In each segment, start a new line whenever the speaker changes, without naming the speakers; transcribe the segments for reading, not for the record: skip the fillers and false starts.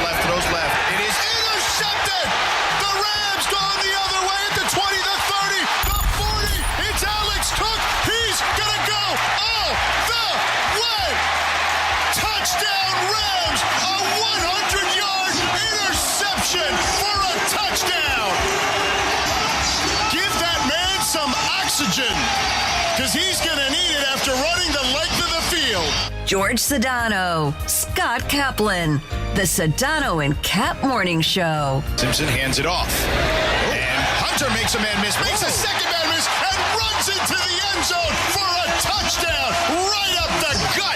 left, throws left. It is intercepted! The Rams going the other way at the 20, the 30, the 40. It's Alex Cook. He's going to go all the way. Touchdown Rams! A 100-yard interception for a touchdown! Give that man some oxygen, because he's going to need it after running the length of the field.
George Sedano, Scott Kaplan, the Sedano and Kap Morning Show.
Simpson hands it off. And Hunter makes a man miss, makes a second man miss, and runs into the end zone for a touchdown right up the gut.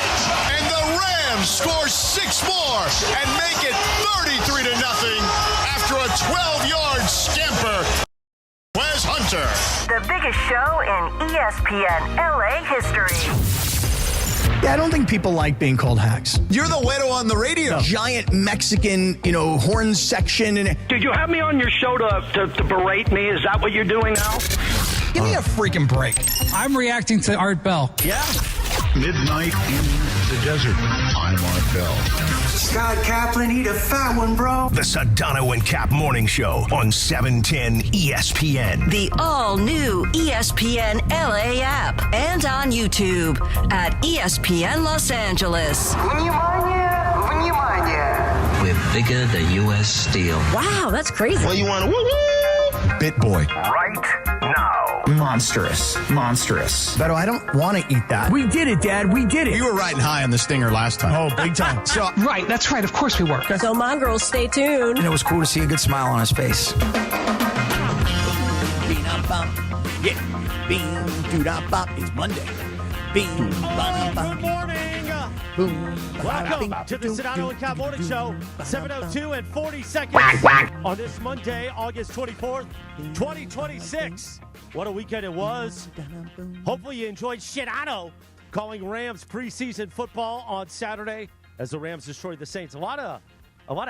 And the Rams score 6 more and make it 33-0 after a 12-yard scamper. Where's Hunter?
The biggest show in ESPN LA history.
Yeah, I don't think people like being called hacks.
You're the widow on the radio.
Giant Mexican, horn section. And
Did you have me on your show to berate me? Is that what you're doing now?
give me a freaking break.
I'm reacting to Art Bell.
Yeah.
Midnight in the desert. I'm Art Bell.
Scott Kaplan, eat a fat one, bro.
The Sedano and Kap Morning Show on 710 ESPN.
The all-new ESPN LA app and on YouTube at ESPN Los Angeles.
We're bigger than U.S. Steel.
Wow, that's crazy.
Well, you want to woo-woo?
Bit boy.
Right now.
Monstrous.
Beto, I don't want to eat that.
We did it, Dad. We did it.
You were riding high on the stinger last time.
Oh, big time.
So,
Right, that's right. Of course we were.
So, mongrels, stay tuned.
And it was cool to see a good smile on his face.
Yeah. Bing, doo-da-bop. It's Monday. Bing,
Good morning.
boom.
Welcome to the Sedano and Kap Morning Show. 7:02 and 40 seconds on this Monday, August 24th, 2026. What a weekend it was. Hopefully you enjoyed Sedano calling Rams preseason football on Saturday as the Rams destroyed the Saints. A lot of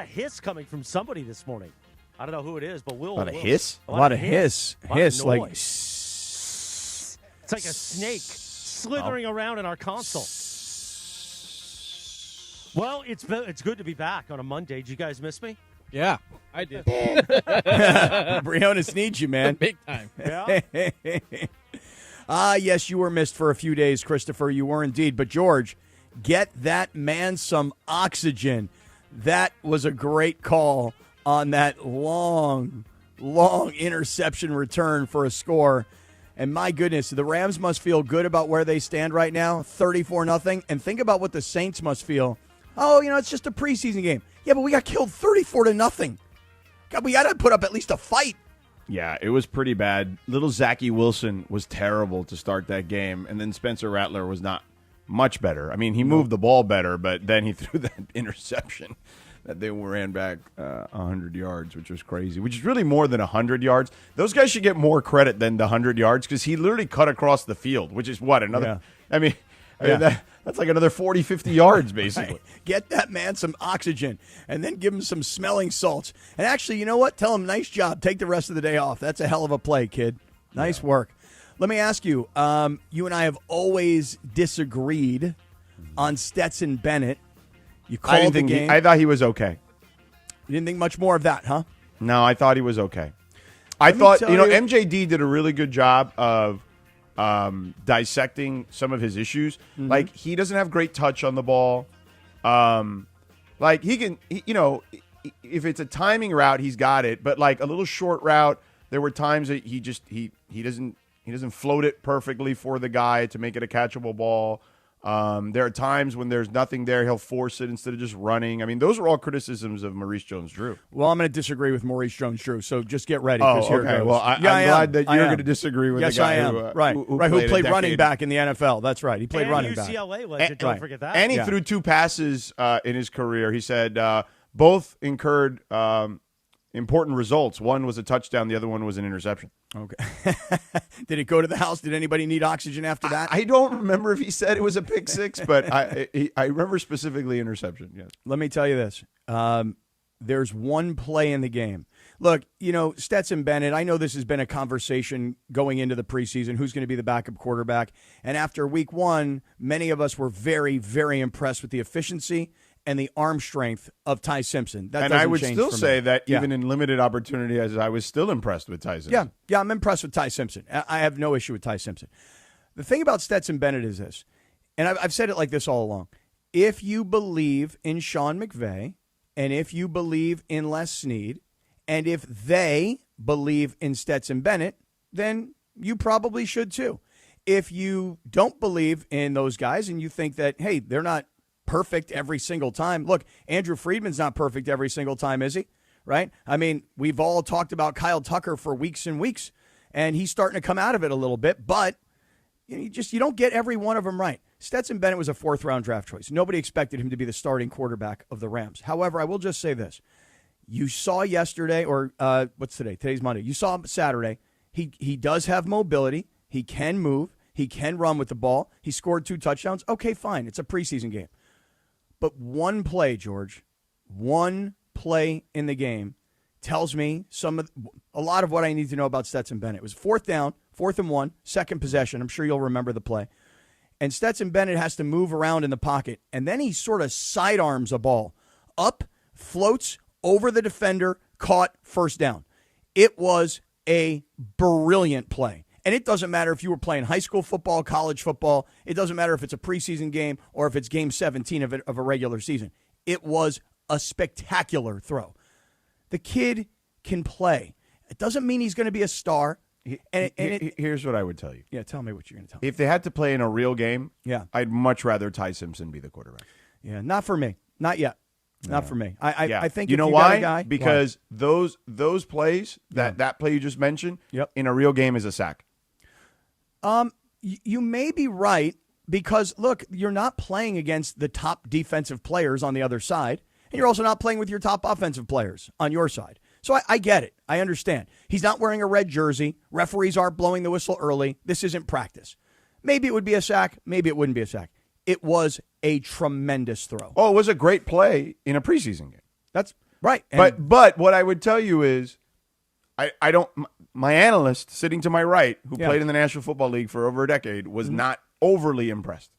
hiss coming from somebody this morning. I don't know who it is, but we'll.
A lot of hiss?
A lot of hiss.
Like.
It's like a snake slithering around in our console. Well, it's good to be back on a Monday. Did you guys miss me?
Yeah, I did.
Briones needs you, man.
Big time.
Yeah.
Yes, you were missed for a few days, Christopher. You were indeed. But, George, get that man some oxygen. That was a great call on that long interception return for a score. And my goodness, the Rams must feel good about where they stand right now, 34-0. And think about what the Saints must feel. Oh, it's just a preseason game. Yeah, but we got killed 34-0. God, we got to put up at least a fight.
Yeah, it was pretty bad. Little Zachy Wilson was terrible to start that game, and then Spencer Rattler was not much better. I mean, he moved the ball better, but then he threw that interception that they ran back 100 yards, which was crazy, which is really more than 100 yards. Those guys should get more credit than the 100 yards because he literally cut across the field, which is what, another – I mean, that's like another 40, 50 yards, basically.
Right. Get that man some oxygen and then give him some smelling salts. And actually, you know what? Tell him, nice job. Take the rest of the day off. That's a hell of a play, kid. Nice work. Let me ask you, you and I have always disagreed on Stetson Bennett. You called the game.
I thought he was okay.
You didn't think much more of that, huh?
No, I thought he was okay. I thought, MJD did a really good job of dissecting some of his issues.
Mm-hmm.
Like, he doesn't have great touch on the ball. Like, if it's a timing route, he's got it. But, like, a little short route, there were times that he doesn't float it perfectly for the guy to make it a catchable ball. There are times when there's nothing there, he'll force it instead of just running. I mean, those are all criticisms of Maurice Jones-Drew.
Well, I'm going to disagree with Maurice Jones-Drew, so just get ready.
Oh,
here it
okay.
goes.
Well, I'm glad that you're going to disagree with the guy who
played running back in the NFL. That's right. He played running back.
UCLA legend, don't forget that.
And he threw 2 passes in his career. He said both incurred important results. One was a touchdown. The other one was an interception.
Okay. Did it go to the house? Did anybody need oxygen after that?
I don't remember if he said it was a pick six, but I remember specifically interception. Yes.
Let me tell you this. There's one play in the game. Look, Stetson Bennett, I know this has been a conversation going into the preseason, who's going to be the backup quarterback. And after week 1, many of us were very, very impressed with the efficiency and the arm strength of Ty Simpson. That
and
doesn't
I would
change
still
for
say
me.
that
Yeah.
even in limited opportunity, as I was still impressed with Ty Simpson.
Yeah, I'm impressed with Ty Simpson. I have no issue with Ty Simpson. The thing about Stetson Bennett is this, and I've said it like this all along. If you believe in Sean McVay, and if you believe in Les Snead, and if they believe in Stetson Bennett, then you probably should too. If you don't believe in those guys and you think that, hey, they're not perfect every single time. Look, Andrew Friedman's not perfect every single time, is he? Right? I mean, we've all talked about Kyle Tucker for weeks and weeks, and he's starting to come out of it a little bit, but you don't get every one of them right. Stetson Bennett was a fourth-round draft choice. Nobody expected him to be the starting quarterback of the Rams. However, I will just say this. You saw yesterday, or what's today? Today's Monday. You saw Saturday. He does have mobility. He can move. He can run with the ball. He scored 2 touchdowns. Okay, fine. It's a preseason game. But one play, George, one play in the game tells me a lot of what I need to know about Stetson Bennett. It was 4th down, 4th and 1, second possession. I'm sure you'll remember the play. And Stetson Bennett has to move around in the pocket, and then he sort of sidearms a ball up, floats over the defender, caught, first down. It was a brilliant play. And it doesn't matter if you were playing high school football, college football. It doesn't matter if it's a preseason game or if it's game 17 of a regular season. It was a spectacular throw. The kid can play. It doesn't mean he's going to be a star.
Here's what I would tell you.
Yeah, tell me what you're going to tell me.
If they had to play in a real game,
yeah,
I'd much rather Ty Simpson be the quarterback.
Yeah, not for me. Not yet. Not for me. I think
you know
why?
Got a guy, because those plays, that play you just mentioned, in a real game is a sack.
You may be right because, look, you're not playing against the top defensive players on the other side, and you're also not playing with your top offensive players on your side. So I get it. I understand. He's not wearing a red jersey. Referees aren't blowing the whistle early. This isn't practice. Maybe it would be a sack. Maybe it wouldn't be a sack. It was a tremendous throw.
Oh, it was a great play in a preseason game.
That's right.
But what I would tell you is, I don't. My analyst sitting to my right, who played in the National Football League for over a decade, was not overly impressed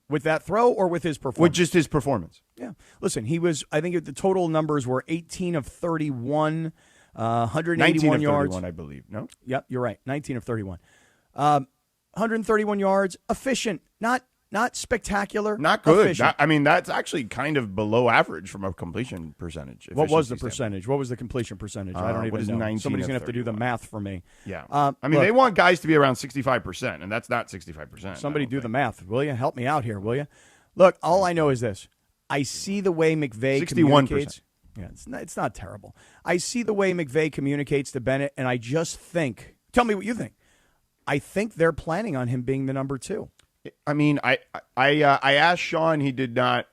with that throw or with his performance.
With just his performance.
Yeah. Listen, he was. I think the total numbers were 18 of 31, 181
19 of
yards.
31, I believe. No.
Yep, you're right. 19 of 31, 131 yards. Efficient, not spectacular.
Not good.
Efficient.
That's actually kind of below average from a completion percentage.
What was the percentage? What was the completion percentage? I don't even know. Somebody's going to have to do the math for me.
Yeah. They want guys to be around 65%, and that's not 65%.
Somebody do the math, will you? Help me out here, will you? Look, all I know is this. I see the way McVay
61%.
communicates. Yeah, it's not terrible. I see the way McVay communicates to Bennett, and I just think, tell me what you think. I think they're planning on him being the number 2.
I asked Sean. He did not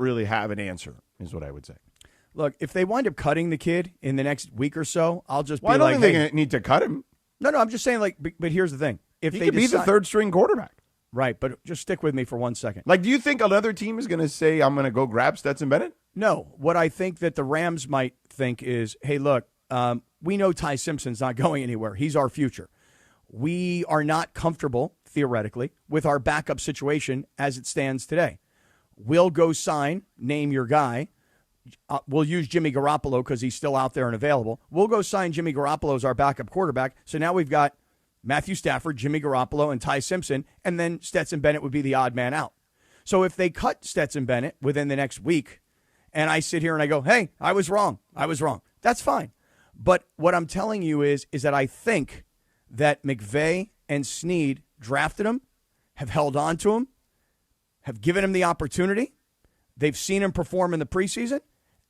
really have an answer, is what I would say.
Look, if they wind up cutting the kid in the next week or so, I'll just be
I don't
like,
think they need to cut him.
No, I'm just saying, but here's the thing. If
he
they
could be the third string quarterback.
Right, but just stick with me for 1 second.
Do you think another team is going to say, I'm going to go grab Stetson Bennett?
No. What I think that the Rams might think is, hey, look, we know Ty Simpson's not going anywhere. He's our future. We are not comfortable, theoretically, with our backup situation as it stands today. We'll go sign, name your guy. We'll use Jimmy Garoppolo because he's still out there and available. We'll go sign Jimmy Garoppolo as our backup quarterback. So now we've got Matthew Stafford, Jimmy Garoppolo, and Ty Simpson, and then Stetson Bennett would be the odd man out. So if they cut Stetson Bennett within the next week, and I sit here and I go, hey, I was wrong, that's fine. But what I'm telling you is that I think that McVay and Snead drafted him, have held on to him, have given him the opportunity. They've seen him perform in the preseason.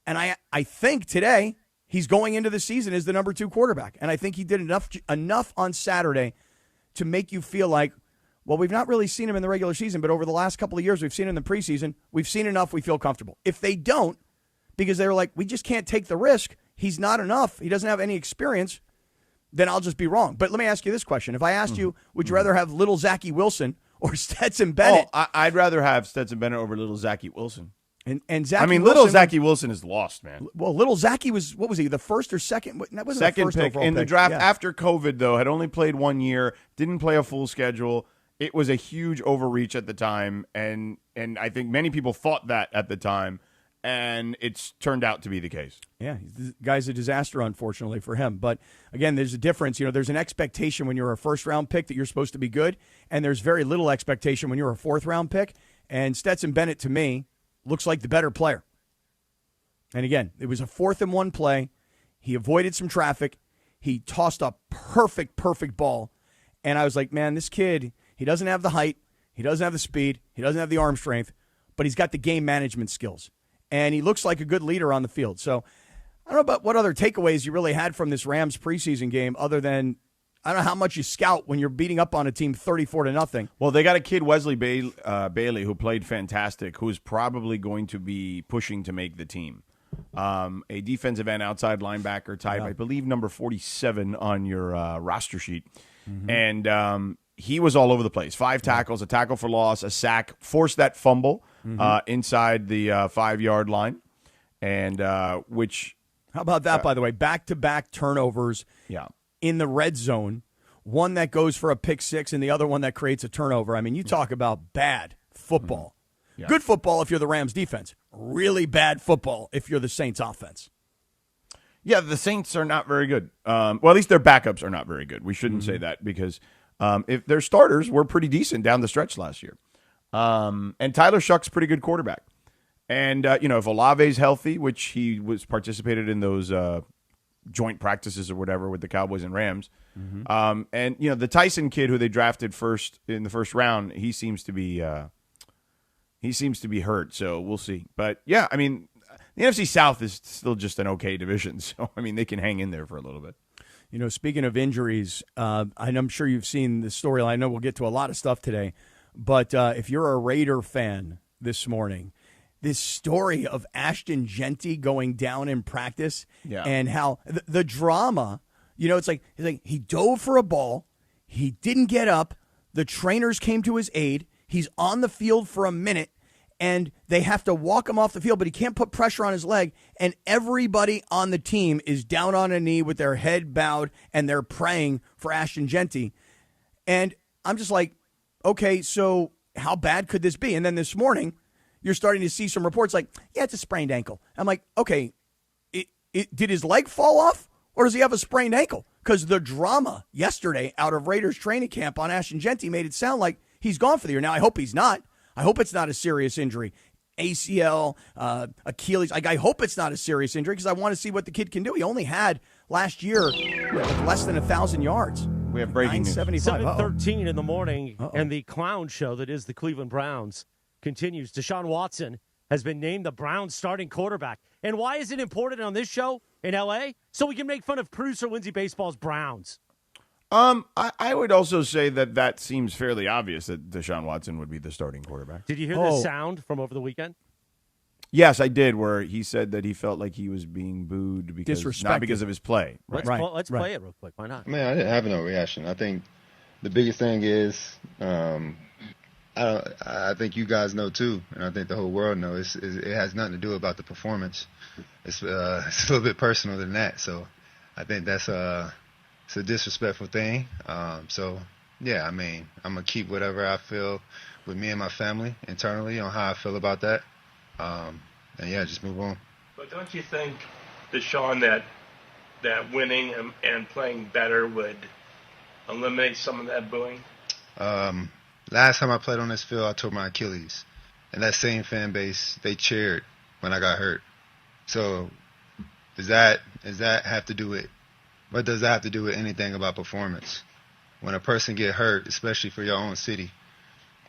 And I think today he's going into the season as the number 2 quarterback. And I think he did enough on Saturday to make you feel like, well, we've not really seen him in the regular season, but over the last couple of years we've seen him in the preseason. We've seen enough. We feel comfortable. If they don't, because they're like, we just can't take the risk. He's not enough. He doesn't have any experience. Then I'll just be wrong. But let me ask you this question. If I asked you, would you rather have little Zachy Wilson or Stetson Bennett?
I'd rather have Stetson Bennett over little Zachy Wilson.
And Zachy
little Zachy Wilson is lost, man.
Well, little Zachy was, what was he, the first or second? That wasn't
second
the first
pick in the draft after COVID, though. Had only played 1 year, didn't play a full schedule. it was a huge overreach at the time, and I think many people thought that at the time, and it's turned out to be the case.
Yeah, the guy's a disaster, unfortunately, for him. But, again, there's a difference. There's an expectation when you're a first-round pick that you're supposed to be good, and there's very little expectation when you're a fourth-round pick. And Stetson Bennett, to me, looks like the better player. And, again, it was a 4th-and-1 play. He avoided some traffic. He tossed a perfect ball. And I was like, man, this kid, he doesn't have the height. He doesn't have the speed. He doesn't have the arm strength. But he's got the game management skills. And he looks like a good leader on the field. So I don't know about what other takeaways you really had from this Rams preseason game other than I don't know how much you scout when you're beating up on a team 34-0.
Well, they got a kid, Wesley Bailey, who played fantastic, who's probably going to be pushing to make the team. A defensive end, outside linebacker type, I believe number 47 on your roster sheet. Mm-hmm. And he was all over the place. 5 tackles, a tackle for loss, a sack, forced that fumble inside the 5-yard line. And which...
How about that, by the way? Back-to-back turnovers in the red zone. One that goes for a pick six and the other one that creates a turnover. I mean, you talk about bad football. Mm-hmm. Yeah. Good football if you're the Rams defense. Really bad football if you're the Saints offense.
Yeah, the Saints are not very good. Well, at least their backups are not very good. We shouldn't say that because if their starters were pretty decent down the stretch last year. And Tyler Shuck's pretty good quarterback. And, if Olave's healthy, which he was participated in those joint practices or whatever with the Cowboys and Rams. Mm-hmm. And, the Tyson kid who they drafted first in the first round, he seems to be hurt. So we'll see. But, yeah, I mean, the NFC South is still just an okay division. So, I mean, they can hang in there for a little bit.
Speaking of injuries, I'm sure you've seen the storyline. I know we'll get to a lot of stuff today. But if you're a Raider fan this morning, this story of Ashton Genty going down in practice and how the drama, it's like he dove for a ball. He didn't get up. The trainers came to his aid. He's on the field for a minute, and they have to walk him off the field, but he can't put pressure on his leg. And everybody on the team is down on a knee with their head bowed, and they're praying for Ashton Genty. And I'm just like, okay, so how bad could this be? And then this morning, you're starting to see some reports like, yeah, it's a sprained ankle. I'm like, okay, did his leg fall off or does he have a sprained ankle? Because the drama yesterday out of Raiders training camp on Ashton Genty made it sound like he's gone for the year. Now, I hope he's not. I hope it's not a serious injury. ACL, Achilles. I hope it's not a serious injury because I want to see what the kid can do. He only had last year less than 1,000 yards.
We have breaking news.
7:13 in the morning, and the clown show that is the Cleveland Browns continues. Deshaun Watson has been named the Browns starting quarterback. And why is it important on this show in L.A.? So we can make fun of producer Lindsay Baseball's Browns.
I would also say that seems fairly obvious that Deshaun Watson would be the starting quarterback.
Did you hear the sound from over the weekend?
Yes, I did, where he said that he felt like he was being booed because not because of his play.
Let's play it real quick. Why not?
Man, I didn't have no reaction. I think the biggest thing is I think you guys know too, and I think the whole world knows. It has nothing to do about the performance. It's a little bit personal than that. So I think that's it's a disrespectful thing. So yeah, I mean, I'm gonna keep whatever I feel with me and my family internally on how I feel about that. And yeah, just move on.
But don't you think, Deshaun, that winning and playing better would eliminate some of that booing?
Last time I played on this field, I tore my Achilles. And that same fan base, they cheered when I got hurt. So does that have to do with, what does that have to do with anything about performance? When a person get hurt, especially for your own city,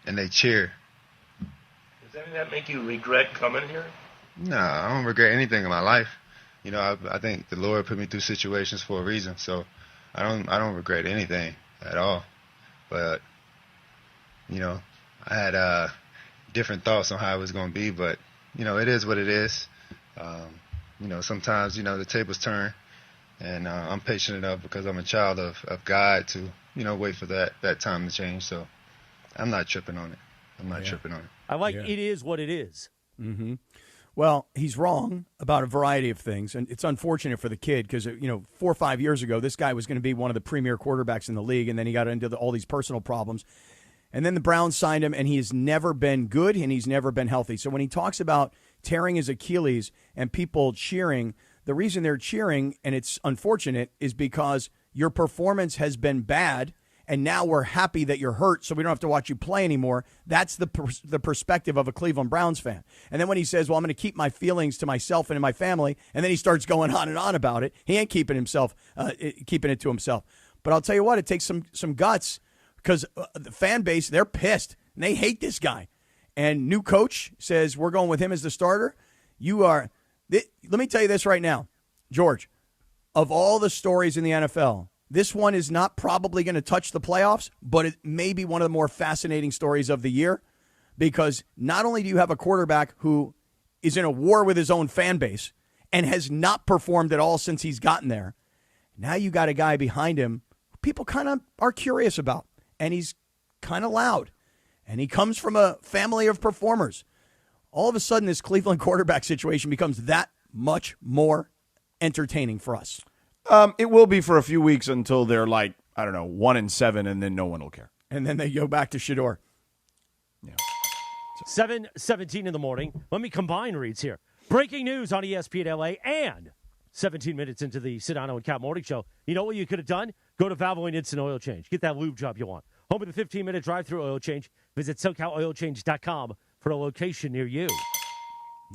and they cheer.
Does any of that make you regret coming here?
No, I don't regret anything in my life. I think the Lord put me through situations for a reason. So I don't regret anything at all. But I had different thoughts on how it was going to be, but, it is what it is. Sometimes, the tables turn, and I'm patient enough because I'm a child of God to, wait for that time to change. So I'm not tripping on it.
I like it is what it is.
Mm-hmm. Well, he's wrong about a variety of things, and it's unfortunate for the kid because, 4 or 5 years ago, this guy was going to be one of the premier quarterbacks in the league, and then he got into all these personal problems. And then the Browns signed him, and he has never been good, and he's never been healthy. So when he talks about tearing his Achilles and people cheering, the reason they're cheering, and it's unfortunate, is because your performance has been bad, and now we're happy that you're hurt, so we don't have to watch you play anymore. That's the perspective of a Cleveland Browns fan. And then when he says, well, I'm going to keep my feelings to myself and to my family, and then he starts going on and on about it, he ain't keeping it to himself. But I'll tell you what, it takes some guts, because the fan base, they're pissed, and they hate this guy. And new coach says, we're going with him as the starter. Let me tell you this right now, George, of all the stories in the NFL, this one is not probably going to touch the playoffs, but it may be one of the more fascinating stories of the year, because not only do you have a quarterback who is in a war with his own fan base and has not performed at all since he's gotten there, now you got a guy behind him who people kind of are curious about, and he's kind of loud, and he comes from a family of performers. All of a sudden, this Cleveland quarterback situation becomes that much more entertaining for us.
It will be for a few weeks until they're 1-7, and then no one will care.
And then they go back to Shador.
Yeah.
7:17 in the morning. Let me combine reads here. Breaking news on ESPN LA and 17 minutes into the Sedano and Kap Morning Show. You know what you could have done? Go to Valvoline Instant Oil Change. Get that lube job you want. Home of the 15-minute drive-through oil change. Visit SoCalOilChange.com for a location near you.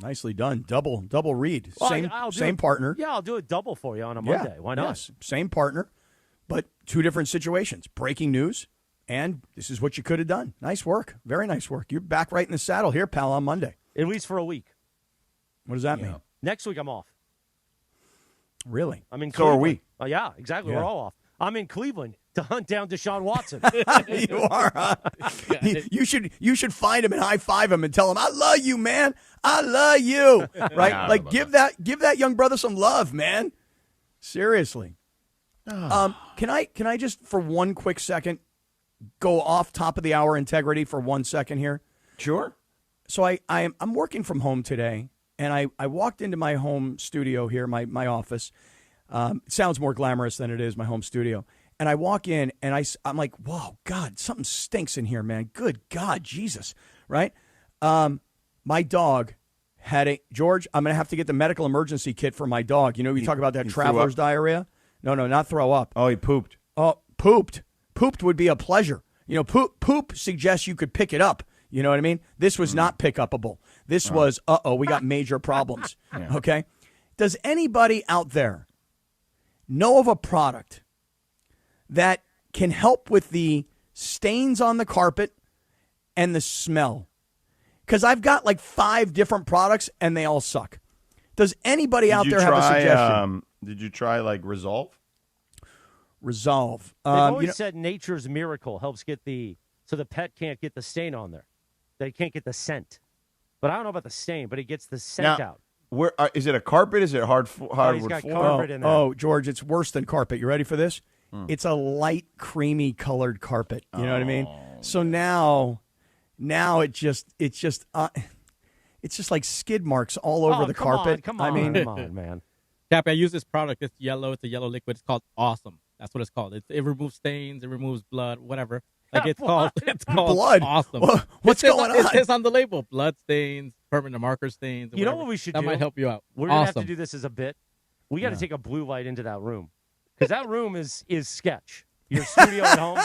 Nicely done. Double read.
Well,
same partner.
Yeah, I'll do a double for you on a Monday. Why not?
Yes, same partner, but two different situations. Breaking news, and this is what you could have done. Nice work. Very nice work. You're back right in the saddle here, pal, on Monday.
At least for a week.
What does that mean?
Next week I'm off.
Really?
I'm in
So are
Cleveland.
we.
Yeah, exactly.
Yeah.
We're all off. I'm in Cleveland to hunt down Deshaun Watson.
You are. Huh? You should find him and high five him and tell him, "I love you, man. I love you." Right? Give that young brother some love, man. Seriously. Can I just for one quick second go off top of the hour integrity for 1 second here?
Sure.
So I'm working from home today, and I walked into my home studio here, my office. It sounds more glamorous than it is, my home studio. And I walk in, and I'm like, whoa, God, something stinks in here, man. Good God, Jesus, right? My dog had George, I'm going to have to get the medical emergency kit for my dog. You know, we talk about that traveler's diarrhea. No, not throw up.
Oh, he pooped.
Oh, pooped. Pooped would be a pleasure. You know, poop suggests you could pick it up. You know what I mean? This was not pick upable. This was, we got major problems. Yeah. Okay? Does anybody out there know of a product that can help with the stains on the carpet and the smell? Because I've got like 5 different products and they all suck. Does anybody out there have a suggestion?
Did you try like Resolve?
Resolve.
They've always said Nature's Miracle helps get so the pet can't get the stain on there. They can't get the scent. But I don't know about the stain, but it gets the scent out.
Where is it? A carpet? Is it hardwood?
He's got
floor?
carpet in there.
Oh, George, it's worse than carpet. You ready for this? It's a light, creamy colored carpet. You know what I mean? So now it's just like skid marks all over the carpet.
Come on, man.
Cap, I use this product. It's yellow. It's a yellow liquid. It's called Awesome. That's what it's called. It removes stains. It removes blood. Whatever. Like it's called
blood.
Awesome.
What's going on?
It says on the label, blood stains, permanent marker stains.
You know what we should do?
That might help you out.
We're going to have to do this as a bit. We got to take a blue light into that room. Because that room is sketch. Your studio at home.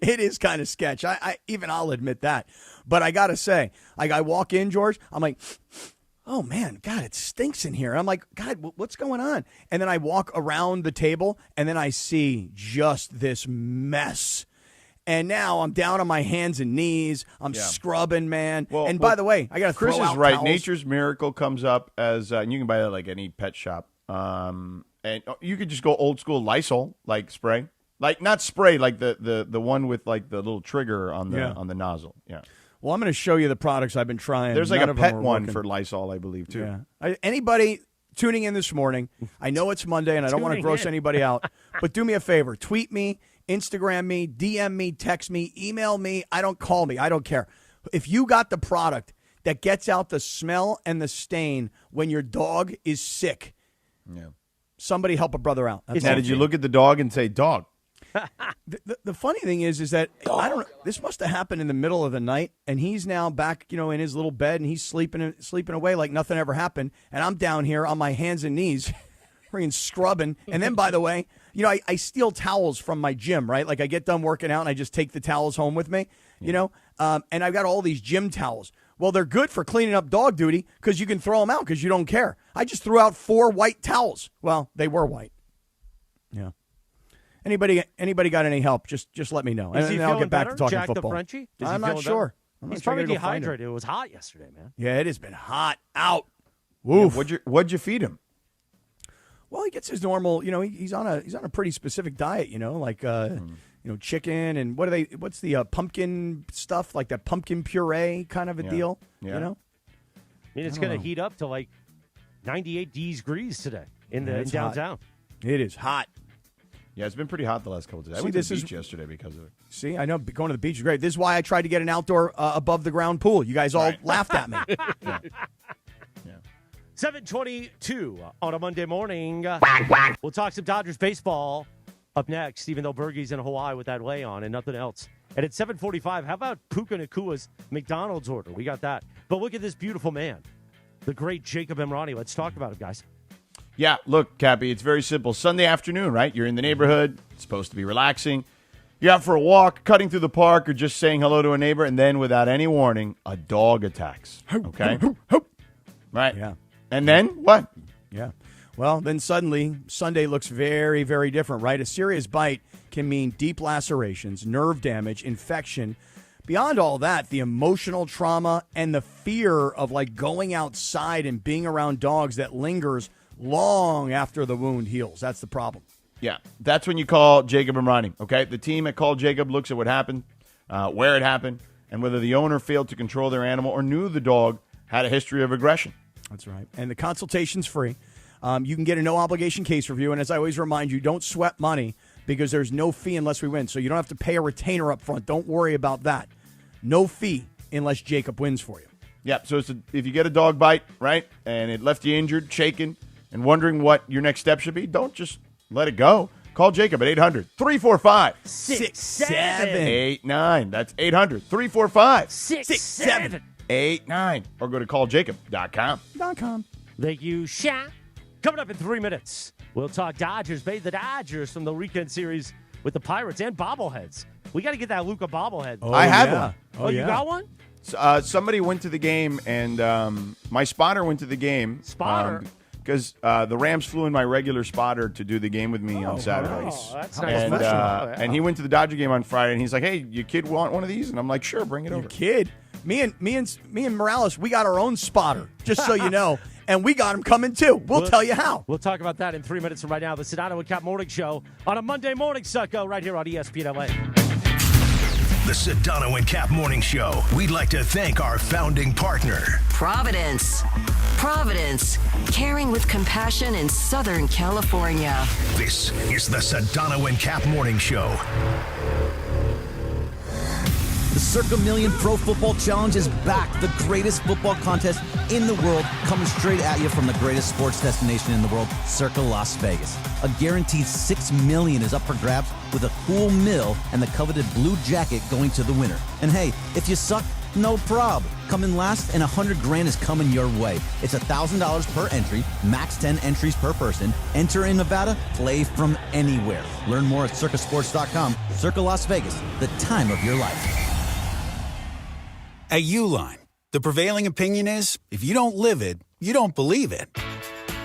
It is kind of sketch. I'll admit that. But I got to say, like I walk in, George, I'm like, oh, man, God, it stinks in here. And I'm like, God, what's going on? And then I walk around the table, and then I see just this mess. And now I'm down on my hands and knees. I'm scrubbing, man. By the way, I got to throw out
Chris is right.
towels.
Nature's Miracle comes up as, and you can buy that like any pet shop. And you could just go old school Lysol, like spray. Like not spray, like the one with like the little trigger on the nozzle. Yeah.
Well, I'm going to show you the products I've been trying.
There's like
None
a
of them
pet
are
one
working.
for Lysol, I believe, too.
Yeah. Anybody tuning in this morning, I know it's Monday and I don't want to gross anybody out, but do me a favor. Tweet me, Instagram me, DM me, text me, email me. Call me. I don't care. If you got the product that gets out the smell and the stain when your dog is sick, somebody help a brother out.
Now, did you look at the dog and say, dog?
The funny thing is that I don't know. This must have happened in the middle of the night, and he's now back, in his little bed, and he's sleeping away like nothing ever happened. And I'm down here on my hands and knees, freaking scrubbing. And then, by the way, I steal towels from my gym, right? Like I get done working out, and I just take the towels home with me, and I've got all these gym towels. Well, they're good for cleaning up dog duty because you can throw them out because you don't care. I just threw out 4 white towels. Well, they were white. Yeah. Anybody got any help? Just let me know.
Is he
and I'll get back
better?
to talking
Jack
football.
The Frenchie?
I'm not sure.
He's probably dehydrated. It was hot yesterday, man.
Yeah, it has been hot out.
Woof. What'd you feed him?
Well, he gets his normal. He's on a pretty specific diet. Like chicken and what's the pumpkin stuff, like that pumpkin puree kind of a deal.
Yeah.
I mean, it's going to heat up to like 98 degrees today in downtown.
Hot. It is hot.
Yeah, it's been pretty hot the last couple of days. I went to the beach yesterday because of it.
See, I know going to the beach is great. This is why I tried to get an outdoor above-the-ground pool. You guys all laughed at me.
Yeah.
7:22 on a Monday morning. We'll talk some Dodgers baseball up next, even though Bergie's in Hawaii with that lay on and nothing else. And at 7:45, how about Puka Nakua's McDonald's order? We got that. But look at this beautiful man, the great Jacob Emrani. Let's talk about it, guys.
Yeah, look, Cappy, it's very simple. Sunday afternoon, right? You're in the neighborhood. It's supposed to be relaxing. You're out for a walk, cutting through the park, or just saying hello to a neighbor, and then without any warning, a dog attacks. Okay? Right?
Yeah.
And then what?
Yeah. Well, then suddenly, Sunday looks very, very different, right? A serious bite can mean deep lacerations, nerve damage, infection. Beyond all that, the emotional trauma and the fear of going outside and being around dogs that lingers long after the wound heals. That's the problem.
Yeah, that's when you call Jacob Emrani, okay? The team at Call Jacob looks at what happened, where it happened, and whether the owner failed to control their animal or knew the dog had a history of aggression.
That's right. And the consultation's free. You can get a no-obligation case review, and as I always remind you, don't sweat money because there's no fee unless we win. So you don't have to pay a retainer up front. Don't worry about that. No fee unless Jacob wins for you.
Yeah, so if you get a dog bite, right, and it left you injured, shaken, and wondering what your next step should be, don't just let it go. Call Jacob at 800-345-6789. That's 800-345-6789. Or go to calljacob.com.
Thank you, Shaq. Coming up in 3 minutes, we'll talk Dodgers. The Dodgers from the weekend series with the Pirates and bobbleheads. We got to get that Luka bobblehead.
Oh, I have one.
Oh, you got one?
Somebody went to the game, and my spotter went to the game.
Spotter?
Because the Rams flew in my regular spotter to do the game with me on Saturday.
Oh, that's nice.
And he went to the Dodger game on Friday, and he's like, "Hey, your kid want one of these?" And I'm like, "Sure, bring it over."
Your kid? Me and Morales, we got our own spotter, just so you know, and we got him coming too. We'll tell you how.
We'll talk about that in 3 minutes from right now. The Sedano Kap Morning Show on a Monday morning, sucko, right here on ESPN LA.
The Sedano and Kap Morning Show. We'd like to thank our founding partner,
Providence, caring with compassion in Southern California.
This is the Sedano and Kap Morning Show.
The Circa Million Pro Football Challenge is back. The greatest football contest in the world, coming straight at you from the greatest sports destination in the world, Circa Las Vegas. A guaranteed $6 million is up for grabs with a cool mill and the coveted blue jacket going to the winner. And hey, if you suck, no prob. Come in last and $100,000 is coming your way. It's $1,000 per entry, max 10 entries per person. Enter in Nevada, play from anywhere. Learn more at circasports.com. Circa Las Vegas, the time of your life.
At Uline, the prevailing opinion is, if you don't live it, you don't believe it.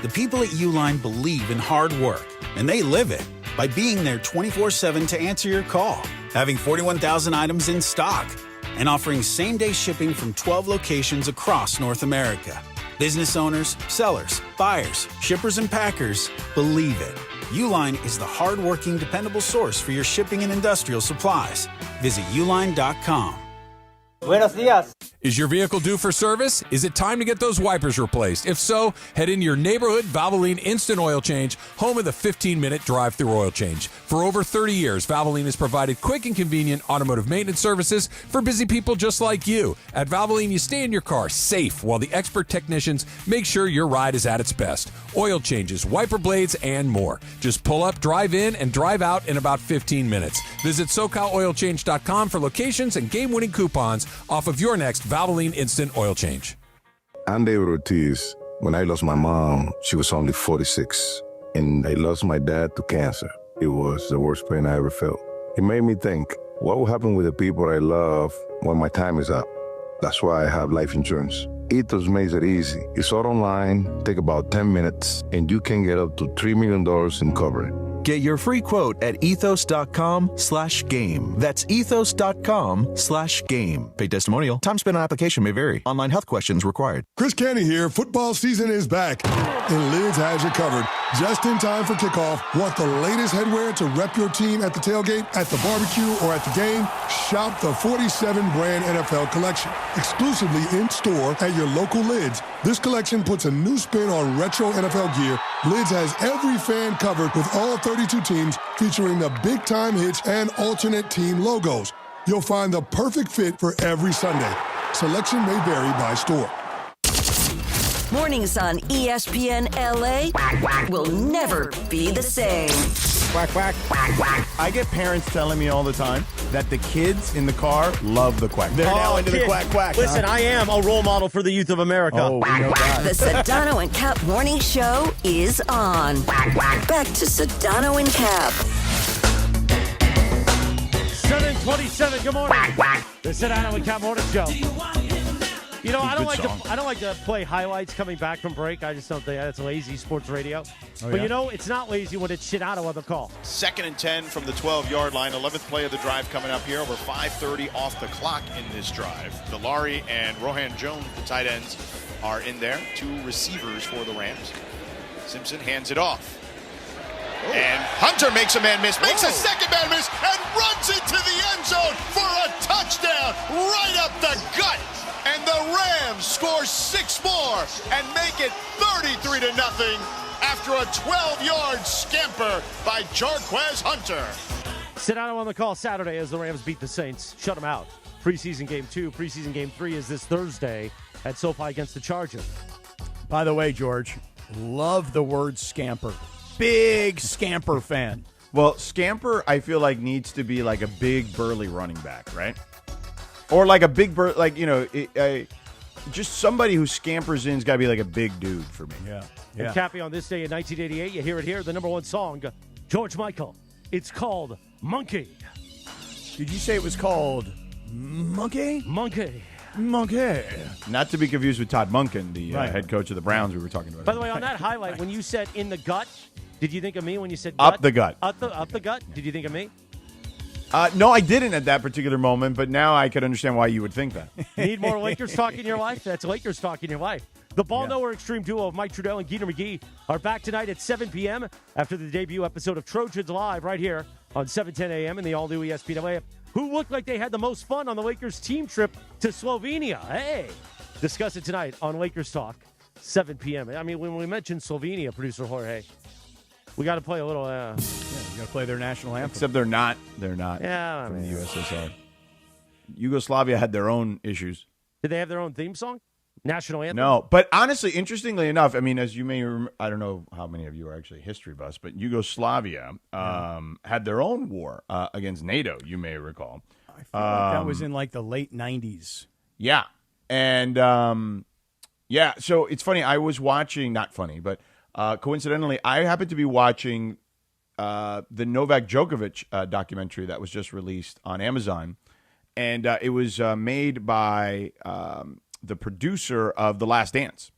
The people at Uline believe in hard work, and they live it by being there 24/7 to answer your call, having 41,000 items in stock, and offering same-day shipping from 12 locations across North America. Business owners, sellers, buyers, shippers, and packers believe it. Uline is the hard-working, dependable source for your shipping and industrial supplies. Visit uline.com.
Buenos días.
Is your vehicle due for service? Is it time to get those wipers replaced? If so, head in your neighborhood Valvoline Instant Oil Change, home of the 15-minute drive-through oil change. For over 30 years, Valvoline has provided quick and convenient automotive maintenance services for busy people just like you. At Valvoline, you stay in your car safe while the expert technicians make sure your ride is at its best. Oil changes, wiper blades, and more. Just pull up, drive in, and drive out in about 15 minutes. Visit SoCalOilChange.com for locations and game-winning coupons off of your next Valvoline Instant Oil Change.
I'm David Ortiz. When I lost my mom, she was only 46, and I lost my dad to cancer. It was the worst pain I ever felt. It made me think, what will happen with the people I love when my time is up? That's why I have life insurance. Ethos makes it easy. It's all online, take about 10 minutes, and you can get up to $3 million in coverage.
Get your free quote at ethos.com/game. That's ethos.com/game. Paid testimonial. Time spent on application may vary. Online health questions required.
Chris Canty here. Football season is back, and Lids has you covered. Just in time for kickoff. Want the latest headwear to rep your team at the tailgate, at the barbecue, or at the game? Shop the 47 brand NFL collection. Exclusively in store at your local Lids. This collection puts a new spin on retro NFL gear. Lids has every fan covered with all 32 teams, featuring the big-time hits and alternate team logos. You'll find the perfect fit for every Sunday. Selection may vary by store.
Mornings on ESPN LA will never be the same.
Quack, quack. Quack, quack. I get parents telling me all the time that the kids in the car love the quack. They're now into the quack, quack.
Listen, I am a role model for the youth of America.
Oh, we know that.
The Sedano and Kap Morning Show is on. Back to Sedano and Kap.
7:27. Good morning. The Sedano and Kap Morning Show. You know, I don't like to play highlights coming back from break. I just don't think that's lazy sports radio. But you know, it's not lazy when it's Sedano on the call.
2nd and 10 from the 12-yard line. 11th play of the drive coming up here. Over 5:30 off the clock in this drive. Delari and Rohan Jones, the tight ends, are in there. 2 receivers for the Rams. Simpson hands it off. Oh. And Hunter makes a man miss.
Makes a second man miss and runs into the end zone for a touchdown right up the gut. And the Rams score 6 more and make it 33-0 after a 12-yard scamper by Jarquez Hunter.
Sedano on the call Saturday as the Rams beat the Saints. Shut them out. Preseason game 2. Preseason game 3 is this Thursday at SoFi against the Chargers.
By the way, George, love the word scamper. Big scamper fan.
Well, scamper, I feel like needs to be like a big burly running back, right? Or like a big bird, like, you know, just somebody who scampers in's got to be like a big dude for me.
Yeah.
And Cappy, on this day in 1988, you hear it here, the #1 song, George Michael. It's called Monkey.
Did you say it was called Monkey?
Monkey.
Monkey.
Not to be confused with Todd Monken, the head coach of the Browns we were talking about.
By the way, on that highlight, when you said in the gut, did you think of me when you said gut?
Up the gut.
Up the gut? Did you think of me?
No, I didn't at that particular moment, but now I could understand why you would think that.
Need more Lakers talk in your life? That's Lakers talk in your life. The Ball Knower Extreme Duo of Mike Trudell and Geeter McGee are back tonight at 7 p.m. after the debut episode of Trojans Live right here on 7:10 a.m. in the all-new ESPN LA. Who looked like they had the most fun on the Lakers team trip to Slovenia? Hey! Discuss it tonight on Lakers Talk, 7 p.m. I mean, when we mentioned Slovenia, producer Jorge, we got to play a little...
you got to play their national anthem.
Except they're not.
Yeah,
from the USSR. Yugoslavia had their own issues.
Did they have their own theme song? National anthem?
No, but honestly, interestingly enough, I mean, as you may remember, I don't know how many of you are actually history buffs, but Yugoslavia had their own war against NATO, you may recall.
I feel like that was in like the late 90s.
Yeah. And, so it's funny. I was watching, not funny, but coincidentally, I happened to be watching the Novak Djokovic documentary that was just released on Amazon. And it was made by the producer of The Last Dance.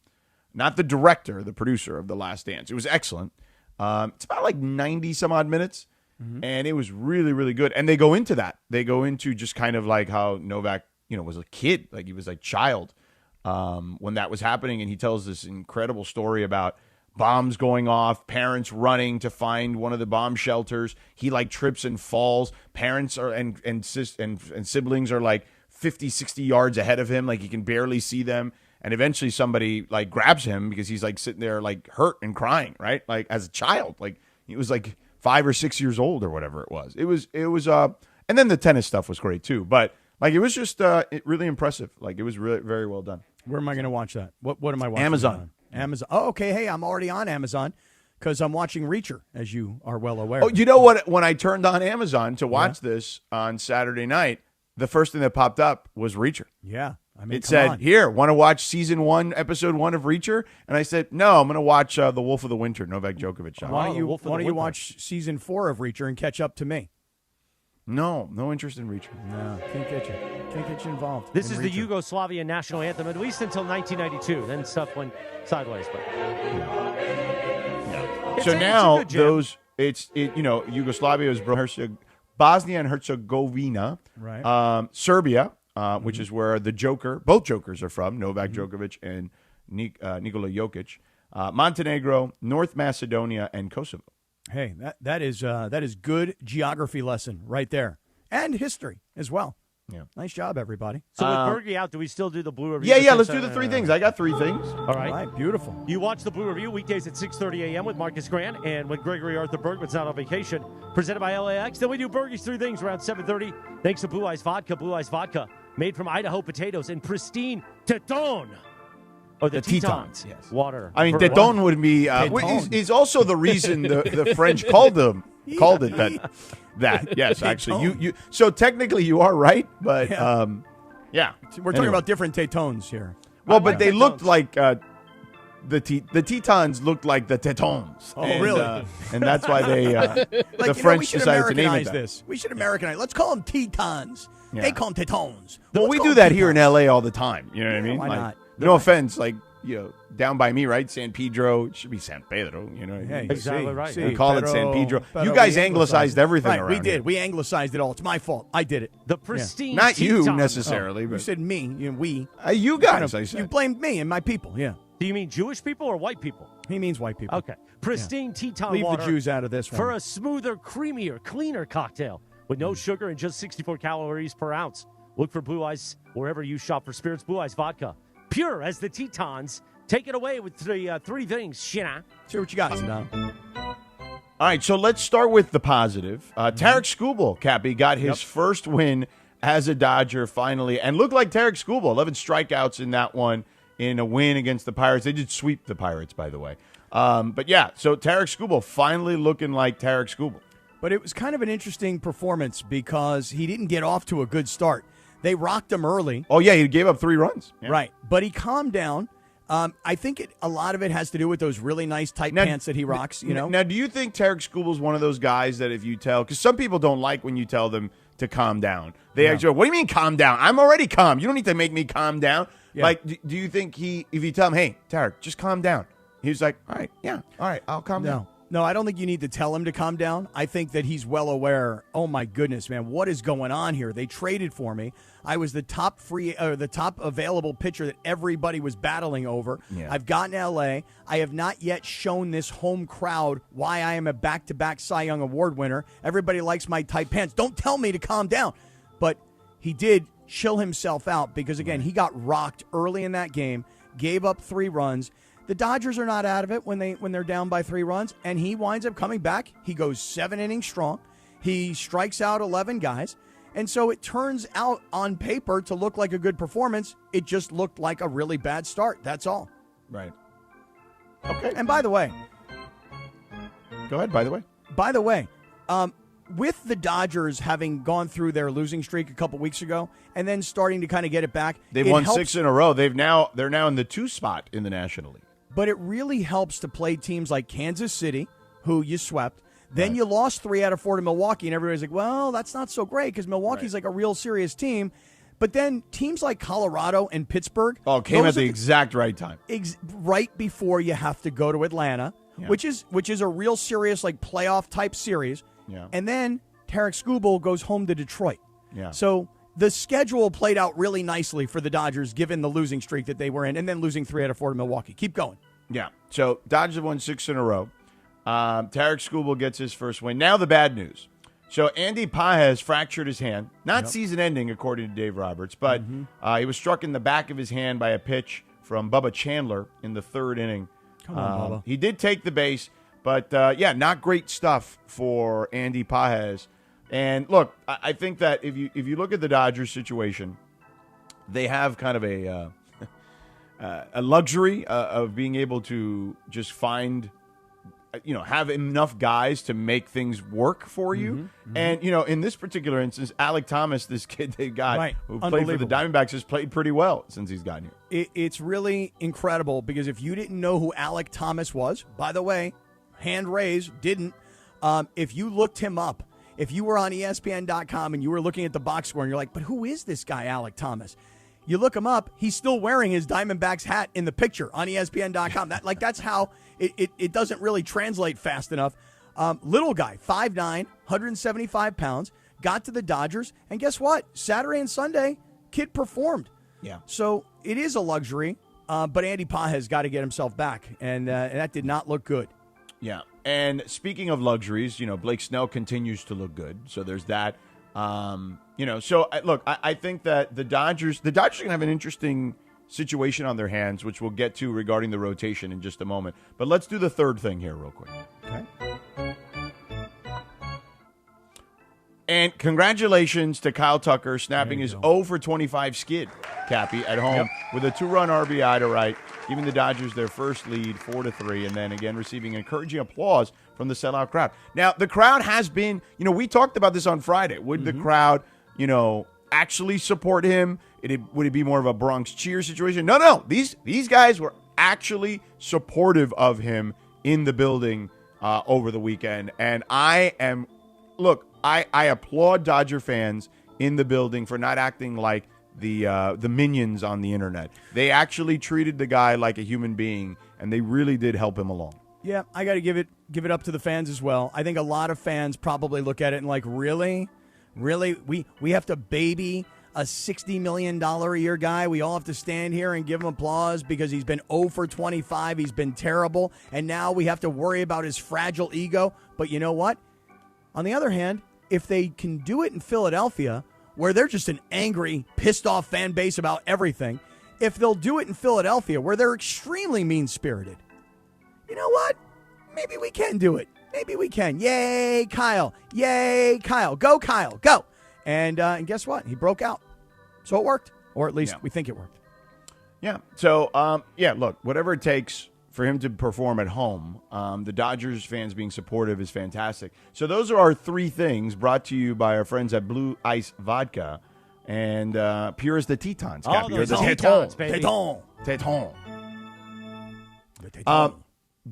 Not the director, the producer of The Last Dance. It was excellent. It's about like 90-some-odd minutes. Mm-hmm. And it was really, really good. And they go into that. They go into just kind of like how Novak, was a kid. Like he was a child when that was happening. And he tells this incredible story about bombs going off, parents running to find one of the bomb shelters. He like trips and falls. Parents are and siblings are like 50, 60 yards ahead of him. Like, he can barely see them. And eventually somebody, like, grabs him because he's, like, sitting there, like, hurt and crying, right? Like, as a child. Like, he was, like, 5 or 6 years old or whatever it was. It was and then the tennis stuff was great, too. But, like, it was just really impressive. Like, it was really very well done.
Where am I going to watch that? What am I watching?
Amazon.
Amazon. Oh, okay. Hey, I'm already on Amazon because I'm watching Reacher, as you are well aware.
Oh, you know what? When I turned on Amazon to watch this on Saturday night, the first thing that popped up was Reacher.
Yeah. I mean,
it said, here, want to watch season 1, episode 1 of Reacher? And I said, no, I'm going to watch The Wolf of the Winter, Novak Djokovic.
Why don't you watch season 4 of Reacher and catch up to me?
No interest in Reacher.
No, can't get you involved.
This is the Yugoslavian national anthem, at least until 1992. Then stuff went sideways. But
so now Yugoslavia is Bosnia and Herzegovina,
right?
Serbia, which is where both Jokers are from, Novak Djokovic and Nikola Jokic, Montenegro, North Macedonia, and Kosovo.
Hey, that is good geography lesson right there, and history as well.
Yeah,
nice job, everybody.
So with Bergie out, do we still do the Blue Review?
Yeah. Let's do the 3 things. I got 3 things.
All right,
beautiful.
You watch the Blue Review weekdays at 6:30 a.m. with Marcus Grant and when Gregory Arthur Bergman's not on vacation. Presented by LAX. Then we do Bergie's 3 things around 7:30. Thanks to Blue Ice Vodka. Blue Ice Vodka made from Idaho potatoes and pristine Teton. Or the Tetons.
Yes.
Water.
I mean, Teton would be is also the reason the French called it that. Yes, actually, you. So technically, you are right, but yeah.
We're talking about different Tetons here.
Well, but they looked like the Tetons looked like the Tetons.
Oh, really?
And that's why they the French decided to name it that.
This. We should Americanize. Let's call them Tetons.
Yeah.
They call them Tetons.
Well, we do that here in L.A. all the time. You know what I mean?
Why not?
No offense, down by me, right? San Pedro. It should be San Pedro. You know what I mean?
Hey,
exactly right.
We call it San Pedro. You guys anglicized everything around
we did.
here.
We anglicized it all. It's my fault. I did it.
The pristine
Not you
Teton.
necessarily. But
you said me. We.
You guys, I said.
You blamed me and my people. Yeah.
Do you mean Jewish people or white people?
He means white people.
Okay. Pristine Teton
Leave
water
the Jews out of this one.
for a smoother, creamier, cleaner cocktail with no sugar and just 64 calories per ounce. Look for Blue Ice wherever you shop for spirits. Blue Ice Vodka. Pure as the Tetons. Take it away with the 3 things, Shina.
See what you got, Sedano.
All right, so let's start with the positive. Tarek Skubal, Cappy, got his first win as a Dodger finally, and looked like Tarek Skubal. 11 strikeouts in that one in a win against the Pirates. They did sweep the Pirates, by the way. But yeah, so Tarek Skubal finally looking like Tarek Skubal.
But it was kind of an interesting performance because he didn't get off to a good start. They rocked him early.
Oh, yeah, he gave up 3 runs. Yeah.
Right, but he calmed down. I think a lot of it has to do with those really nice tight pants that he rocks, you know?
Now, do you think Tarek Skubal's one of those guys that if you tell, because some people don't like when you tell them to calm down. They actually, what do you mean calm down? I'm already calm. You don't need to make me calm down. Yeah. Like, do you think if you tell him, hey, Tarek, just calm down. He's like, all right, yeah, all right, I'll calm down.
No, I don't think you need to tell him to calm down. I think that he's well aware, oh my goodness, man, what is going on here? They traded for me. I was the top available pitcher that everybody was battling over.
Yeah.
I've gotten LA. I have not yet shown this home crowd why I am a back-to-back Cy Young Award winner. Everybody likes my tight pants. Don't tell me to calm down. But he did chill himself out because, again, he got rocked early in that game, gave up 3 runs. The Dodgers are not out of it when they're down by 3 runs, and he winds up coming back. He goes 7 innings strong. He strikes out 11 guys. And so it turns out on paper to look like a good performance. It just looked like a really bad start. That's all.
Right. Okay.
And by the way.
Go ahead, by the way.
By the way, with the Dodgers having gone through their losing streak a couple weeks ago and then starting to kind of get it back.
They've won 6 in a row. They're now in the 2 spot in the National League.
But it really helps to play teams like Kansas City, who you swept. Then you lost 3 out of 4 to Milwaukee, and everybody's like, well, that's not so great because Milwaukee's like a real serious team. But then teams like Colorado and Pittsburgh.
Came at the exact right time.
Right before you have to go to Atlanta, which is a real serious like playoff type series.
Yeah.
And then Tarek Skubal goes home to Detroit.
Yeah.
So the schedule played out really nicely for the Dodgers given the losing streak that they were in and then losing 3 out of 4 to Milwaukee. Keep going.
Yeah. So Dodgers have won 6 in a row. Tarek Skubal gets his first win. Now the bad news. So Andy Pages fractured his hand. Not season-ending, according to Dave Roberts, but he was struck in the back of his hand by a pitch from Bubba Chandler in the third inning.
Come on, Bubba.
He did take the base, but, not great stuff for Andy Pages. And, look, I think that if you look at the Dodgers situation, they have kind of a luxury of being able to just find – have enough guys to make things work for you. And, in this particular instance, Alek Thomas, this kid they got who played for the Diamondbacks, has played pretty well since he's gotten here.
It's really incredible because if you didn't know who Alek Thomas was, by the way, hand raised, didn't. If you looked him up, if you were on ESPN.com and you were looking at the box score and you're like, but who is this guy, Alek Thomas? You look him up, he's still wearing his Diamondbacks hat in the picture on ESPN.com. That's how it doesn't really translate fast enough. Little guy, 5'9", 175 pounds, got to the Dodgers, and guess what? Saturday and Sunday, kid performed.
Yeah.
So it is a luxury, but Andy Pages got to get himself back, and that did not look good.
Yeah. And speaking of luxuries, Blake Snell continues to look good, so there's that. I think that the Dodgers are going to have an interesting situation on their hands, which we'll get to regarding the rotation in just a moment. But let's do the third thing here real quick.
Okay.
And congratulations to Kyle Tucker snapping his 0 for 25 skid, Cappy, at home with a 2-run RBI to right, giving the Dodgers their first lead 4-3, and then again receiving encouraging applause from the sellout crowd. Now, the crowd has been, we talked about this on Friday. Would the crowd, actually support him? Would it be more of a Bronx cheer situation? No. These guys were actually supportive of him in the building over the weekend, and I applaud Dodger fans in the building for not acting like the minions on the internet. They actually treated the guy like a human being, and they really did help him along.
Yeah, I got to give it up to the fans as well. I think a lot of fans probably look at it and like, really, we have to baby a $60 million a year guy. We all have to stand here and give him applause because he's been 0 for 25. He's been terrible, and now we have to worry about his fragile ego. But you know what? On the other hand, if they can do it in Philadelphia, where they're just an angry, pissed-off fan base about everything, if they'll do it in Philadelphia, where they're extremely mean-spirited, you know what? Maybe we can do it. Maybe we can. Yay, Kyle. Yay, Kyle. Go, Kyle. Go. And guess what? He broke out. So it worked. Or at least we think it worked.
Yeah. So, look, whatever it takes for him to perform at home, the Dodgers fans being supportive is fantastic. So those are our three things brought to you by our friends at Blue Ice Vodka and Pure as the Tetons.
Oh, those Tetons, baby.
Teton.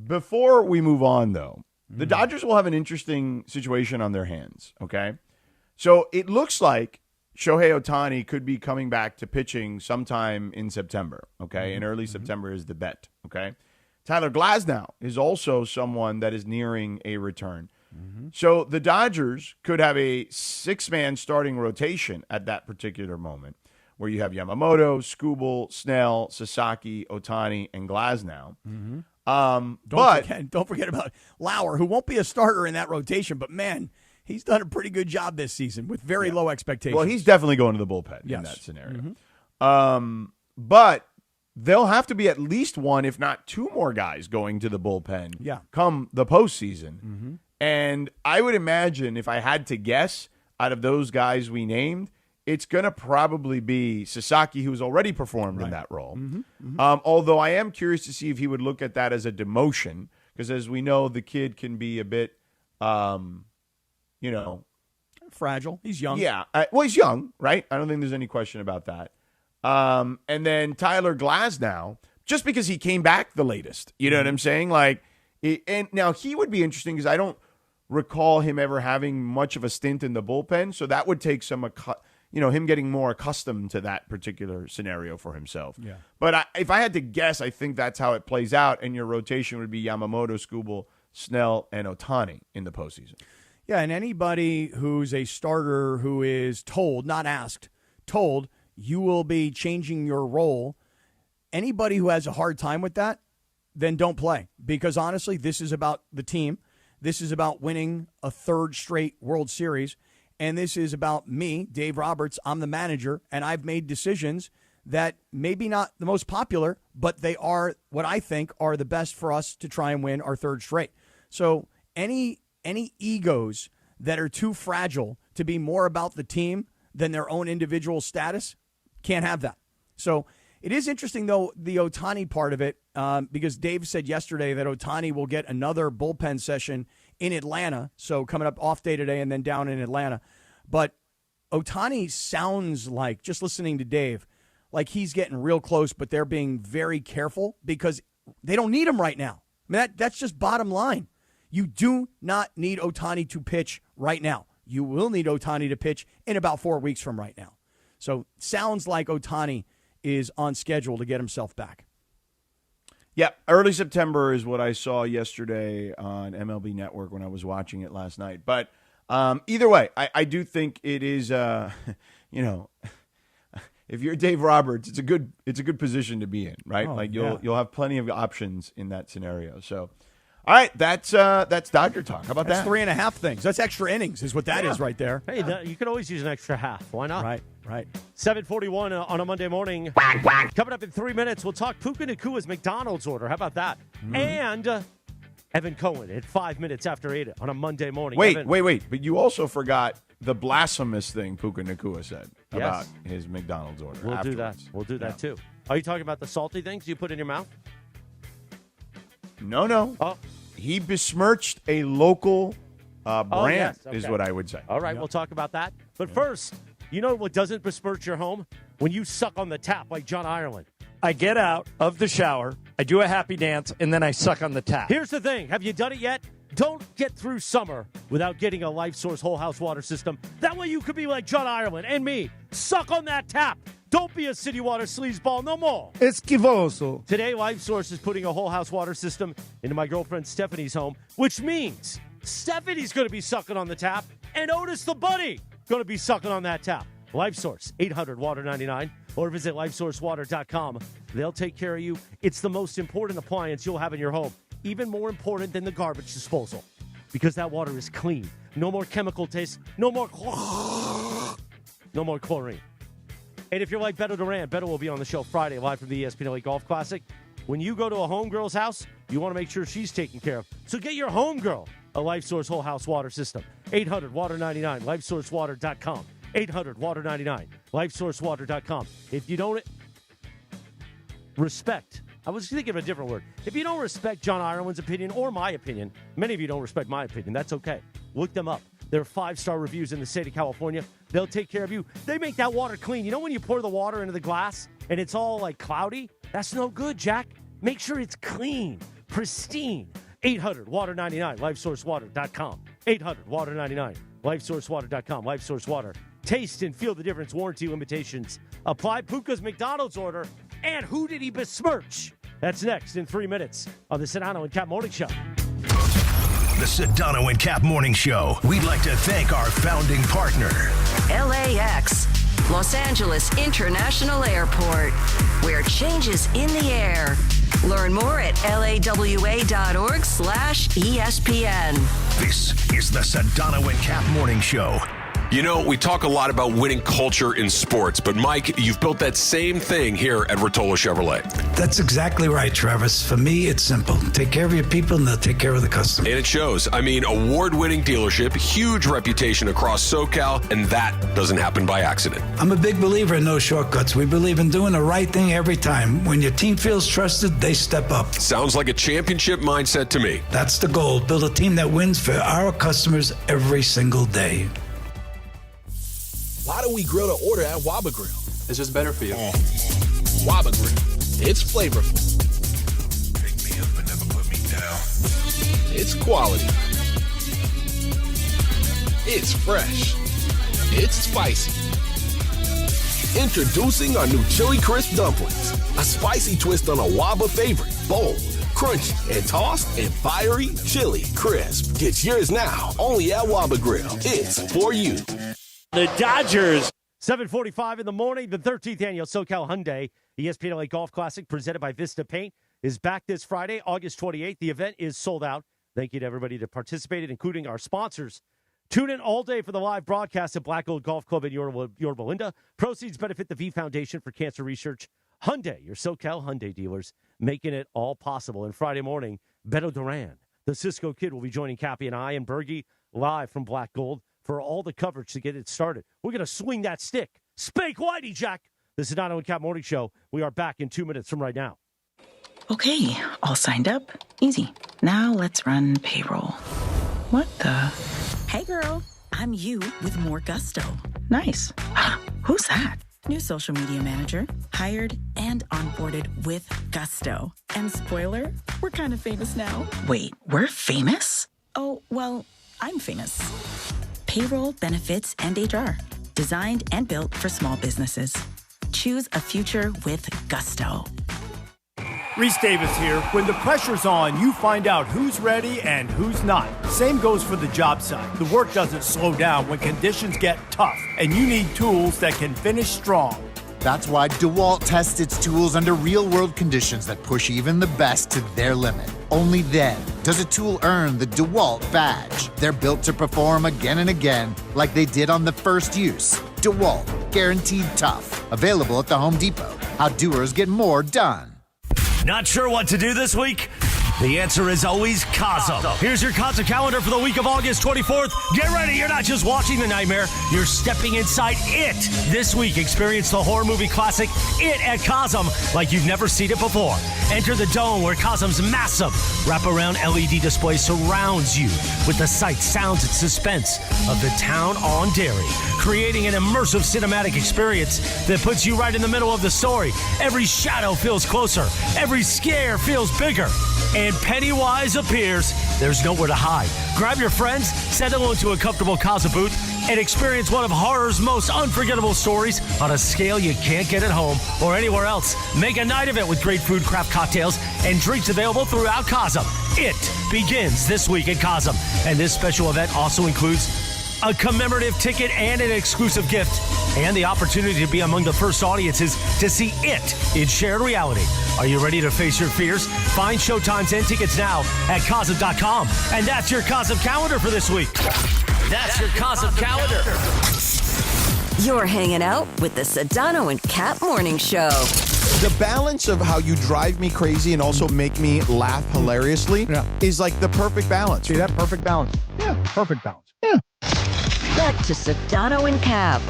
Before we move on, though, the Dodgers will have an interesting situation on their hands, okay? So it looks like Shohei Ohtani could be coming back to pitching sometime in September, okay? And early September is the bet, okay? Tyler Glasnow is also someone that is nearing a return. So the Dodgers could have a six-man starting rotation at that particular moment where you have Yamamoto, Skubal, Snell, Sasaki, Ohtani, and Glasnow.
Don't forget about Lauer, who won't be a starter in that rotation, but man, he's done a pretty good job this season with very low expectations.
Well, he's definitely going to the bullpen in that scenario. But there'll have to be at least one, if not two more guys going to the bullpen come the postseason. And I would imagine, if I had to guess, out of those guys we named, it's going to probably be Sasaki, who's already performed in that role. Although I am curious to see if he would look at that as a demotion, because as we know, the kid can be a bit,
fragile. He's young.
Yeah. Well, he's young, right? I don't think there's any question about that. And then Tyler Glasnow, just because he came back the latest. You know what I'm saying? And now he would be interesting because I don't recall him ever having much of a stint in the bullpen. So that would take some, him getting more accustomed to that particular scenario for himself.
Yeah.
But if I had to guess, I think that's how it plays out. And your rotation would be Yamamoto, Skubal, Snell, and Ohtani in the postseason.
Yeah, and anybody who's a starter who is told, not asked, told, you will be changing your role, anybody who has a hard time with that, then don't play. Because honestly, this is about the team. This is about winning a third straight World Series. And this is about me, Dave Roberts. I'm the manager, and I've made decisions that maybe not the most popular, but they are what I think are the best for us to try and win our third straight. So any egos that are too fragile to be more about the team than their own individual status can't have that. So it is interesting, though, the Ohtani part of it, because Dave said yesterday that Ohtani will get another bullpen session in Atlanta. So coming up off day today and then down in Atlanta. But Ohtani sounds like, just listening to Dave, like he's getting real close, but they're being very careful because they don't need him right now. I mean, that's just bottom line. You do not need Ohtani to pitch right now. You will need Ohtani to pitch in about 4 weeks from right now. So sounds like Ohtani is on schedule to get himself back.
Yeah, early September is what I saw yesterday on MLB Network when I was watching it last night. But either way, I do think it is, if you're Dave Roberts, it's a good position to be in, right? You'll have plenty of options in that scenario. So, all right, that's Dodger talk. How about
that's
that?
3.5 things. That's extra innings, is what that is right there.
Hey, you could always use an extra half. Why not?
Right.
7:41 on a Monday morning. Coming up in 3 minutes, we'll talk Puka Nakua's McDonald's order. How about that?
Mm-hmm.
And Evan Cohen at 5 minutes after 8 on a Monday morning.
Wait. But you also forgot the blasphemous thing Puka Nakua said about his McDonald's order.
We'll
afterwards.
do that too. Are you talking about the salty things you put in your mouth?
No.
Oh.
He besmirched a local brand,
yes. Okay.
is what I would say.
All right, we'll talk about that. But first, you know what doesn't besmirch your home? When you suck on the tap like John Ireland.
I get out of the shower, I do a happy dance, and then I suck on the tap.
Here's the thing. Have you done it yet? Don't get through summer without getting a Life Source whole house water system. That way you could be like John Ireland and me. Suck on that tap. Don't be a city water sleazeball no more.
Esquivoso.
Today, Life Source is putting a whole house water system into my girlfriend Stephanie's home, which means Stephanie's going to be sucking on the tap, and Otis the bunny going to be sucking on that tap. Life Source, 800-WATER-99, or visit LifeSourceWater.com. They'll take care of you. It's the most important appliance you'll have in your home, even more important than the garbage disposal, because that water is clean. No more chemical taste, no more chlorine. And if you're like Beto Duran, Beto will be on the show Friday live from the ESPN LA Golf Classic. When you go to a homegirl's house, you want to make sure she's taken care of. So get your homegirl a Life Source whole house water system. 800-WATER-99, LifeSourceWater.com. 800-WATER-99, LifeSourceWater.com. If you don't respect, I was thinking of a different word. If you don't respect John Ireland's opinion or my opinion, many of you don't respect my opinion, that's okay. Look them up. They're 5-star reviews in the state of California. They'll take care of you. They make that water clean. You know when you pour the water into the glass and it's all like cloudy? That's no good, Jack. Make sure it's clean, pristine. 800-WATER-99, LifeSourceWater.com. 800-WATER-99, LifeSourceWater.com. Life Source Water. Taste and feel the difference. Warranty limitations apply. Puka's McDonald's order. And who did he besmirch? That's next in 3 minutes on the Sedano and Kap Morning Show.
The Sedano and Kap Morning Show. We'd like to thank our founding partner,
LAX, Los Angeles International Airport, where change is in the air. Learn more at lawa.org/ESPN.
This is the Sedano and Kap Morning Show.
You know, we talk a lot about winning culture in sports, but Mike, you've built that same thing here at Rotolo Chevrolet.
That's exactly right, Travis. For me, it's simple. Take care of your people and they'll take care of the customer.
And it shows. I mean, award-winning dealership, huge reputation across SoCal, and that doesn't happen by accident.
I'm a big believer in no shortcuts. We believe in doing the right thing every time. When your team feels trusted, they step up.
Sounds like a championship mindset to me.
That's the goal. Build a team that wins for our customers every single day.
Why do we grill to order at Waba Grill? It's just better for you. Waba Grill. It's flavorful.
Pick me up and never put me down.
It's quality. It's fresh. It's spicy. Introducing our new Chili Crisp Dumplings. A spicy twist on a Waba favorite. Bold, crunchy, and tossed in fiery chili crisp. Get yours now, only at Waba Grill. It's for you.
The Dodgers. 7:45 in the morning. The 13th annual SoCal Hyundai ESPN LA Golf Classic presented by Vista Paint is back this Friday, August 28th. The event is sold out. Thank you to everybody that participated, including our sponsors. Tune in all day for the live broadcast at Black Gold Golf Club in Yorba Linda. Proceeds benefit the V Foundation for Cancer Research. Hyundai, your SoCal Hyundai dealers, making it all possible. And Friday morning, Beto Duran, the Cisco Kid, will be joining Cappy and I and Bergie live from Black Gold for all the coverage to get it started. We're going to swing that stick. Spank Whitey, Jack. The Sedano and Kap Morning Show. We are back in 2 minutes from right now.
Okay, all signed up. Easy. Now let's run payroll. What the? Hey, girl. I'm you with more gusto. Nice. Who's that? New social media manager. Hired and onboarded with gusto. And spoiler, we're kind of famous now. Wait, we're famous? Oh, well, I'm famous. Payroll, benefits, and HR. Designed and built for small businesses. Choose a future with gusto.
Reese Davis here. When the pressure's on, you find out who's ready and who's not. Same goes for the job site. The work doesn't slow down when conditions get tough, and you need tools that can finish strong.
That's why DeWalt tests its tools under real-world conditions that push even the best to their limit. Only then does a tool earn the DeWalt badge. They're built to perform again and again, like they did on the first use. DeWalt, guaranteed tough. Available at the Home Depot. How doers get more done.
Not sure what to do this week? The answer is always Cosm. Here's your Cosm calendar for the week of August 24th. Get ready. You're not just watching the nightmare. You're stepping inside it. This week, experience the horror movie classic It at Cosm like you've never seen it before. Enter the dome where Cosm's massive wraparound LED display surrounds you with the sights, sounds, and suspense of the town on Derry, creating an immersive cinematic experience that puts you right in the middle of the story. Every shadow feels closer. Every scare feels bigger. And Pennywise appears. There's nowhere to hide. Grab your friends, settle into a comfortable Cosm booth, and experience one of horror's most unforgettable stories on a scale you can't get at home or anywhere else. Make a night of it with great food, craft cocktails, and drinks available throughout Cosm. It begins this week at Cosm, and this special event also includes a commemorative ticket and an exclusive gift, and the opportunity to be among the first audiences to see it in shared reality. Are you ready to face your fears? Find showtimes and tickets now at Cosm.com. And that's your Cosm calendar for this week. That's your Cosm calendar.
You're hanging out with the Sedano and Kap Morning Show.
The balance of how you drive me crazy and also make me laugh hilariously is like the perfect balance.
See that? Perfect balance.
Yeah,
Perfect balance.
yeah.
Back to Sedano and Kap.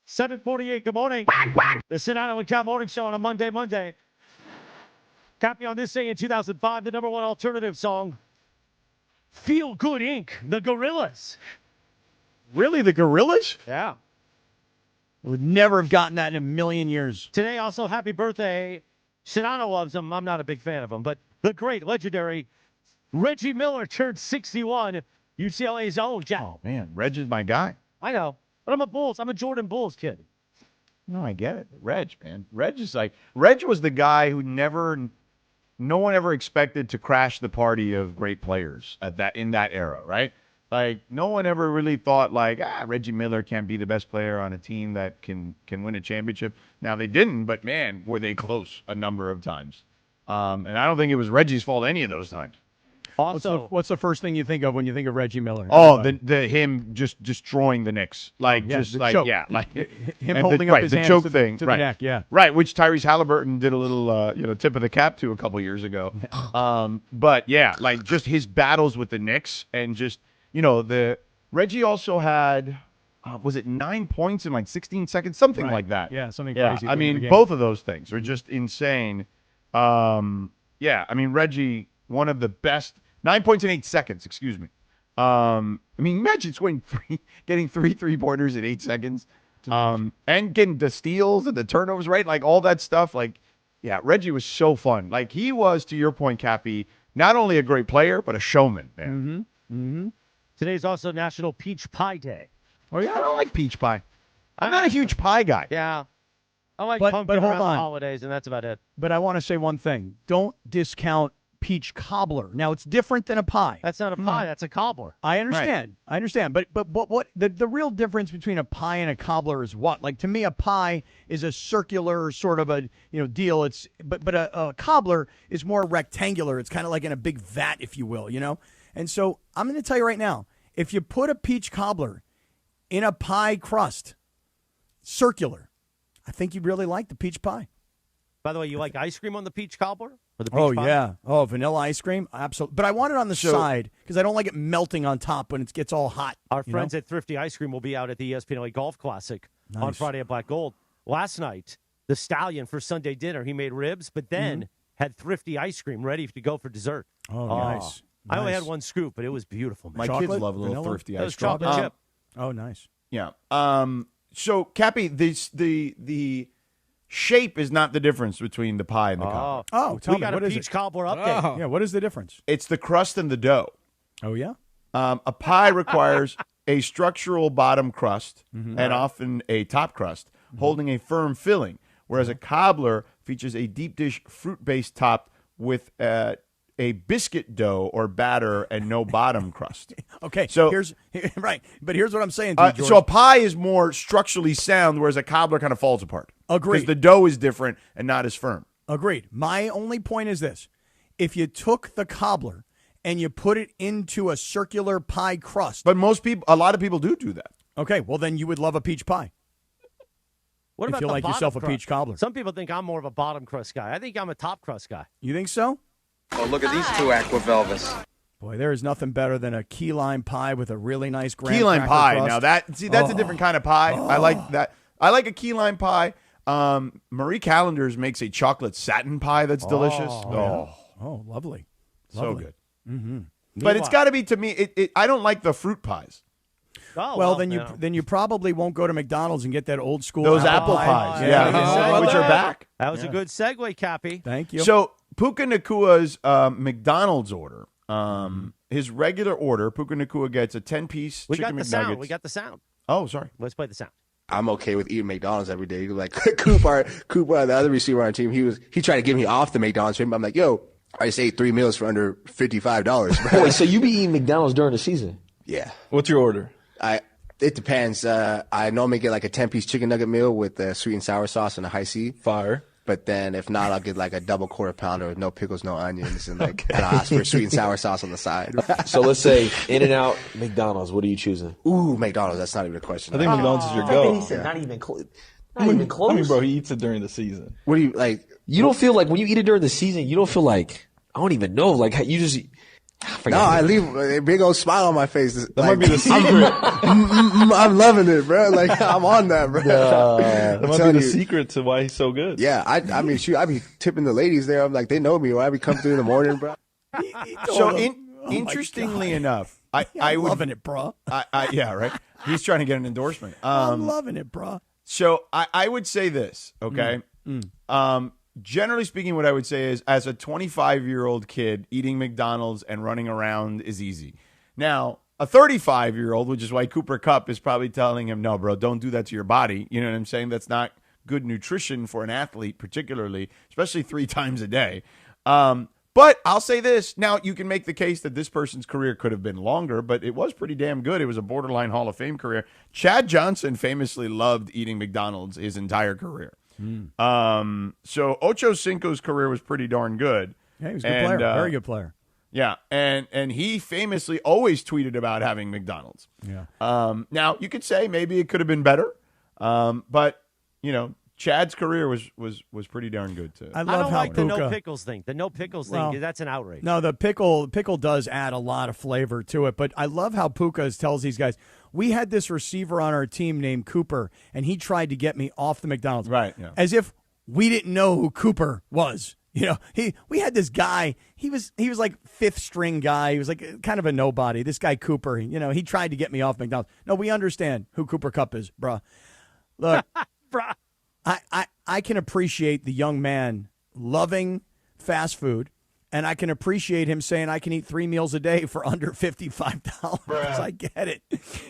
7:48, good morning. The Sedano and Kap Morning Show on a Monday. Cappy on this day in 2005, the number one alternative song, Feel Good Inc., the Gorillaz.
Really, the Gorillas?
Yeah.
Would never have gotten that in a million years.
Today, also, happy birthday. Sedano loves him. I'm not a big fan of him, but the great, legendary Reggie Miller turned 61. UCLA's own Jack.
Oh, man. Reg is my guy.
I know, but I'm a Jordan Bulls kid.
No, I get it. Reg, man. Reg was the guy who no one ever expected to crash the party of great players in that era, right? Like, no one ever really thought, like, Reggie Miller can't be the best player on a team that can win a championship. Now, they didn't, but, man, were they close a number of times. And I don't think it was Reggie's fault any of those times.
Also,
what's the first thing you think of when you think of Reggie Miller?
Oh, the him just destroying the Knicks, like
him
holding
up his
the
hands
choke
to
thing,
the
right?
neck, yeah,
right. Which Tyrese Halliburton did a little, tip of the cap to a couple years ago. But yeah, like just his battles with the Knicks and just the Reggie also had, was it 9 points in like 16 seconds, something like that?
Yeah, something
yeah.
crazy.
I mean, both of those things are just insane. Yeah, I mean Reggie, one of the best. 9 points in 8 seconds, excuse me. I mean, imagine getting three 3-pointers in 8 seconds. And getting the steals and the turnovers, right? Like all that stuff. Like, yeah, Reggie was so fun. Like he was, to your point, Cappy, not only a great player, but a showman, man.
Today's also National Peach Pie Day.
Oh, yeah, I don't like peach pie. I'm not a huge pie guy.
Yeah. I like
But
pumpkin
hold
around
on.
the holidays, and that's about it.
But I want to say one thing. Don't discount peach cobbler. Now, it's different than a pie.
That's not a pie. That's a cobbler.
I understand. I understand. But what the real difference between a pie and a cobbler is what? Like, to me, a pie is a circular sort of a deal. But a cobbler is more rectangular. It's kind of like in a big vat, if you will, And so I'm going to tell you right now, if you put a peach cobbler in a pie crust, circular, I think you'd really like the peach pie.
By the way, you like ice cream on the peach cobbler? Or the peach
Oh,
pie?
yeah. Oh, vanilla ice cream? Absolutely. But I want it on the side because I don't like it melting on top when it gets all hot.
Our friends at Thrifty Ice Cream will be out at the ESPN LA Golf Classic on Friday at Black Gold. Last night, the Stallion for Sunday dinner, he made ribs, but then had Thrifty Ice Cream ready to go for dessert.
Oh, nice.
I only had one scoop, but it was beautiful. Man.
My kids love a little
vanilla?
Thrifty
That
ice
was
cream.
chocolate chip.
Oh, nice.
Yeah. So, Cappy, the shape is not the difference between the pie and the cobbler.
Oh, tell
we
me,
got
what
a
is
peach
it?
cobbler update.
Yeah, what is the difference?
It's the crust and the dough.
Oh, yeah?
A pie requires a structural bottom crust and often a top crust holding a firm filling, whereas a cobbler features a deep dish fruit-based top with a biscuit dough or batter and no bottom crust.
Okay,
so
here's what I'm saying to you, George.
so a pie is more structurally sound, whereas a cobbler kind of falls apart.
Agreed.
Because the dough is different and not as firm.
Agreed. My only point is this. If you took the cobbler and you put it into a circular pie crust.
But a lot of people do that.
Okay, well, then you would love a peach pie.
What
if
about
you
the
like
bottom
yourself a
crust?
peach cobbler.
Some people think I'm more of a bottom crust guy. I think I'm a top crust guy.
You think so?
Oh, look at these two aqua velvets.
Boy, there is nothing better than a key lime pie with a really nice graham
Key lime
cracker
pie.
crust.
Now that's a different kind of pie. I like that. I like a key lime pie. Marie Callender's makes a chocolate satin pie that's delicious.
Oh, lovely.
So good.
Mm-hmm.
But it's got to be, to me, I don't like the fruit pies.
Oh,
well, then you probably won't go to McDonald's and get that old school
Those apple pies. Which are back.
That was a good segue, Cappy.
Thank you.
So Puka Nakua's McDonald's order, his regular order, Puka Nakua gets a 10-piece
We
chicken
got the
McNuggets.
sound. We got the sound.
Oh, sorry.
Let's play the sound.
I'm okay with eating McDonald's every day. Like Cooper, the other receiver on our team, he tried to get me off the McDonald's train. I'm like, yo, I just ate 3 meals for under $55.
Wait, so you be eating McDonald's during the season?
Yeah.
What's your order?
It depends. I normally get like a 10-piece chicken nugget meal with sweet and sour sauce and a high C.
Fire.
But then if not, I'll get like a double quarter pounder with no pickles, no onions, and and I'll ask for sweet and sour sauce on the side.
So let's say In-N-Out, McDonald's. What are you choosing?
Ooh, McDonald's. That's not even a question.
I think McDonald's is your go. He said not even close. Not even close.
I mean, bro, he eats it during the season.
What do you like?
You don't feel like when you eat it during the season, you don't feel like, I don't even know. Like you just.
No, I leave a big old smile on my face.
That might be the secret.
I'm loving it, bro. Like I'm on that, bro.
That might be the secret to why he's so good.
Yeah, I mean, shoot, I be tipping the ladies there. I'm like, they know me. Or I be coming through in the morning, bro.
So interestingly enough, I would,
loving it, bro.
Yeah, right. He's trying to get an endorsement.
I'm loving it, bro.
So I would say this, okay? Generally speaking, what I would say is, as a 25-year-old kid, eating McDonald's and running around is easy. Now, a 35-year-old, which is why Cooper Kupp is probably telling him, no, bro, don't do that to your body. You know what I'm saying? That's not good nutrition for an athlete, particularly, especially 3 times a day. But I'll say this. Now, you can make the case that this person's career could have been longer, but it was pretty damn good. It was a borderline Hall of Fame career. Chad Johnson famously loved eating McDonald's his entire career. So Ocho Cinco's career was pretty darn good.
Yeah, he was a good player. Very good player.
Yeah, and he famously always tweeted about having McDonald's.
Yeah.
Now, you could say maybe it could have been better, but, Chad's career was pretty darn good, too.
I
don't
how
like the
Puka,
no pickles thing. The no pickles thing, that's an outrage.
No, the pickle does add a lot of flavor to it, but I love how Puka tells these guys, we had this receiver on our team named Cooper, and he tried to get me off the McDonald's.
Right, yeah.
As if we didn't know who Cooper was. We had this guy, he was like 5th string guy. He was like kind of a nobody. This guy Cooper, he tried to get me off McDonald's. No, we understand who Cooper Kupp is, bruh. Look,
bruh.
I can appreciate the young man loving fast food, and I can appreciate him saying I can eat 3 meals a day for under $55. I get it.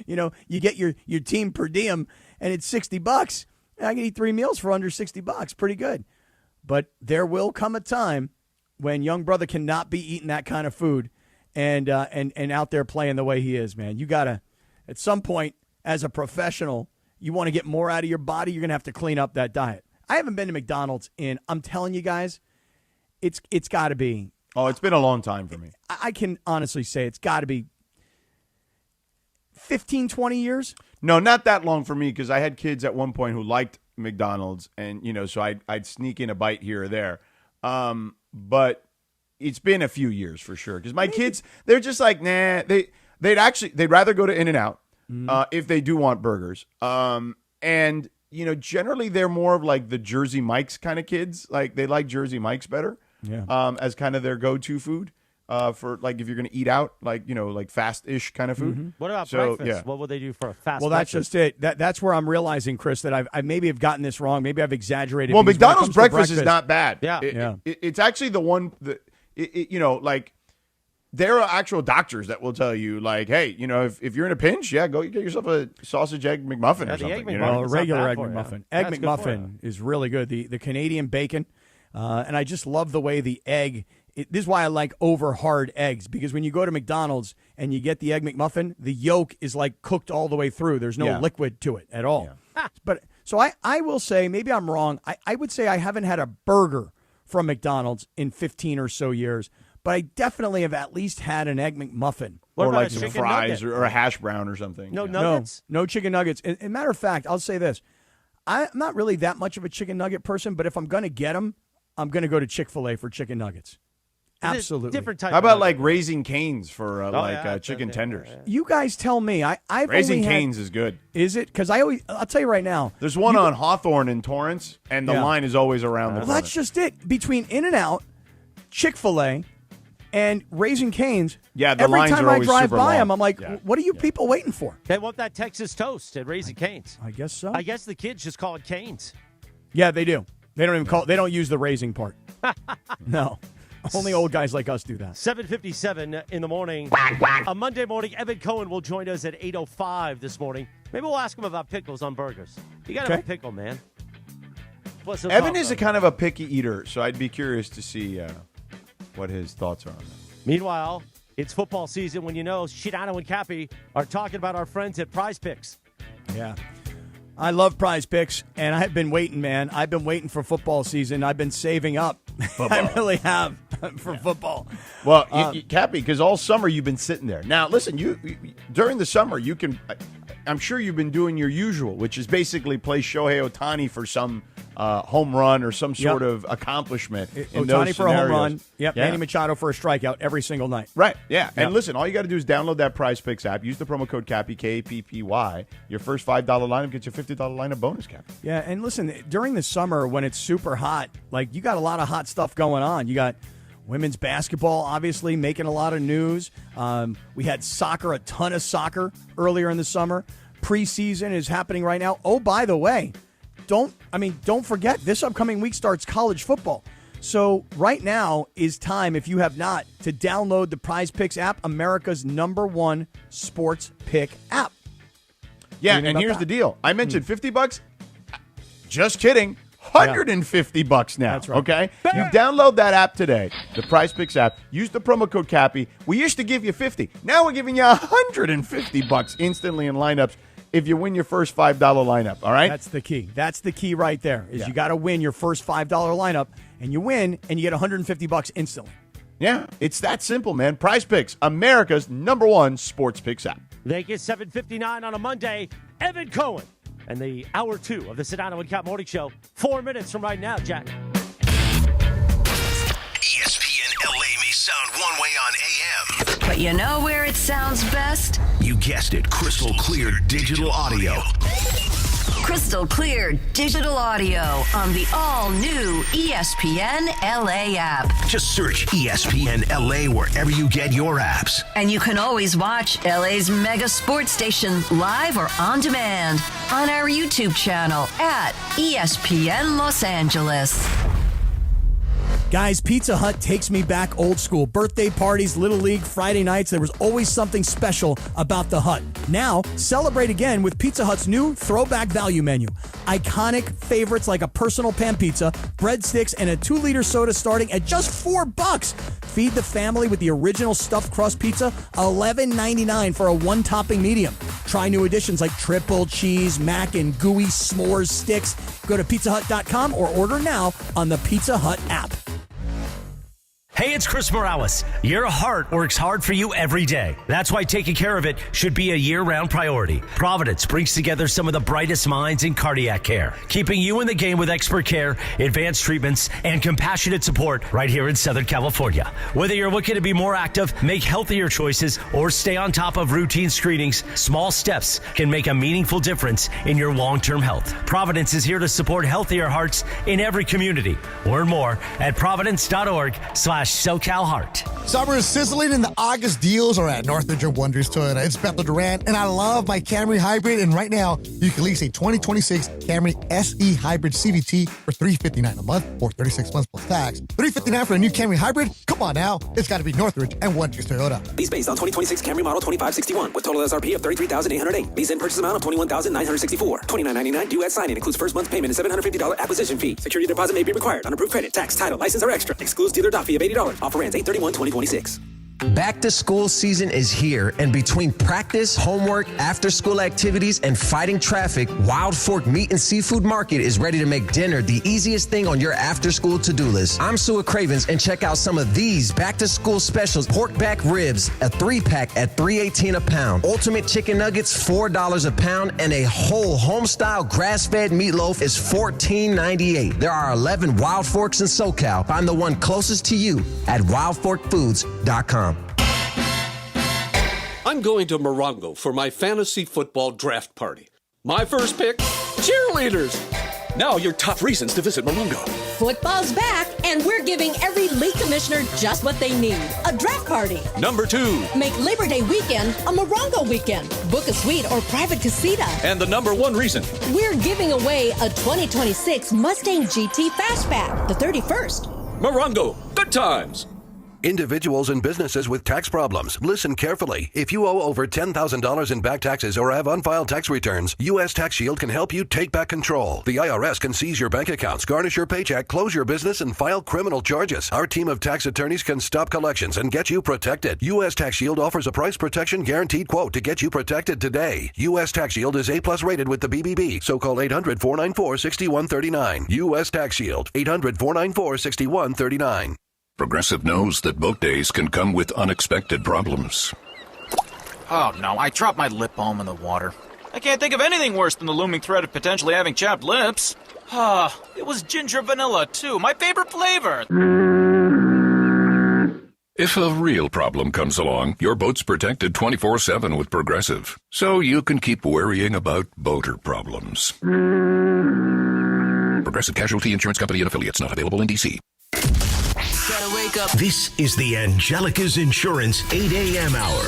You get your team per diem, and it's $60. And I can eat 3 meals for under $60. Pretty good. But there will come a time when young brother cannot be eating that kind of food and out there playing the way he is, man. You got to, at some point, as a professional, you want to get more out of your body, you're going to have to clean up that diet. I haven't been to McDonald's I'm telling you guys, it's got to be.
Oh, it's been a long time for me.
I can honestly say it's got to be 15, 20 years.
No, not that long for me because I had kids at one point who liked McDonald's, and so I'd sneak in a bite here or there. But it's been a few years for sure because my kids, they're just like, nah. They'd rather go to In-N-Out if they do want burgers. And generally they're more of like the Jersey Mike's kind of kids. Like they like Jersey Mike's better. Yeah. As kind of their go-to food. For like if you're going to eat out, like like fast-ish kind of food.
Mm-hmm. What about breakfast?
Yeah.
What would they do for a fast?
Well,
breakfast?
that's just it. That's where I'm realizing, Chris, that I maybe have gotten this wrong. Maybe I've exaggerated.
Well,
because when it
McDonald's
comes to
breakfast is not bad.
Yeah,
it's actually the one that like there are actual doctors that will tell you like, hey, if you're in a pinch, go get yourself a sausage egg McMuffin or something.
A regular egg McMuffin. Egg
That's
McMuffin is really good. The Canadian bacon, and I just love the way the egg. This is why I like over hard eggs, because when you go to McDonald's and you get the Egg McMuffin, the yolk is like cooked all the way through. There's no liquid to it at all. Yeah. But so I will say, maybe I'm wrong. I would say I haven't had a burger from McDonald's in 15 or so years, but I definitely have at least had an Egg McMuffin.
Or like some fries or a hash brown or something.
No nuggets?
No chicken nuggets. And matter of fact, I'll say this. I'm not really that much of a chicken nugget person, but if I'm going to get them, I'm going to go to Chick-fil-A for chicken nuggets. Absolutely.
Different type.
How about like Raising Cane's for chicken tenders?
You guys tell me. I've
Raising
only
Cane's is good.
Is it? Because I'll tell you right now.
There's one on Hawthorne in Torrance, and the line is always around the corner.
Well, that's just it. Between In-N-Out, Chick-fil-A, and Raising Cane's,
the
every
lines
time
are
I
always
drive
super
by
long.
them, I'm like, what are you people waiting for?
They want that Texas toast at Raising Cane's.
I guess so.
I guess the kids just call it Cane's.
Yeah, they do. They don't even they don't use the raising part. No. Only old guys like us do that.
7:57 in the morning. On Monday morning, Evan Cohen will join us at 8:05 this morning. Maybe we'll ask him about pickles on burgers. You got to have a pickle, man. Plus,
Evan is a kind of a picky eater, so I'd be curious to see what his thoughts are on that.
Meanwhile, it's football season when Sedano and Cappy are talking about our friends at Prize Picks.
Yeah. I love Prize Picks, and I've been waiting, man. I've been waiting for football season. I've been saving up. I really have for football.
Well, Cappy, because all summer you've been sitting there. Now, listen, you during the summer, you can. I'm sure you've been doing your usual, which is basically play Shohei Ohtani for some home run or some sort of accomplishment.
Ohtani for a home run. Yep. Manny Machado for a strikeout every single night.
Right. Yeah. Yep. And listen, all you got to do is download that Prize Picks app. Use the promo code Cappy, K-A-P-P-Y. Your first $5 lineup gets you $50 lineup bonus, Cappy.
Yeah. And listen, during the summer when it's super hot, like you got a lot of hot stuff going on. You got women's basketball, obviously, making a lot of news. We had soccer, a ton of soccer earlier in the summer. Preseason is happening right now. Oh, by the way, don't forget, this upcoming week starts college football. So right now is time, if you have not, to download the Prize Picks app, America's #1 sports pick app.
Yeah, and here's the deal. I mentioned $50. Just kidding. $150 now.
That's right.
Okay? You download that app today, the Prize Picks app. Use the promo code Cappy. We used to give you $50. Now we're giving you $150 instantly in lineups if you win your first $5 lineup. All right?
That's the key. That's the key right there. Is you got to win your first $5 lineup, and you win, and you get $150 instantly.
Yeah, it's that simple, man. Prize Picks, America's #1 sports picks app.
Vegas 7:59 on a Monday. Evan Cohen. And the hour 2 of the Sedano and Kap Morning Show. 4 minutes from right now, Jack.
ESPN LA may sound one way on AM.
But you know where it sounds best?
You guessed it, crystal clear digital audio.
Crystal clear digital audio on the all-new ESPN LA app.
Just search ESPN LA wherever you get your apps.
And you can always watch LA's mega sports station live or on demand on our YouTube channel at ESPN Los Angeles.
Guys, Pizza Hut takes me back old school. Birthday parties, Little League, Friday nights, there was always something special about the Hut. Now, celebrate again with Pizza Hut's new throwback value menu. Iconic favorites like a personal pan pizza, breadsticks, and a 2-liter soda starting at just $4. Feed the family with the original stuffed crust pizza, $11.99 for a 1-topping medium. Try new additions like triple cheese, mac, and gooey s'mores sticks. Go to pizzahut.com or order now on the Pizza Hut app.
Hey, it's Chris Morales. Your heart works hard for you every day. That's why taking care of it should be a year-round priority. Providence brings together some of the brightest minds in cardiac care, keeping you in the game with expert care, advanced treatments, and compassionate support right here in Southern California. Whether you're looking to be more active, make healthier choices, or stay on top of routine screenings, small steps can make a meaningful difference in your long-term health. Providence is here to support healthier hearts in every community. Learn more at providence.org/SoCalHeart.
Summer is sizzling and the August deals are at Northridge or Wonders Toyota. It's Bethel Durant, and I love my Camry Hybrid. And right now, you can lease a 2026 Camry SE Hybrid CVT for $359 a month or 36 months plus tax. $359 for a new Camry Hybrid? Come on now. It's got to be Northridge and Wonders Toyota.
Lease based on 2026 Camry model 2561 with total SRP of $33,808. Lease in purchase amount of $21,964. $29.99 due at signing. Includes first month payment and $750 acquisition fee. Security deposit may be required. On approved credit. Tax, title, license, or extra. Excludes dealer doc fee of $80. Offer ends 8/31/2026.
Back to school season is here, and between practice, homework, after school activities, and fighting traffic, Wild Fork Meat and Seafood Market is ready to make dinner the easiest thing on your after school to-do list. I'm Sue Cravens, and check out some of these back to school specials. Pork back ribs, a 3-pack at $3.18 a pound. Ultimate chicken nuggets, $4 a pound, and a whole home-style grass-fed meatloaf is $14.98. There are 11 Wild Forks in SoCal. Find the one closest to you at wildforkfoods.com.
I'm going to Morongo for my fantasy football draft party. My first pick, cheerleaders. Now your top reasons to visit Morongo.
Football's back, and we're giving every league commissioner just what they need, a draft party.
Number 2.
Make Labor Day weekend a Morongo weekend. Book a suite or private casita.
And the number 1 reason.
We're giving away a 2026 Mustang GT Fastback, the 31st.
Morongo, good times.
Individuals and businesses with tax problems, listen carefully. If you owe over $10,000 in back taxes or have unfiled tax returns, U.S. Tax Shield can help you take back control. The IRS can seize your bank accounts, garnish your paycheck, close your business, and file criminal charges. Our team of tax attorneys can stop collections and get you protected. U.S. Tax Shield offers a price protection guaranteed quote to get you protected today. U.S. Tax Shield is A+ rated with the BBB, so call 800-494-6139. U.S. Tax Shield, 800-494-6139.
Progressive knows that boat days can come with unexpected problems.
Oh no, I dropped my lip balm in the water. I can't think of anything worse than the looming threat of potentially having chapped lips. It was ginger vanilla too, my favorite flavor.
If a real problem comes along, your boat's protected 24/7 with Progressive, so you can keep worrying about boater problems. Progressive Casualty Insurance Company and Affiliates, not available in D.C.
This is the Angelica's Insurance 8 a.m. hour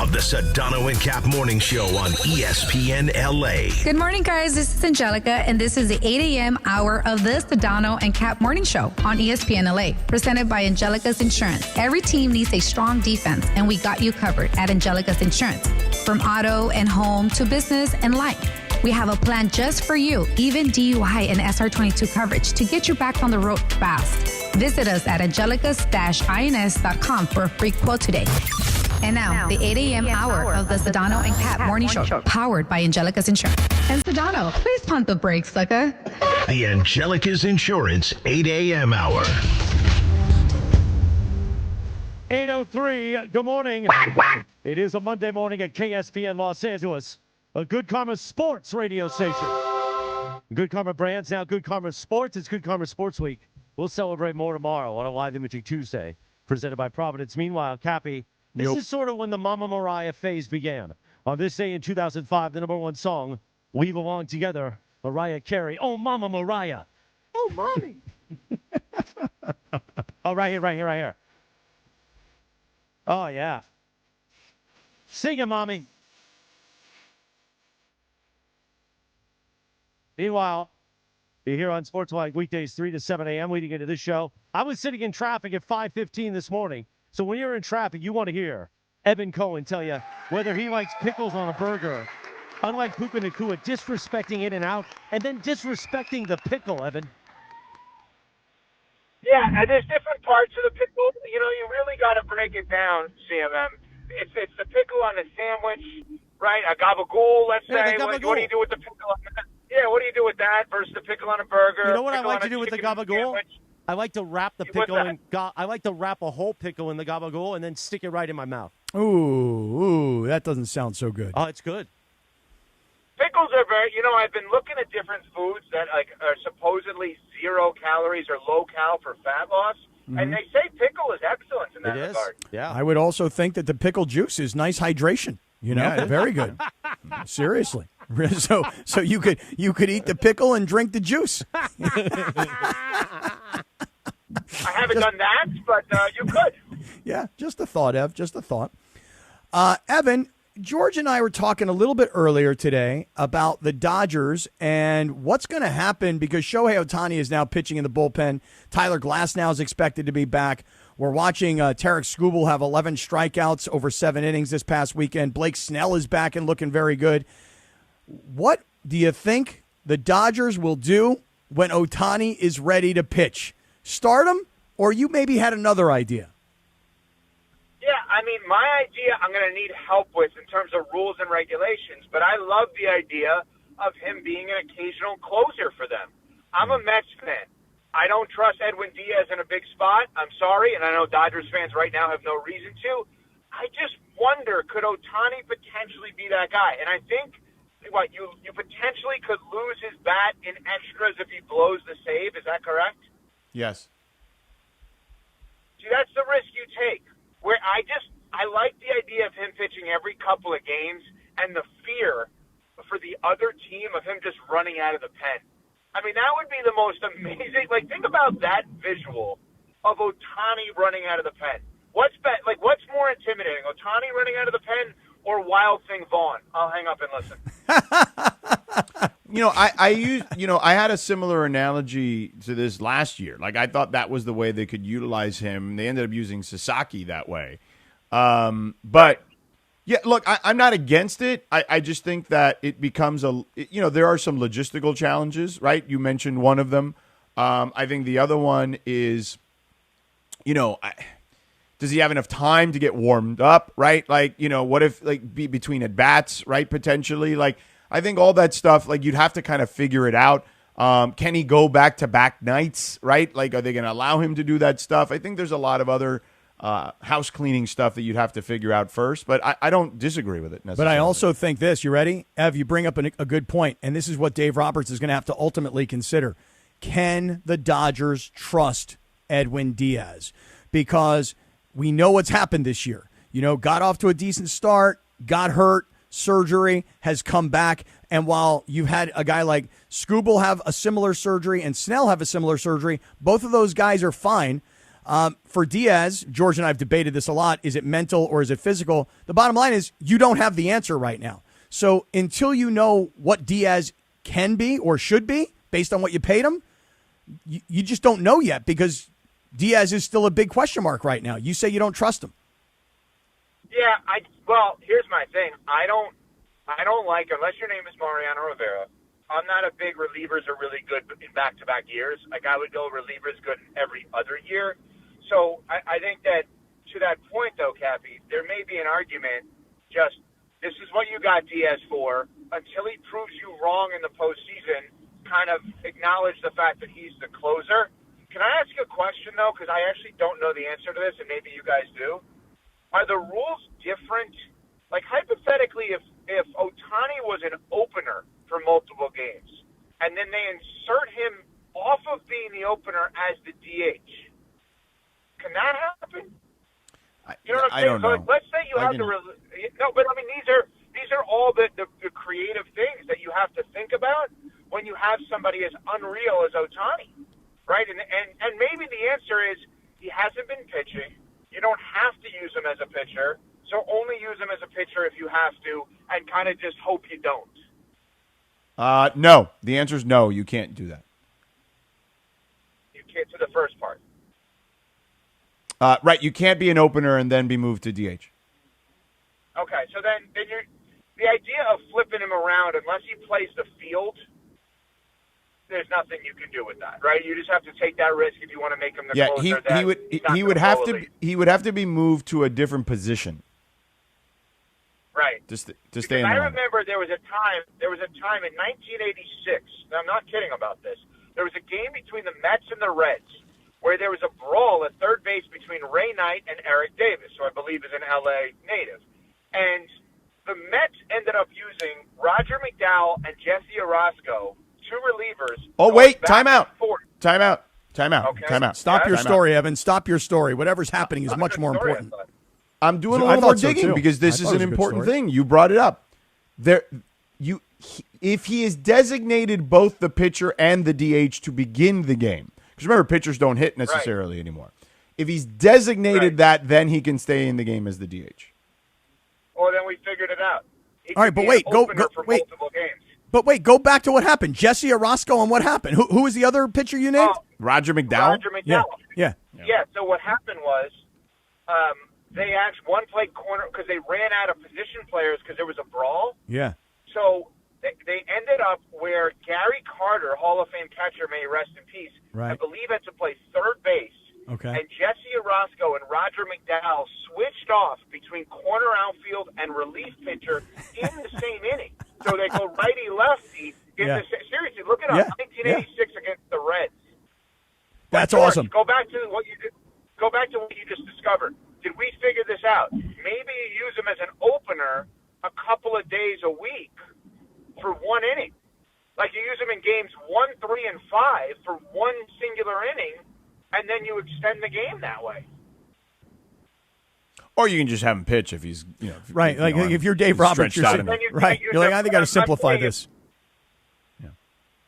of the Sedano and Kap Morning Show on ESPN LA.
Good morning, guys. This is Angelica, and this is the 8 a.m. hour of the Sedano and Kap Morning Show on ESPN LA, presented by Angelica's Insurance. Every team needs a strong defense, and we got you covered at Angelica's Insurance. From auto and home to business and life, we have a plan just for you, even DUI and SR22 coverage to get you back on the road fast. Visit us at angelicas-ins.com for a free quote today. And now, the 8 a.m. hour of the Sedano and Kap Morning Show, powered by Angelica's Insurance. And Sedano, please pump the brakes, sucker.
The Angelica's Insurance 8 a.m. hour.
8:03, good morning. It is a Monday morning at KSPN Los Angeles, a Good Karma Sports radio station. Good Karma Brands, now Good Karma Sports. It's Good Karma Sports Week. We'll celebrate more tomorrow on a Live Imaging Tuesday, presented by Providence. Meanwhile, Cappy, this is sort of when the Mama Mariah phase began. On this day in 2005, the number 1 song, We Belong Together, Mariah Carey. Oh, Mama Mariah. Oh, Mommy. Oh, right here. Oh, yeah. Sing it, Mommy. Meanwhile, You're here on Sportsline weekdays 3 to 7 a.m. leading into this show. I was sitting in traffic at 5:15 this morning. So when you're in traffic, you want to hear Evan Cohen tell you whether he likes pickles on a burger. Unlike Puka Nakua, disrespecting In-N-Out and then disrespecting the pickle, Evan.
Yeah, and there's different parts of the pickle. You know, you really got to break it down, CMM. It's the pickle on a sandwich, right? A gabagool, let's say. What do you do with the pickle on that? Yeah, what do you do with that versus the pickle on a burger?
You know what I like to do with the gabagool? I like to wrap the pickle in. I like to wrap a whole pickle in the gabagool and then stick it right in my mouth.
Ooh, that doesn't sound so good.
Oh, it's good.
Pickles are I've been looking at different foods that are supposedly 0 calories or low cal for fat loss, and they say pickle is excellent in that regard.
Yeah.
I would also think that the pickle juice is nice hydration. Very good. Seriously. So you could eat the pickle and drink the juice.
I haven't done that, but you could.
Yeah, just a thought, Ev. Just a thought. Evan, George and I were talking a little bit earlier today about the Dodgers and what's going to happen because Shohei Ohtani is now pitching in the bullpen. Tyler Glasnow is expected to be back. We're watching Tarek Skubal have 11 strikeouts over 7 innings this past weekend. Blake Snell is back and looking very good. What do you think the Dodgers will do when Ohtani is ready to pitch? Start him, or you maybe had another idea?
Yeah, I mean, my idea I'm going to need help with in terms of rules and regulations, but I love the idea of him being an occasional closer for them. I'm a Mets fan. I don't trust Edwin Diaz in a big spot. I'm sorry, and I know Dodgers fans right now have no reason to. I just wonder, could Ohtani potentially be that guy? And I think you potentially could lose his bat in extras if he blows the save. Is that correct?
Yes.
See, that's the risk you take. Where I like the idea of him pitching every couple of games and the fear for the other team of him just running out of the pen. I mean, that would be the most amazing. Think about that visual of Ohtani running out of the pen. What's more intimidating, Ohtani running out of the pen or Wild Thing Vaughn? I'll hang up and listen.
I had a similar analogy to this last year. I thought that was the way they could utilize him. They ended up using Sasaki that way. But yeah, look, I'm not against it. I just think that it becomes there are some logistical challenges, right? You mentioned one of them. I think the other one is, does he have enough time to get warmed up, right? What if be between at bats, right? Potentially, I think all that stuff, you'd have to kind of figure it out. Can he go back-to-back nights, right? Are they going to allow him to do that stuff? I think there's a lot of other house cleaning stuff that you'd have to figure out first, but I don't disagree with it necessarily.
But I also think this. You ready? Ev, you bring up a good point, and this is what Dave Roberts is going to have to ultimately consider. Can the Dodgers trust Edwin Diaz? Because we know what's happened this year. Got off to a decent start, got hurt, surgery, has come back. And while you've had a guy like Skubal have a similar surgery and Snell have a similar surgery, both of those guys are fine. For Diaz, George and I have debated this a lot. Is it mental or is it physical? The bottom line is you don't have the answer right now. So until you know what Diaz can be or should be based on what you paid him, you just don't know yet because Diaz is still a big question mark right now. You say you don't trust him.
Yeah, well, here's my thing. I don't like, unless your name is Mariano Rivera, I'm not a big relievers are really good in back-to-back years. I would go relievers good in every other year. So I think that to that point, though, Cappy, there may be an argument just this is what you got Diaz for until he proves you wrong in the postseason, kind of acknowledge the fact that he's the closer. Can I ask you a question, though, because I actually don't know the answer to this, and maybe you guys do? Are the rules different? Hypothetically, if Ohtani was an opener for multiple games, and then they insert him off of being the opener as the DH, can that happen? You know what I'm saying?
I don't know.
Let's say you have these are all the creative things that you have to think about when you have somebody as unreal as Ohtani, right? And maybe the answer is he hasn't been pitching. You don't have to use him as a pitcher, so only use him as a pitcher if you have to, and kind of just hope you don't.
No. The answer is no. You can't do that.
to the first part.
Right, you can't be an opener and then be moved to DH.
Okay, so then you're, the idea of flipping him around, unless he plays the field, there's nothing you can do with that, right? You just have to take that risk if you want to make him the closer.
He would have to be moved to a different position.
Right.
To stay
because
in the
I
lineup.
remember there was a time in 1986, and I'm not kidding about this, there was a game between the Mets and the Reds where there was a brawl at third base between Ray Knight and Eric Davis, who I believe is an L.A. native. And the Mets ended up using Roger McDowell and Jesse Orozco, two relievers.
Oh, wait,
back
timeout.
and forth.
Timeout.
Okay.
Timeout.
Stop your
Timeout.
story, Evan. Stop your story. Whatever's happening is much more important.
I'm doing
So
a
I
little more
thought so,
digging
too.
because this
I
is
thought it
an
was a good
important
story.
thing. You brought it up. If he is designated both the pitcher and the DH to begin the game, because remember, pitchers don't hit necessarily anymore. If he's designated that, then he can stay in the game as the DH.
Well, then we figured it out. He
All right,
could
but
be
wait,
an
go
opener for
wait.
multiple games.
But wait, go back to what happened. Jesse Orozco and what happened? Who was the other pitcher you named?
Roger McDowell.
Roger McDowell.
Yeah.
Yeah, so what happened was they asked one played corner because they ran out of position players because there was a brawl.
Yeah.
So they ended up where Gary Carter, Hall of Fame catcher, may rest in peace, I
Right.
believe had to play third base.
Okay.
And Jesse Orozco and Roger McDowell switched off between corner outfield and relief pitcher in the same inning. So they go righty-lefty. Seriously, look it up. 1986 against the Reds.
That's
George,
awesome.
Go back to what you did. Go back to what you just discovered. Did we figure this out? Maybe you use him as an opener a couple of days a week for one inning. Like you use him in games 1, 3, and 5 for one singular inning, and then you extend the game that way.
Or you can just have him pitch if he's,
Right. Like if you're Dave Roberts, you're saying, right. You're like, I think I got to simplify this.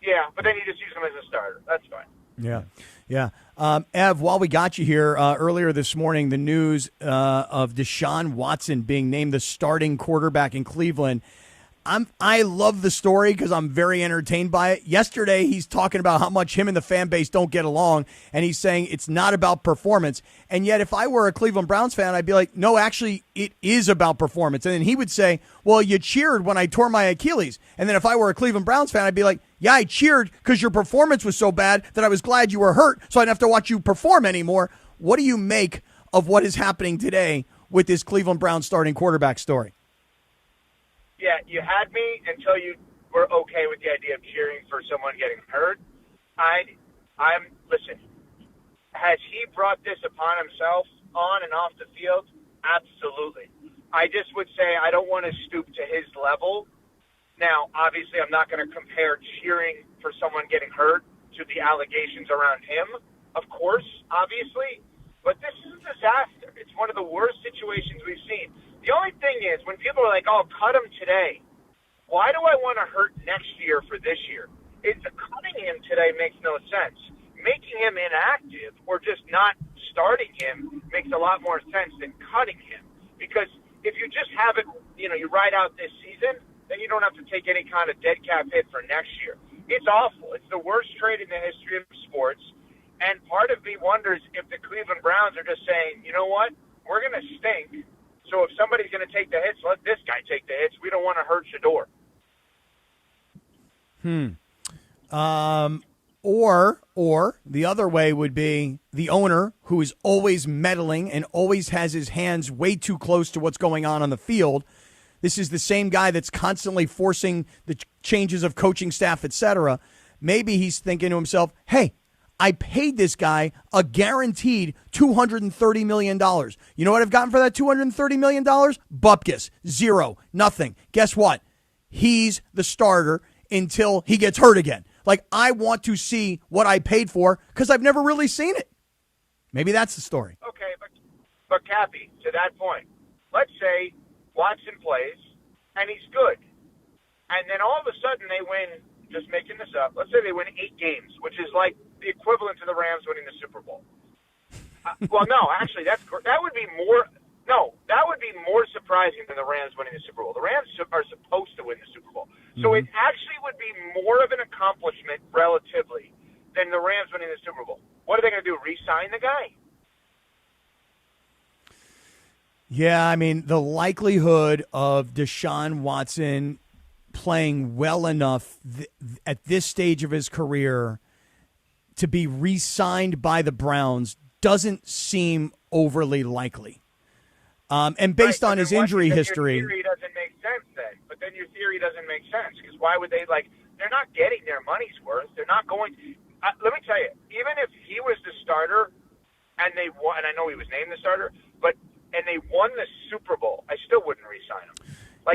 Yeah, but then you just use him as a starter. That's fine.
Yeah. Yeah. Ev, while we got you here, earlier this morning, the news of Deshaun Watson being named the starting quarterback in Cleveland. I love the story because I'm very entertained by it. Yesterday, he's talking about how much him and the fan base don't get along, and he's saying it's not about performance. And yet, if I were a Cleveland Browns fan, I'd be like, no, actually, it is about performance. And then he would say, well, you cheered when I tore my Achilles. And then if I were a Cleveland Browns fan, I'd be like, yeah, I cheered because your performance was so bad that I was glad you were hurt, so I didn't have to watch you perform anymore. What do you make of what is happening today with this Cleveland Browns starting quarterback story?
Yeah, you had me until you were okay with the idea of cheering for someone getting hurt. Listen, has he brought this upon himself on and off the field? Absolutely. I just would say I don't want to stoop to his level. Now, obviously, I'm not going to compare cheering for someone getting hurt to the allegations around him, of course, obviously. But this is a disaster. It's one of the worst situations we've seen. The only thing is, when people are like, oh, cut him today, why do I want to hurt next year for this year? Cutting him today makes no sense. Making him inactive or just not starting him makes a lot more sense than cutting him. Because if you just have it, you ride out this season, then you don't have to take any kind of dead cap hit for next year. It's awful. It's the worst trade in the history of sports. And part of me wonders if the Cleveland Browns are just saying, you know what, we're going to stink. So if somebody's going to take the hits, let this guy take the hits. We don't want to hurt Shador.
Or the other way would be the owner who is always meddling and always has his hands way too close to what's going on the field. This is the same guy that's constantly forcing the changes of coaching staff, etc. Maybe he's thinking to himself, hey, I paid this guy a guaranteed $230 million. You know what I've gotten for that $230 million? Bupkis. Zero. Nothing. Guess what? He's the starter until he gets hurt again. Like, I want to see what I paid for because I've never really seen it. Maybe that's the story.
Okay, but Cappy, to that point, let's say Watson plays and he's good. And then all of a sudden they win, just making this up, let's say they win 8 games, which is like the equivalent to the Rams winning the Super Bowl. Well, no, actually, that would be more surprising than the Rams winning the Super Bowl. The Rams are supposed to win the Super Bowl. So it actually would be more of an accomplishment relatively than the Rams winning the Super Bowl. What are they going to do? Re-sign the guy?
Yeah, I mean, the likelihood of Deshaun Watson playing well enough at this stage of his career to be re-signed by the Browns doesn't seem overly likely. And based on his injury history...
Your theory doesn't make sense then. But then your theory doesn't make sense because why would they, they're not getting their money's worth. They're not going... let me tell you, even if he was the starter and they won, and I know he was named the starter, and they won the Super Bowl, I still wouldn't re-sign him.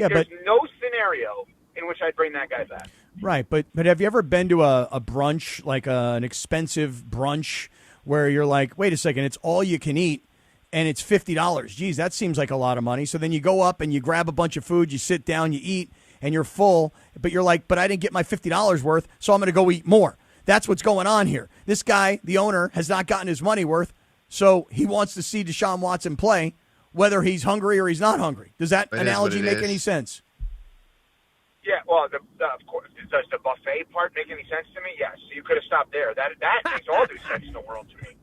There's no scenario in which I'd bring that guy back.
Right, but have you ever been to a brunch, an expensive brunch, where you're like, wait a second, it's all you can eat, and it's $50. Geez, that seems like a lot of money. So then you go up and you grab a bunch of food, you sit down, you eat, and you're full, but you're like, but I didn't get my $50 worth, so I'm going to go eat more. That's what's going on here. This guy, the owner, has not gotten his money worth, so he wants to see Deshaun Watson play, whether he's hungry or he's not hungry. Does that analogy make any sense?
Yeah, well, of course. Does the buffet part make any sense to me? Yes. You could have stopped there. That makes all the sense in the world to me.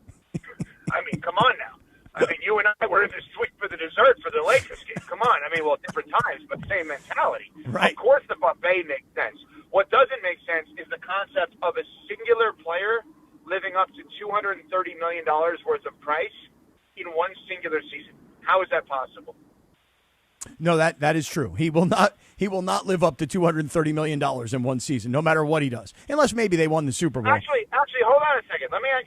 I mean, come on now. I mean, you and I were in the suite for the dessert for the Lakers game. Come on. I mean, well, different times, but same mentality.
Right.
Of course the buffet makes sense. What doesn't make sense is the concept of a singular player living up to $230 million worth of price in one singular season. How is that possible?
No, that is true. He will not live up to $230 million in one season, no matter what he does, unless maybe they won the Super Bowl.
Actually, hold on a second. Let me ask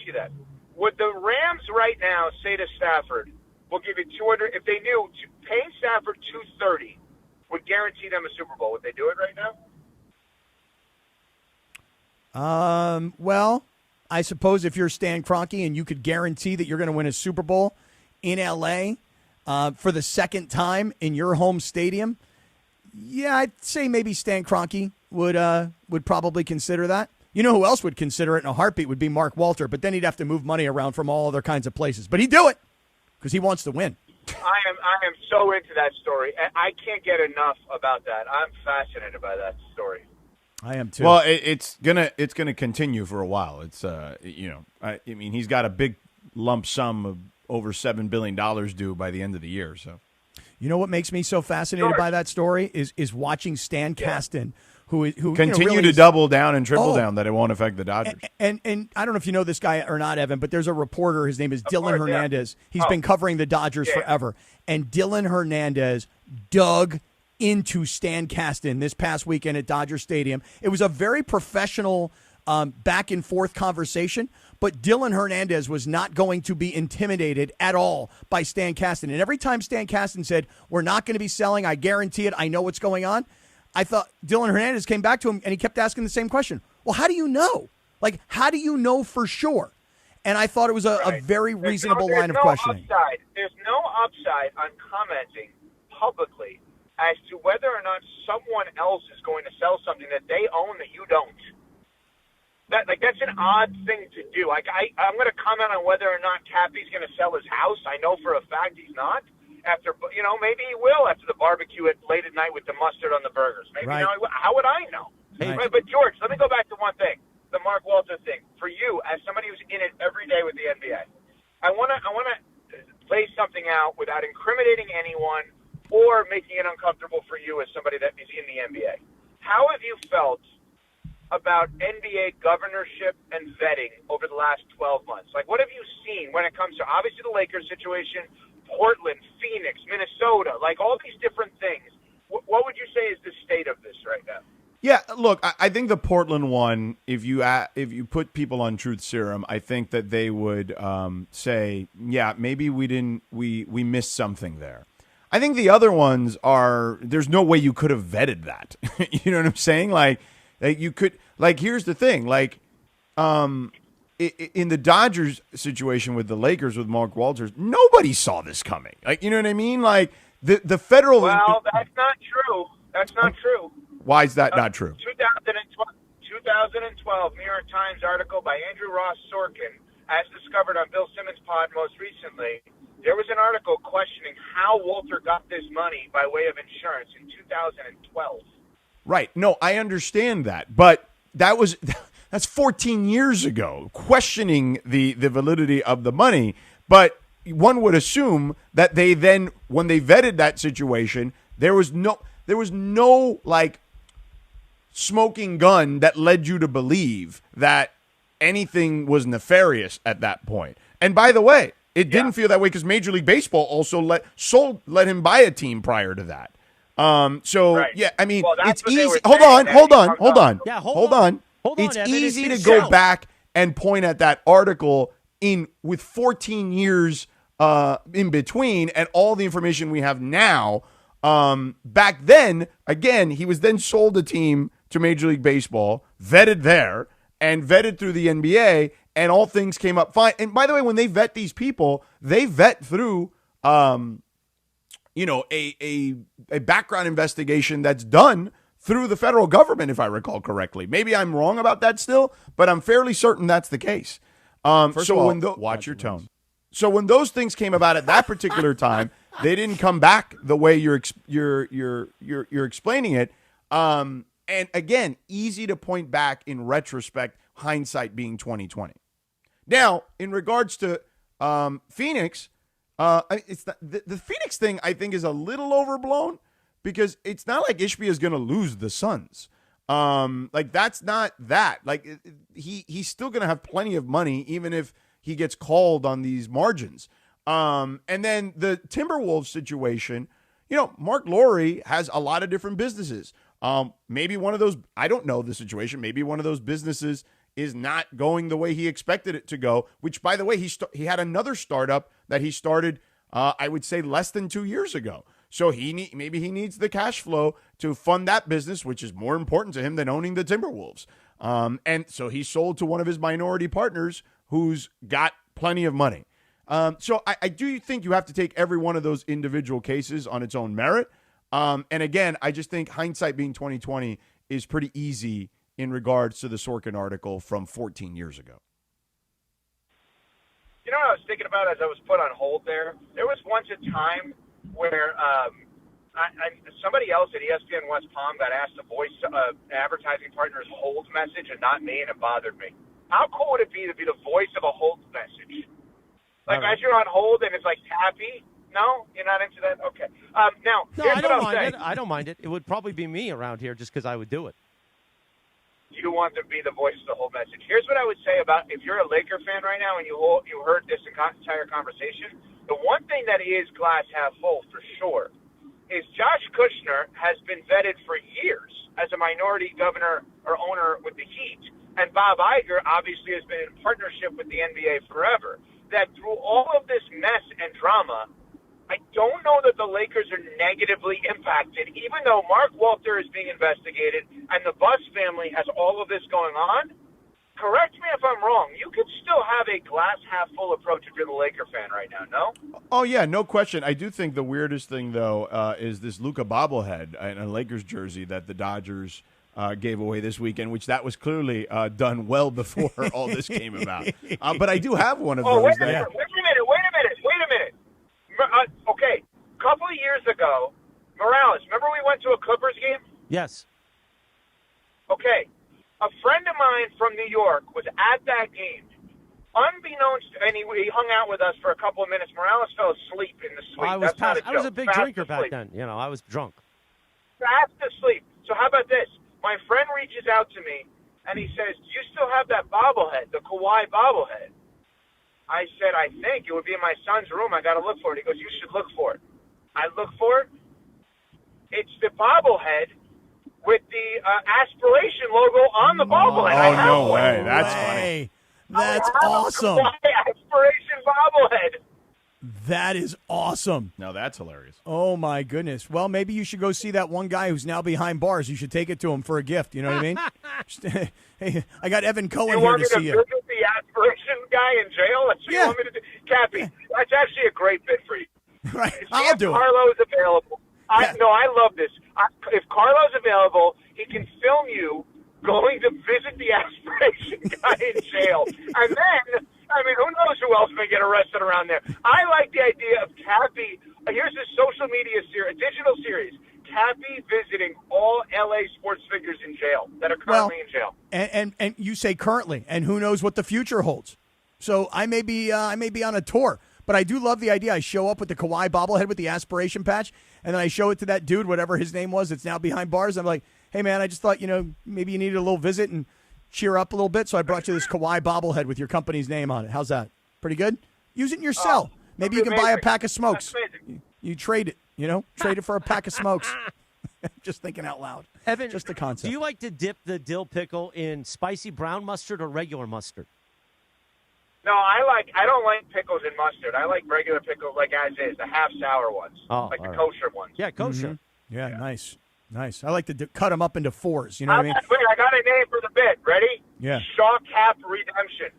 you that. Would the Rams right now say to Stafford, "We'll give you 200"? If they knew paying Stafford $230 would guarantee them a Super Bowl, would they do it right now?
Well, I suppose if you're Stan Kroenke and you could guarantee that you're going to win a Super Bowl in L.A. For the second time in your home stadium, yeah, I'd say maybe Stan Kroenke would probably consider that. You know who else would consider it in a heartbeat would be Mark Walter, but then he'd have to move money around from all other kinds of places. But he'd do it because he wants to win.
I am so into that story. I can't get enough about that. I'm fascinated by that story.
I am too.
Well, it's gonna continue for a while. It's I mean, he's got a big lump sum of over $7 billion due by the end of the year. So,
you know what makes me so fascinated by that story is watching Stan Kasten, who
continue
really
to double down and triple down that it won't affect the Dodgers.
And I don't know if you know this guy or not, Evan, but there's a reporter. His name is Dylan Hernandez. He's been covering the Dodgers forever. And Dylan Hernandez dug into Stan Kasten this past weekend at Dodger Stadium. It was a very professional back and forth conversation, but Dylan Hernandez was not going to be intimidated at all by Stan Kasten. And every time Stan Kasten said, "We're not going to be selling, I guarantee it, I know what's going on," I thought Dylan Hernandez came back to him and he kept asking the same question. Well, how do you know? How do you know for sure? And I thought it was a very reasonable line of questioning.
There's no upside on commenting publicly as to whether or not someone else is going to sell something that they own that you don't. That's an odd thing to do. I'm going to comment on whether or not Cappy's going to sell his house. I know for a fact he's not. Maybe he will after the barbecue late at night with the mustard on the burgers. Maybe how would I know? Right. But George, let me go back to one thing, the Mark Walter thing. For you, as somebody who's in it every day with the NBA, I want to lay something out without incriminating anyone or making it uncomfortable for you as somebody that is in the NBA. How have you felt about NBA governorship and vetting over the last 12 months? What have you seen when it comes to, obviously, the Lakers situation, Portland, Phoenix, Minnesota, all these different things? What would you say is the state of this right now?
Yeah, look, I think the Portland one, if you put people on truth serum, I think that they would say, yeah, maybe we missed something there. I think the other ones there's no way you could have vetted that. You know what I'm saying? You could, here's the thing, in the Dodgers situation with the Lakers with Mark Walters, nobody saw this coming. You know what I mean? The federal.
Well, that's not true. That's not true.
Why is that not true?
2012 New York Times article by Andrew Ross Sorkin, as discovered on Bill Simmons' pod most recently. There was an article questioning how Walter got this money by way of insurance in 2012.
Right. No, I understand that. But that was That's 14 years ago, questioning the validity of the money. But one would assume that they then, when they vetted that situation, there was no like smoking gun that led you to believe that anything was nefarious at that point. And by the way, it didn't feel that way because Major League Baseball also let him buy a team prior to that. Yeah, I mean, it's easy. Hold on.
Yeah,
hold on. It's
Evan.
easy to
It's
go
shown.
back and point at that article with 14 years in between and all the information we have now. Back then, again, he was then sold a team to Major League Baseball, vetted there, and vetted through the NBA, and all things came up fine. And by the way, when they vet these people, they vet through a background investigation that's done through the federal government, if I recall correctly. Maybe I'm wrong about that still, but I'm fairly certain that's the case.
First of all, watch your tone.
So when those things came about at that particular time, they didn't come back the way you're explaining it. And again, easy to point back in retrospect, hindsight being 20/20. Now, in regards to Phoenix, it's the Phoenix thing I think is a little overblown because it's not like Ishbia is going to lose the Suns. That's not that. Like he's still going to have plenty of money even if he gets called on these margins. And then the Timberwolves situation, Mark Lowry has a lot of different businesses. Maybe one of those, I don't know the situation. Maybe one of those businesses is not going the way he expected it to go, which, by the way, he had another startup that he started, I would say, less than 2 years ago. So maybe he needs the cash flow to fund that business, which is more important to him than owning the Timberwolves. And so he sold to one of his minority partners who's got plenty of money. So I do think you have to take every one of those individual cases on its own merit. And again, I just think hindsight being 20/20 is pretty easy in regards to the Sorkin article from 14 years ago.
You know what I was thinking about as I was put on hold there? There was once a time where somebody else at ESPN West Palm got asked to voice advertising partner's hold message and not me, and it bothered me. How cool would it be to be the voice of a hold message? Like, as you're on hold and it's like happy. No? You're not into that? Okay. Now,
No,
here's
I
what
don't
I'll
mind
say.
it. I don't mind it. It would probably be me around here just because I would do it.
You want to be the voice of the whole message. Here's what I would say about if you're a Laker fan right now and you heard this entire conversation, the one thing that is glass half full for sure is Josh Kushner has been vetted for years as a minority governor or owner with the Heat, and Bob Iger obviously has been in partnership with the NBA forever. That through all of this mess and drama, I don't know that the Lakers are negatively impacted, even though Mark Walter is being investigated and the Buss family has all of this going on. Correct me if I'm wrong. You could still have a glass half full approach if you're the Laker fan right now, no?
Oh, yeah, no question. I do think the weirdest thing, though, is this Luka bobblehead in a Lakers jersey that the Dodgers gave away this weekend, which that was clearly done well before all this came about. But I do have one of those.
Wait a minute. Okay, a couple of years ago, Morales, remember we went to a Clippers game?
Yes.
Okay, a friend of mine from New York was at that game. Unbeknownst, and he hung out with us for a couple of minutes. Morales fell asleep in the suite.
I was
That's not a
I was a
joke.
big
Fast
drinker
asleep.
back then. I was drunk.
Fast asleep. So how about this? My friend reaches out to me, and he says, do you still have that bobblehead, the Kawhi bobblehead? I said, I think it would be in my son's room. I got to look for it. He goes, you should look for it. I look for it. It's the bobblehead with the aspiration logo on the bobblehead. I have
no
one.
way. That's funny.
That's
I have
awesome.
a Kawhi aspiration bobblehead.
That is awesome.
No, that's hilarious.
Oh, my goodness. Well, maybe you should go see that one guy who's now behind bars. You should take it to him for a gift. You know what I mean? Hey, I got Evan Cohen here to see you.
You want me to visit the aspiration guy in jail? That's what you want me to do? Cappy, that's actually a great bit for you.
Right.
See
I'll
if
do it.
Carlo's available. No, I love this. If Carlo's available, he can film you going to visit the aspiration guy in jail. And then, who knows who else may get arrested around there. I like the idea of Cappy. Here's a social media series, a digital series. Cappy visiting all L.A. sports figures in jail that are currently in jail.
And you say currently, and who knows what the future holds. So I may be on a tour, but I do love the idea. I show up with the Kawhi bobblehead with the aspiration patch, and then I show it to that dude, whatever his name was, that's now behind bars. I'm like, hey, man, I just thought, maybe you needed a little visit and cheer up a little bit, so I brought you this Kawhi bobblehead with your company's name on it. How's that? Pretty good? Use it in your cell. Maybe you can buy a pack of smokes. You trade it, trade it for a pack of smokes. Just thinking out loud.
Evan,
just the concept.
Do you like to dip the dill pickle in spicy brown mustard or regular mustard?
No, I don't like pickles in mustard. I like regular pickles like as is, the half sour ones, the kosher ones.
Yeah, kosher.
Mm-hmm. Yeah, nice. I like to cut them up into fours. You know what I mean?
Wait, I got a name for the bit. Ready?
Yeah.
Shaw Cap Redemption.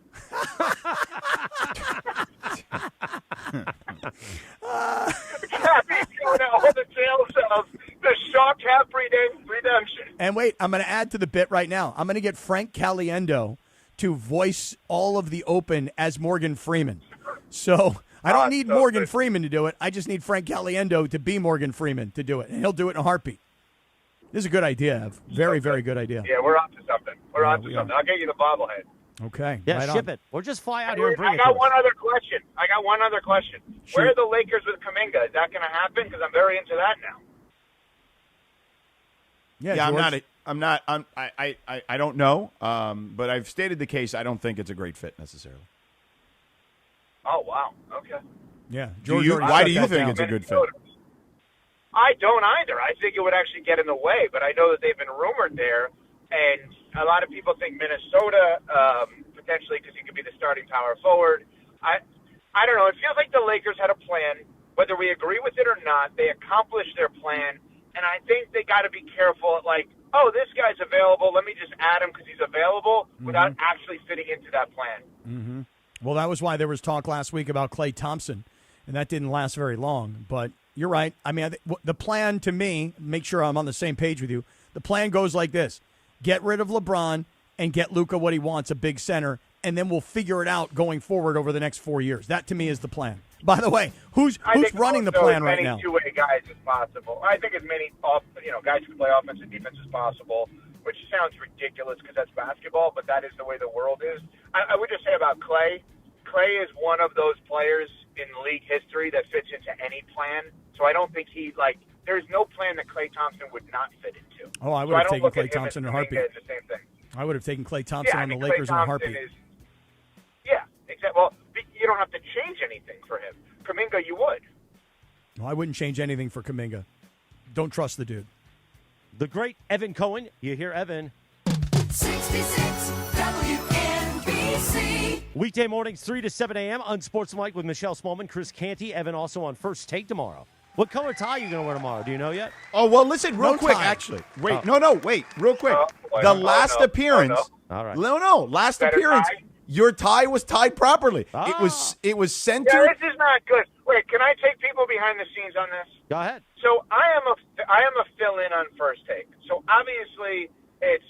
Cappy's going to all the jail cells. The Shaw Cap Redemption.
And wait, I'm going to add to the bit right now. I'm going to get Frank Caliendo to voice all of the Open as Morgan Freeman. So I don't need Morgan Freeman to do it. I just need Frank Caliendo to be Morgan Freeman to do it, and he'll do it in a heartbeat. This is a good idea, Ev. Very, very good idea.
Yeah, we're on to something. I'll get you the bobblehead.
Okay.
Yeah,
right
ship
on.
it. Or just fly out here and bring it
I
to
got
us.
one other question.
Sure.
Where are the Lakers with Kuminga? Is that going to happen? Because I'm very into that now.
Yeah,
I don't know. But I've stated the case. I don't think it's a great fit necessarily.
Oh, wow. Okay.
Yeah.
Why do you think it's a good fit?
I don't either. I think it would actually get in the way, but I know that they've been rumored there, and a lot of people think Minnesota potentially because he could be the starting power forward. I don't know. It feels like the Lakers had a plan. Whether we agree with it or not, they accomplished their plan, and I think they got to be careful. Like, oh, this guy's available. Let me just add him because he's available without actually fitting into that plan.
Mm-hmm. Well, that was why there was talk last week about Klay Thompson, and that didn't last very long. But you're right. I mean, the plan to me, make sure I'm on the same page with you, the plan goes like this. Get rid of LeBron and get Luka what he wants, a big center, and then we'll figure it out going forward over the next 4 years. That, to me, is the plan. By the way, who's running the plan right now?
As many two-way guys as possible. I think as many guys who play offense and defense as possible, which sounds ridiculous because that's basketball, but that is the way the world is. I would just say about Klay, Klay is one of those players in league history that fits into any plan. So I don't think there's no plan that Klay Thompson would not fit into.
Oh, I would have taken Klay Thompson in a heartbeat.
The same thing.
I would have taken Klay Thompson on the Lakers in a heartbeat.
Yeah, exactly. Well, you don't have to change anything for him. Kuminga, you would.
No, I wouldn't change anything for Kuminga. Don't trust the dude.
The great Evan Cohen. You hear Evan.
66 WNBC.
Weekday mornings, 3 to 7 a.m. Unsportsmanlike with Michelle Smallman, Chris Canty. Evan also on First Take tomorrow. What color tie are you going to wear tomorrow? Do you know yet?
Oh, well, listen, real quick, actually. Wait, wait, real quick. The last appearance.
All right.
Last appearance.
Tie?
Your tie was tied properly. It was centered.
Yeah, this is not good. Wait, can I take people behind the scenes on this?
Go ahead.
So I am a fill-in on First Take. So obviously it's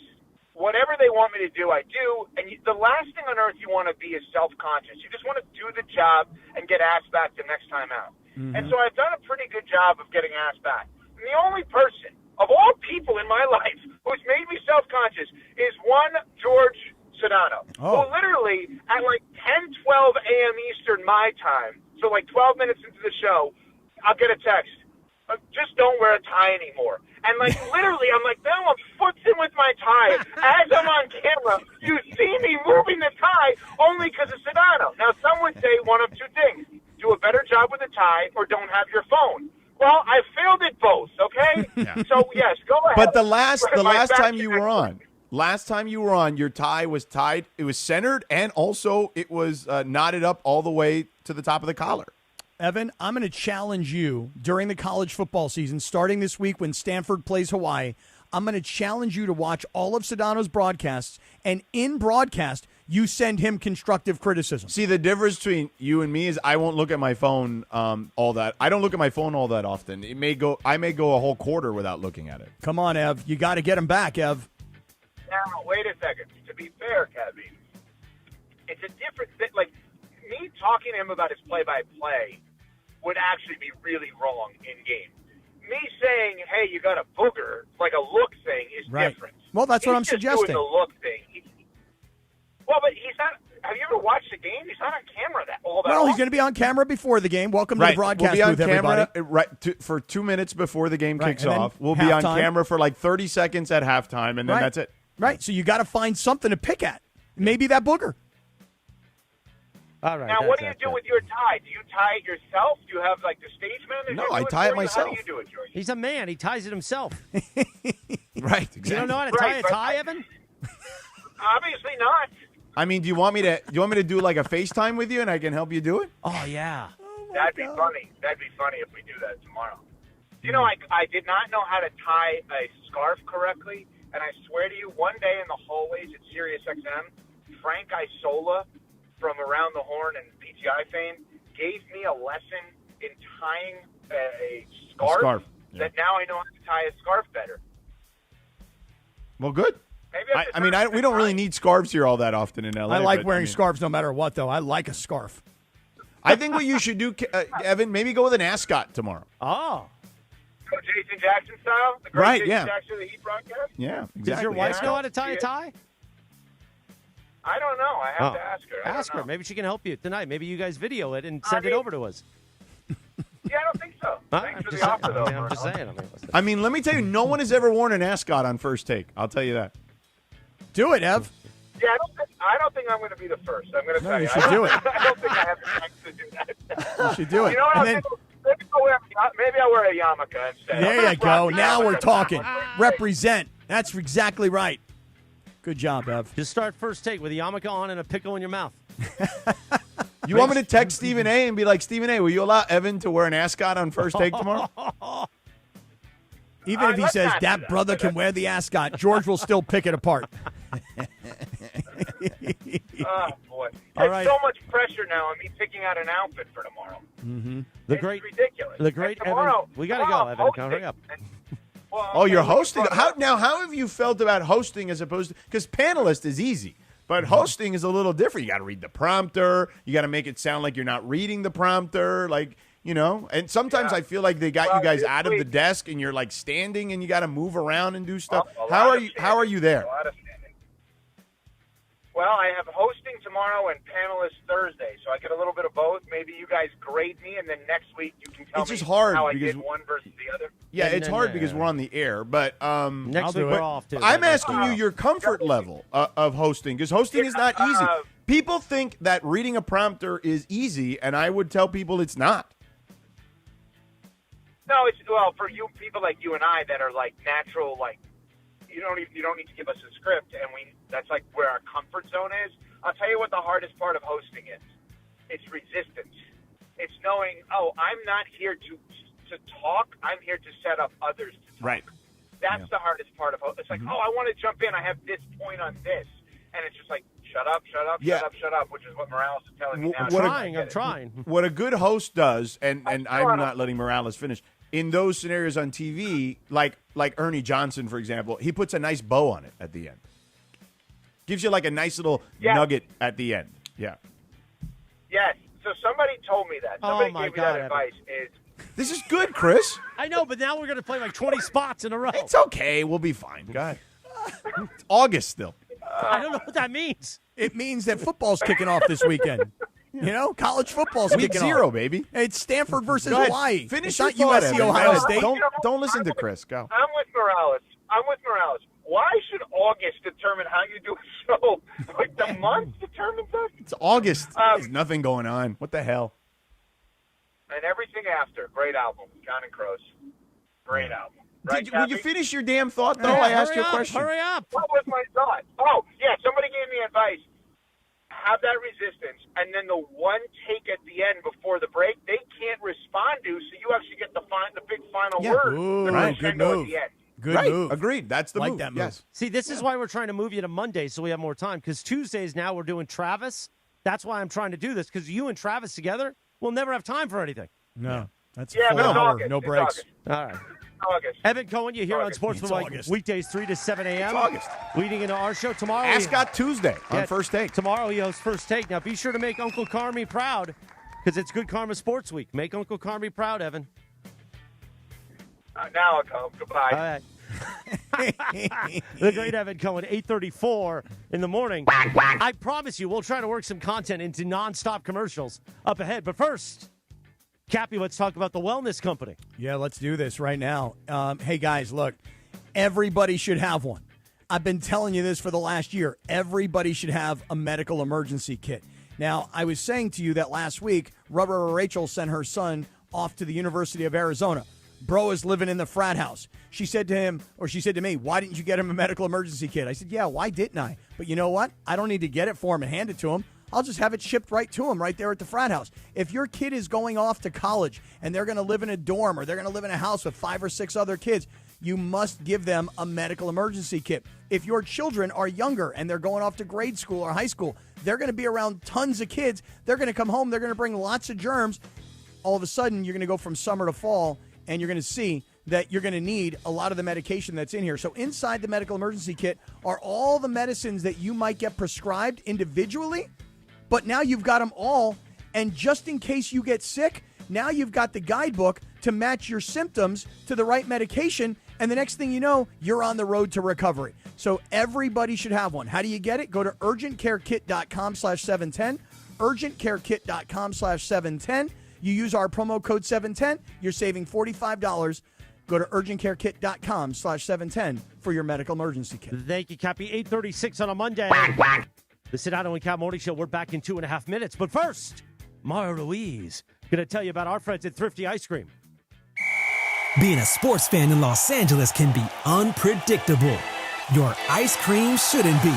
whatever they want me to do, I do. And the last thing on earth you want to be is self-conscious. You just want to do the job and get asked back the next time out. Mm-hmm. And so I've done a pretty good job of getting asked back. And the only person of all people in my life who's made me self-conscious is one George Sedano.
Oh.
Who literally at 10:12 a.m. Eastern my time, so 12 minutes into the show, I'll get a text. Just don't wear a tie anymore. And literally, I'm like, no, I'm footsing with my tie. As I'm on camera, you see me moving the tie only because of Sedano. Now, some would say one of two things. Do a better job with the tie or don't have your phone. Well, I failed at both, okay? Yeah. So, yes, go ahead.
But the last time you were on, your tie was tied. It was centered, and also it was knotted up all the way to the top of the collar.
Evan, I'm going to challenge you during the college football season, starting this week when Stanford plays Hawaii. I'm going to challenge you to watch all of Sedano's broadcasts, and in broadcast, you send him constructive criticism.
See, the difference between you and me is I won't look at my phone all that. I don't look at my phone all that often. I may go a whole quarter without looking at it.
Come on, Ev. You got to get him back, Ev.
Now, wait a second. To be fair, Kevin, it's a different thing. Me talking to him about his play-by-play would actually be really wrong in game. me saying, "Hey, you got a booger," like a look thing, is different.
Well, that's what I'm
He's just
suggesting.
Doing the look thing. Well, but he's not. Have you ever watched the game? He's not on camera all that.
Well, he's
often.
going to be on camera before the game. Welcome to the broadcast
we'll be on
booth,
camera
everybody.
for 2 minutes before the game kicks
and then
off. We'll be on
halftime.
camera for like 30 seconds at halftime, and then that's it.
Right. So you got to find something to pick at. Maybe that booger.
All right.
Now, what do you do with your tie? Do you tie it yourself? Do you have like the stage manager?
No,
do
I tie it
for you?
myself.
How do you do it, George?
He's a man. He ties it himself.
Right. Exactly.
You don't know how to tie a tie, Evan?
Obviously not.
I mean, do you want me to do like a FaceTime with you, and I can help you do it?
Oh yeah.
That'd be funny. That'd be funny if we do that tomorrow. You know, I did not know how to tie a scarf correctly, and I swear to you, one day in the hallways at SiriusXM, Frank Isola from Around the Horn and PTI fame gave me a lesson in tying a scarf. That now I know how to tie a scarf better.
Well, good.
Maybe
we don't really need scarves here all that often in LA.
I like wearing scarves no matter what, though. I like a scarf.
I think what you should do, Evan, maybe go with an ascot tomorrow.
Oh.
So Jason Jackson style? The great
Right,
Jason
yeah.
Jackson of the Heat broadcast?
Yeah, exactly.
Does your wife know how to tie a tie?
I don't know. I have to ask her.
Ask her. Maybe she can help you tonight. Maybe you guys video it and send it over to us.
Yeah, I don't think so. Thanks for the offer, though.
I'm just saying.
I mean, let me tell you, no one has ever worn an ascot on First Take. I'll tell you that.
Do it, Ev.
Yeah, I don't think I'm going to be the first. I'm going to tell you.
You should do it.
I don't think I have the strength to do that.
You should do it.
You know what?
And
Maybe I'll wear a yarmulke instead.
There you go. Now we're talking. Represent. That's exactly right. Good job, Ev.
Just start First Take with a yarmulke on and a pickle in your mouth.
You want me to text Stephen A. and be like, Stephen A., will you allow Evan to wear an ascot on First Take tomorrow?
Even if he says that brother can wear the ascot, George will still pick it apart.
Oh, boy.
All
There's
right.
so much pressure now on me picking out an outfit for tomorrow.
Mm-hmm.
It's ridiculous.
The great
And tomorrow,
Evan. We got to go, Evan. Come hurry up.
Well,
Oh, you're
okay,
hosting.
but-
How have you felt about hosting as opposed to – because panelist is easy, but hosting is a little different. You got to read the prompter. You got to make it sound like you're not reading the prompter, like, you know. And sometimes I feel like they got you guys out of the desk and you're like standing and you got to move around and do stuff. How are you there?
A lot of standing. Well, I have hosting tomorrow and panelist Thursday, so I get a little bit of both. Maybe you guys grade me, and then next week you can tell
It's
me
just hard
how I
because-
did one versus the other.
Yeah, it's hard because we're on the air, but
Next week we're off, too.
I'm asking you your comfort level of hosting, because hosting is not easy. People think that reading a prompter is easy, and I would tell people it's not.
No, it's for you people like you and I that are like natural, like you don't need to give us a script, and that's like where our comfort zone is. I'll tell you what the hardest part of hosting is. It's resistance. It's knowing, I'm not here to talk. I'm here to set up others to talk.
Right.
That's the hardest part of hosting. It's like, I want to jump in. I have this point on this, and it's just like, shut up, shut up, which is what Morales is telling me now.
I'm trying.
What a good host does, and I'm not letting Morales finish, in those scenarios on TV, like Ernie Johnson, for example, he puts a nice bow on it at the end. Gives you like a nice little nugget at the end. Yeah.
Yes. So somebody told me that. Somebody gave me that advice.
This is good, Chris.
I know, but now we're going to play like 20 spots in a row.
It's okay. We'll be fine. Go ahead. It's August still.
I don't know what that means.
It means that football's kicking off this weekend. You know, college football's
Week
kicking
0,
off.
baby.
It's Stanford versus
Go ahead.
Hawaii.
Finish
It's
your
not
thought,
USC,
Evan.
Ohio
Go
State.
ahead. Don't listen to Chris. Go.
I'm with Morales. Why should August determine how you do a show? Like the month determines that?
It's August. There's nothing going on. What the hell?
And everything after. Great album. Counting Crows. Great album. Right,
Will you finish your damn thought, though? I asked you a question.
Hurry up.
What was my thought? Oh, yeah, somebody gave me advice. Have that resistance, and then the one take at the end before the break, they can't respond to, so you actually get the big final word.
Ooh,
the
right. Good
crescendo
move.
At the end.
Good move.
Agreed. That's the
like
move.
that move.
Yes.
See, this is why we're trying to move you to Monday so we have more time, because Tuesdays now we're doing Travis. That's why I'm trying to do this, because you and Travis together, we'll never have time for anything.
No. That's
Yeah,
a full
but it's
hour.
August.
No
It's
breaks.
August.
All right.
August.
Evan Cohen, you're here on
August.
Sportsman
It's
Mike,
August.
weekdays 3 to 7 a.m.
It's August.
Leading into our show tomorrow.
Ascot Tuesday on First Take.
Tomorrow he hosts First Take. Now be sure to make Uncle Carmi proud, because it's Good Karma Sports Week. Make Uncle Carmi proud, Evan.
Now I'll come. Goodbye.
All right. The great Evan Cohen, 8:34 in the morning. I promise you, we'll try to work some content into nonstop commercials up ahead. But first, Cappy, let's talk about the wellness company.
Yeah, let's do this right now. Hey, guys, look, everybody should have one. I've been telling you this for the last year. Everybody should have a medical emergency kit. Now, I was saying to you that last week, Rubber Rachel sent her son off to the University of Arizona. Bro is living in the frat house. She said to him, or she said to me, why didn't you get him a medical emergency kit? I said, yeah, why didn't I? But you know what? I don't need to get it for him and hand it to him. I'll just have it shipped right to him right there at the frat house. If your kid is going off to college and they're going to live in a dorm or they're going to live in a house with 5 or 6 other kids, you must give them a medical emergency kit. If your children are younger and they're going off to grade school or high school, they're going to be around tons of kids. They're going to come home. They're going to bring lots of germs. All of a sudden, you're going to go from summer to fall, and you're going to see that you're going to need a lot of the medication that's in here. So inside the medical emergency kit are all the medicines that you might get prescribed individually, but now you've got them all, and just in case you get sick, now you've got the guidebook to match your symptoms to the right medication, and the next thing you know, you're on the road to recovery. So everybody should have one. How do you get it? Go to urgentcarekit.com/710, urgentcarekit.com/710. You use our promo code 710, you're saving $45. Go to urgentcarekit.com/710 for your medical emergency kit.
Thank you, Cappy. 8:36 on a Monday. The Sedano and Kap Morning Show. We're back in 2.5 minutes. But first, Mara Ruiz going to tell you about our friends at Thrifty Ice Cream.
Being a sports fan in Los Angeles can be unpredictable. Your ice cream shouldn't be.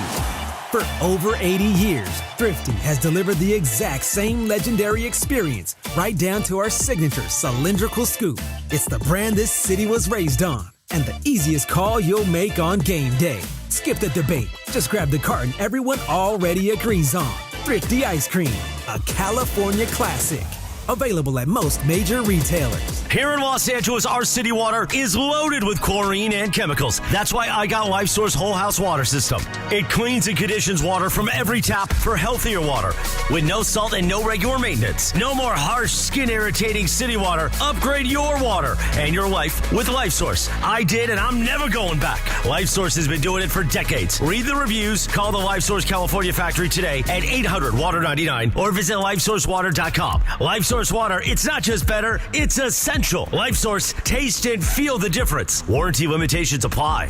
For over 80 years, Thrifty has delivered the exact same legendary experience, right down to our signature cylindrical scoop. It's the brand this city was raised on, and the easiest call you'll make on game day. Skip the debate. Just grab the carton everyone already agrees on. Thrifty Ice Cream, a California classic. Available at most major retailers.
Here in Los Angeles, our city water is loaded with chlorine and chemicals. That's why I got LifeSource Whole House Water System. It cleans and conditions water from every tap for healthier water. With no salt and no regular maintenance. No more harsh, skin-irritating city water. Upgrade your water and your life with LifeSource. I did, and I'm never going back. LifeSource has been doing it for decades. Read the reviews. Call the LifeSource California factory today at 800-WATER-99 or visit LifeSourceWater.com. LifeSource Water, it's not just better, it's essential. LifeSource, taste and feel the difference. Warranty limitations apply.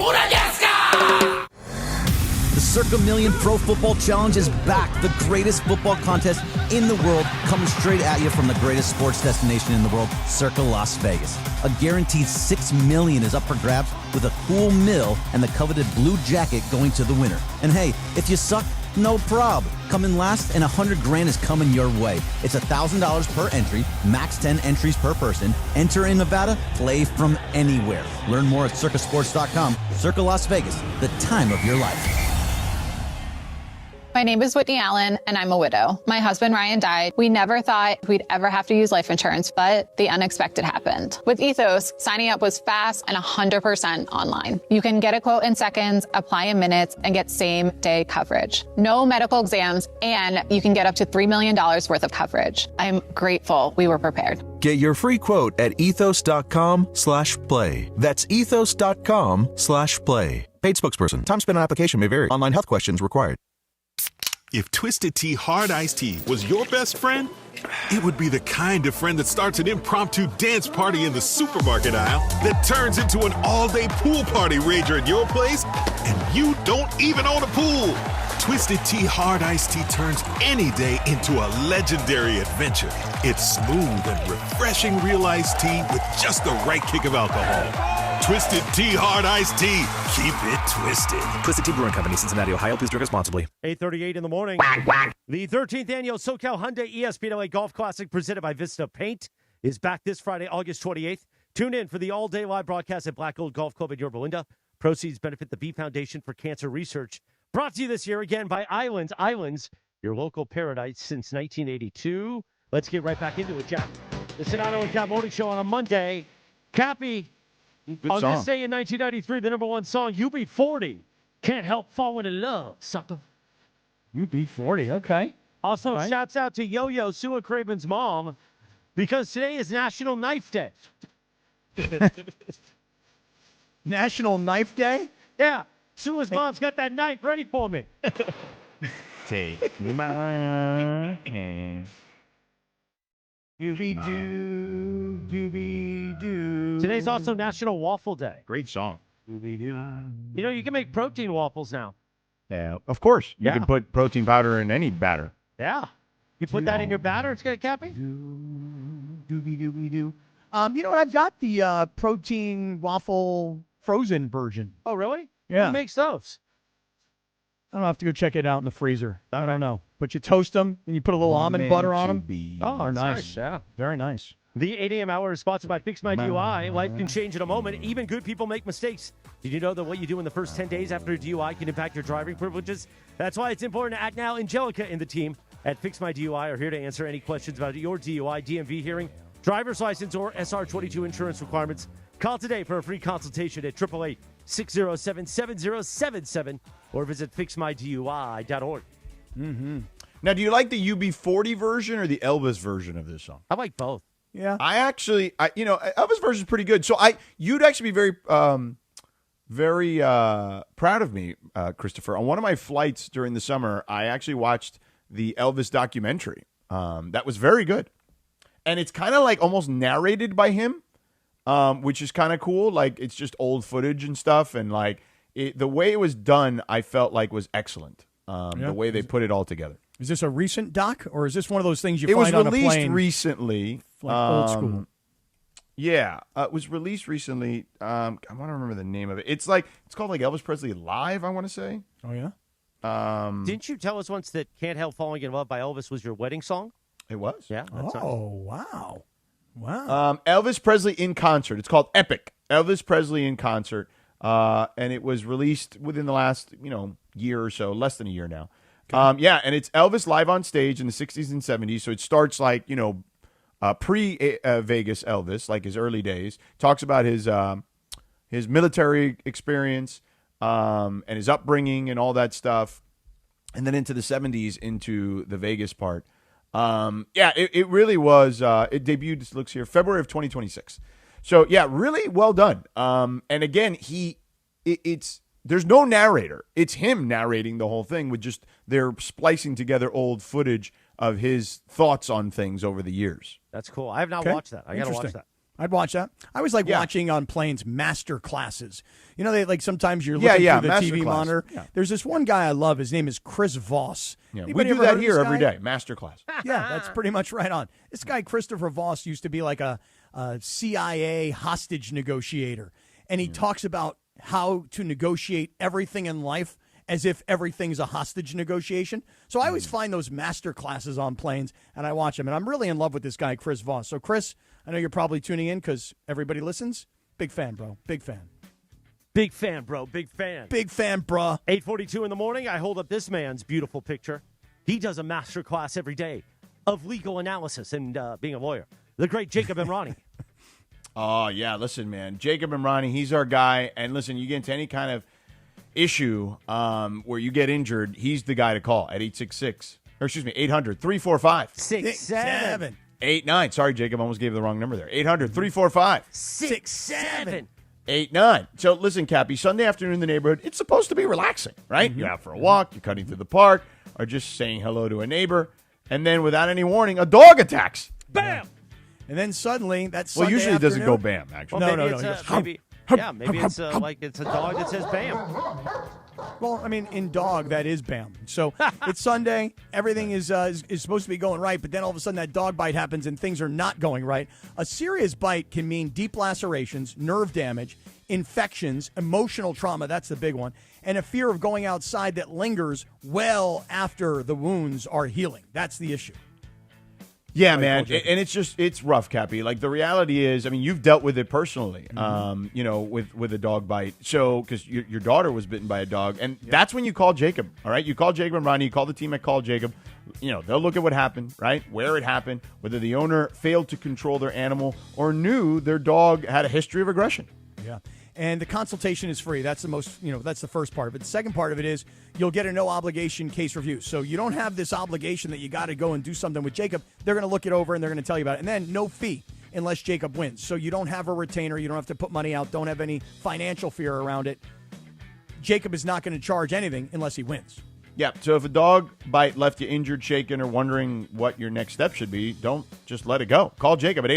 The Circa Million Pro Football Challenge is back. The greatest football contest in the world, coming straight at you from the greatest sports destination in the world, Circa Las Vegas. A guaranteed $6 million is up for grabs, with a cool mill and the coveted blue jacket going to the winner. And hey, if you suck, no problem. Come in last, and $100,000 is coming your way. It's $1,000 per entry, max 10 entries per person. Enter in Nevada, play from anywhere. Learn more at circasports.com. Circa Las Vegas, the time of your life.
My name is Whitney Allen, and I'm a widow. My husband, Ryan, died. We never thought we'd ever have to use life insurance, but the unexpected happened. With Ethos, signing up was fast and 100% online. You can get a quote in seconds, apply in minutes, and get same-day coverage. No medical exams, and you can get up to $3 million worth of coverage. I'm grateful we were prepared.
Get your free quote at ethos.com/play. That's ethos.com/play. Paid spokesperson. Time spent on application may vary. Online health questions required.
If Twisted Tea Hard Iced Tea was your best friend, it would be the kind of friend that starts an impromptu dance party in the supermarket aisle that turns into an all-day pool party rager at your place, and you don't even own a pool. Twisted Tea Hard Iced Tea turns any day into a legendary adventure. It's smooth and refreshing real iced tea with just the right kick of alcohol. Twisted Tea Hard Iced Tea. Keep it twisted.
Twisted Tea Brewing Company, Cincinnati, Ohio. Please drink responsibly.
8:38 in the morning. The 13th annual SoCal Hyundai ESPN LA Golf Classic presented by Vista Paint is back this Friday, August 28th. Tune in for the all-day live broadcast at Black Gold Golf Club in Yorba Linda. Proceeds benefit the B Foundation for Cancer Research. Brought to you this year again by Islands. Islands, your local paradise since 1982. Let's get right back into it, Jack. The Sedano and Kap Morning Show on a Monday. Cappy.
Good
on
song.
this day in 1993, the #1 song, UB40, Can't Help Falling in Love, sucker.
UB40, okay.
Also,
Right.
shouts out to Yo-Yo, Sua Craven's mom, because today is National Knife Day.
National Knife Day?
Yeah. Sue's mom's got that knife ready for me.
Take my hand.
Doobie-doo, doobie-doo.
Today's also National Waffle Day.
Great song.
You know, you can make protein waffles now.
Yeah, of course. You can put protein powder in any batter.
Yeah. You put that in your batter, it's going to Cappy?
Doobie-doobie-doo. You know what? I've got the protein waffle frozen version.
Oh, really?
Yeah.
Who makes those?
I don't know, I have to go check it out in the freezer. I don't know. But you toast them, and you put a little almond butter on them.
Oh,
they're nice.
nice. Yeah.
Very nice.
The 8 a.m. hour is sponsored by Fix My DUI. Life can change in a moment. Even good people make mistakes. Did you know that what you do in the first 10 days after a DUI can impact your driving privileges? That's why it's important to act now. Angelica and the team at Fix My DUI are here to answer any questions about your DUI, DMV hearing, driver's license, or SR22 insurance requirements. Call today for a free consultation at 888-607-7077 or visit fixmydui.org.
Mm-hmm. Now, do you like the UB40 version or the Elvis version of this song?
I like both.
Yeah.
Elvis version is pretty good. So you'd actually be very proud of me, Christopher. On one of my flights during the summer, I actually watched the Elvis documentary. That was very good. And it's kind of like almost narrated by him, which is kind of cool. Like, it's just old footage and stuff. And like the way it was done, I felt like was excellent. The way they put it all together.
Is this a recent doc, or is this one of those things you find on a plane?
It was released recently.
Like old school.
Yeah, it was released recently. I want to remember the name of it. It's called like Elvis Presley Live, I want to say.
Oh, yeah?
Didn't you tell us once that Can't Help Falling in Love by Elvis was your wedding song?
It was?
Yeah.
Wow.
Elvis Presley in concert. It's called Epic. Elvis Presley in concert. And it was released within the last, year or so, less than a year now. And it's Elvis live on stage in the 60s and 70s. So it starts like, pre-Vegas Elvis, like his early days. Talks about his military experience and his upbringing and all that stuff. And then into the 70s, into the Vegas part. It really was. It debuted, looks here, February of 2026. So, yeah, really well done. And again, there's no narrator. It's him narrating the whole thing with just they're splicing together old footage of his thoughts on things over the years.
That's cool. I have not watched that. I got to watch that.
I'd watch that. I always like watching on planes master classes. They like sometimes you're looking through the TV monitor. Yeah. There's this one guy I love. His name is Chris Voss.
Yeah, we do that here every day, master class.
Yeah, that's pretty much right on. This guy, Christopher Voss, used to be like a CIA hostage negotiator. And he talks about how to negotiate everything in life as if everything's a hostage negotiation. So I always find those master classes on planes, and I watch them. And I'm really in love with this guy, Chris Voss. So, Chris, I know you're probably tuning in because everybody listens. Big fan, bro. Big fan.
Big fan, bro. Big fan.
Big fan, bruh.
8:42 in the morning, I hold up this man's beautiful picture. He does a master class every day of legal analysis and being a lawyer. The great Jacob Emrani.
Oh, yeah. Listen, man. Jacob Emrani, he's our guy. And listen, you get into any kind of issue where you get injured, he's the guy to call at 800-345-6789. 89. Sorry, Jacob. I almost gave you the wrong number there. 800-345-6789. So listen, Cappy, Sunday afternoon in the neighborhood, it's supposed to be relaxing, right? You're out for a walk, you're cutting through the park, or just saying hello to a neighbor. And then without any warning, a dog attacks.
Bam!
And then suddenly, that Sunday
usually it doesn't go
afternoon-
bam, actually.
Well,
No.
maybe it's like it's a dog that says bam.
Well, I mean, in dog, that is bam. So it's Sunday. Everything is supposed to be going right, but then all of a sudden that dog bite happens and things are not going right. A serious bite can mean deep lacerations, nerve damage, infections, emotional trauma. That's the big one. And a fear of going outside that lingers well after the wounds are healing. That's the issue.
Yeah, man, and it's rough, Cappy. Like, the reality is, I mean, you've dealt with it personally, with a dog bite. So, because your daughter was bitten by a dog, and that's when you call Jacob, all right? You call Jacob and Ronnie, you call the team at Call Jacob. They'll look at what happened, right? Where it happened, whether the owner failed to control their animal or knew their dog had a history of aggression.
Yeah. And the consultation is free. That's the most, that's the first part of it. The second part of it is you'll get a no obligation case review. So you don't have this obligation that you got to go and do something with Jacob. They're going to look it over and they're going to tell you about it. And then no fee. unless Jacob wins. So you don't have a retainer. You don't have to put money out. Don't have any financial fear around it. Jacob is not going to charge anything unless he wins.
Yeah, so if a dog bite left you injured, shaken, or wondering what your next step should be, don't just let it go. Call Jacob at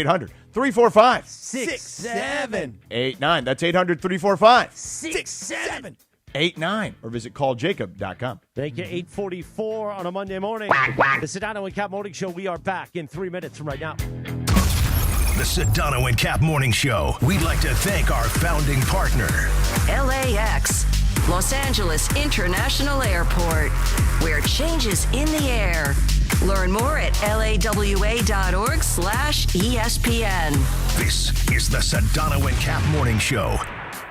800-345-6789. That's 800-345-6789. Or visit calljacob.com.
Thank you. 8:44 on a Monday morning. The Sedano and Kap Morning Show. We are back in 3 minutes from right now.
The Sedano and Kap Morning Show. We'd like to thank our founding partner,
LAX, Los Angeles International Airport, where change is in the air. Learn more at lawa.org/ESPN.
This is the Sedano and Kap Morning Show.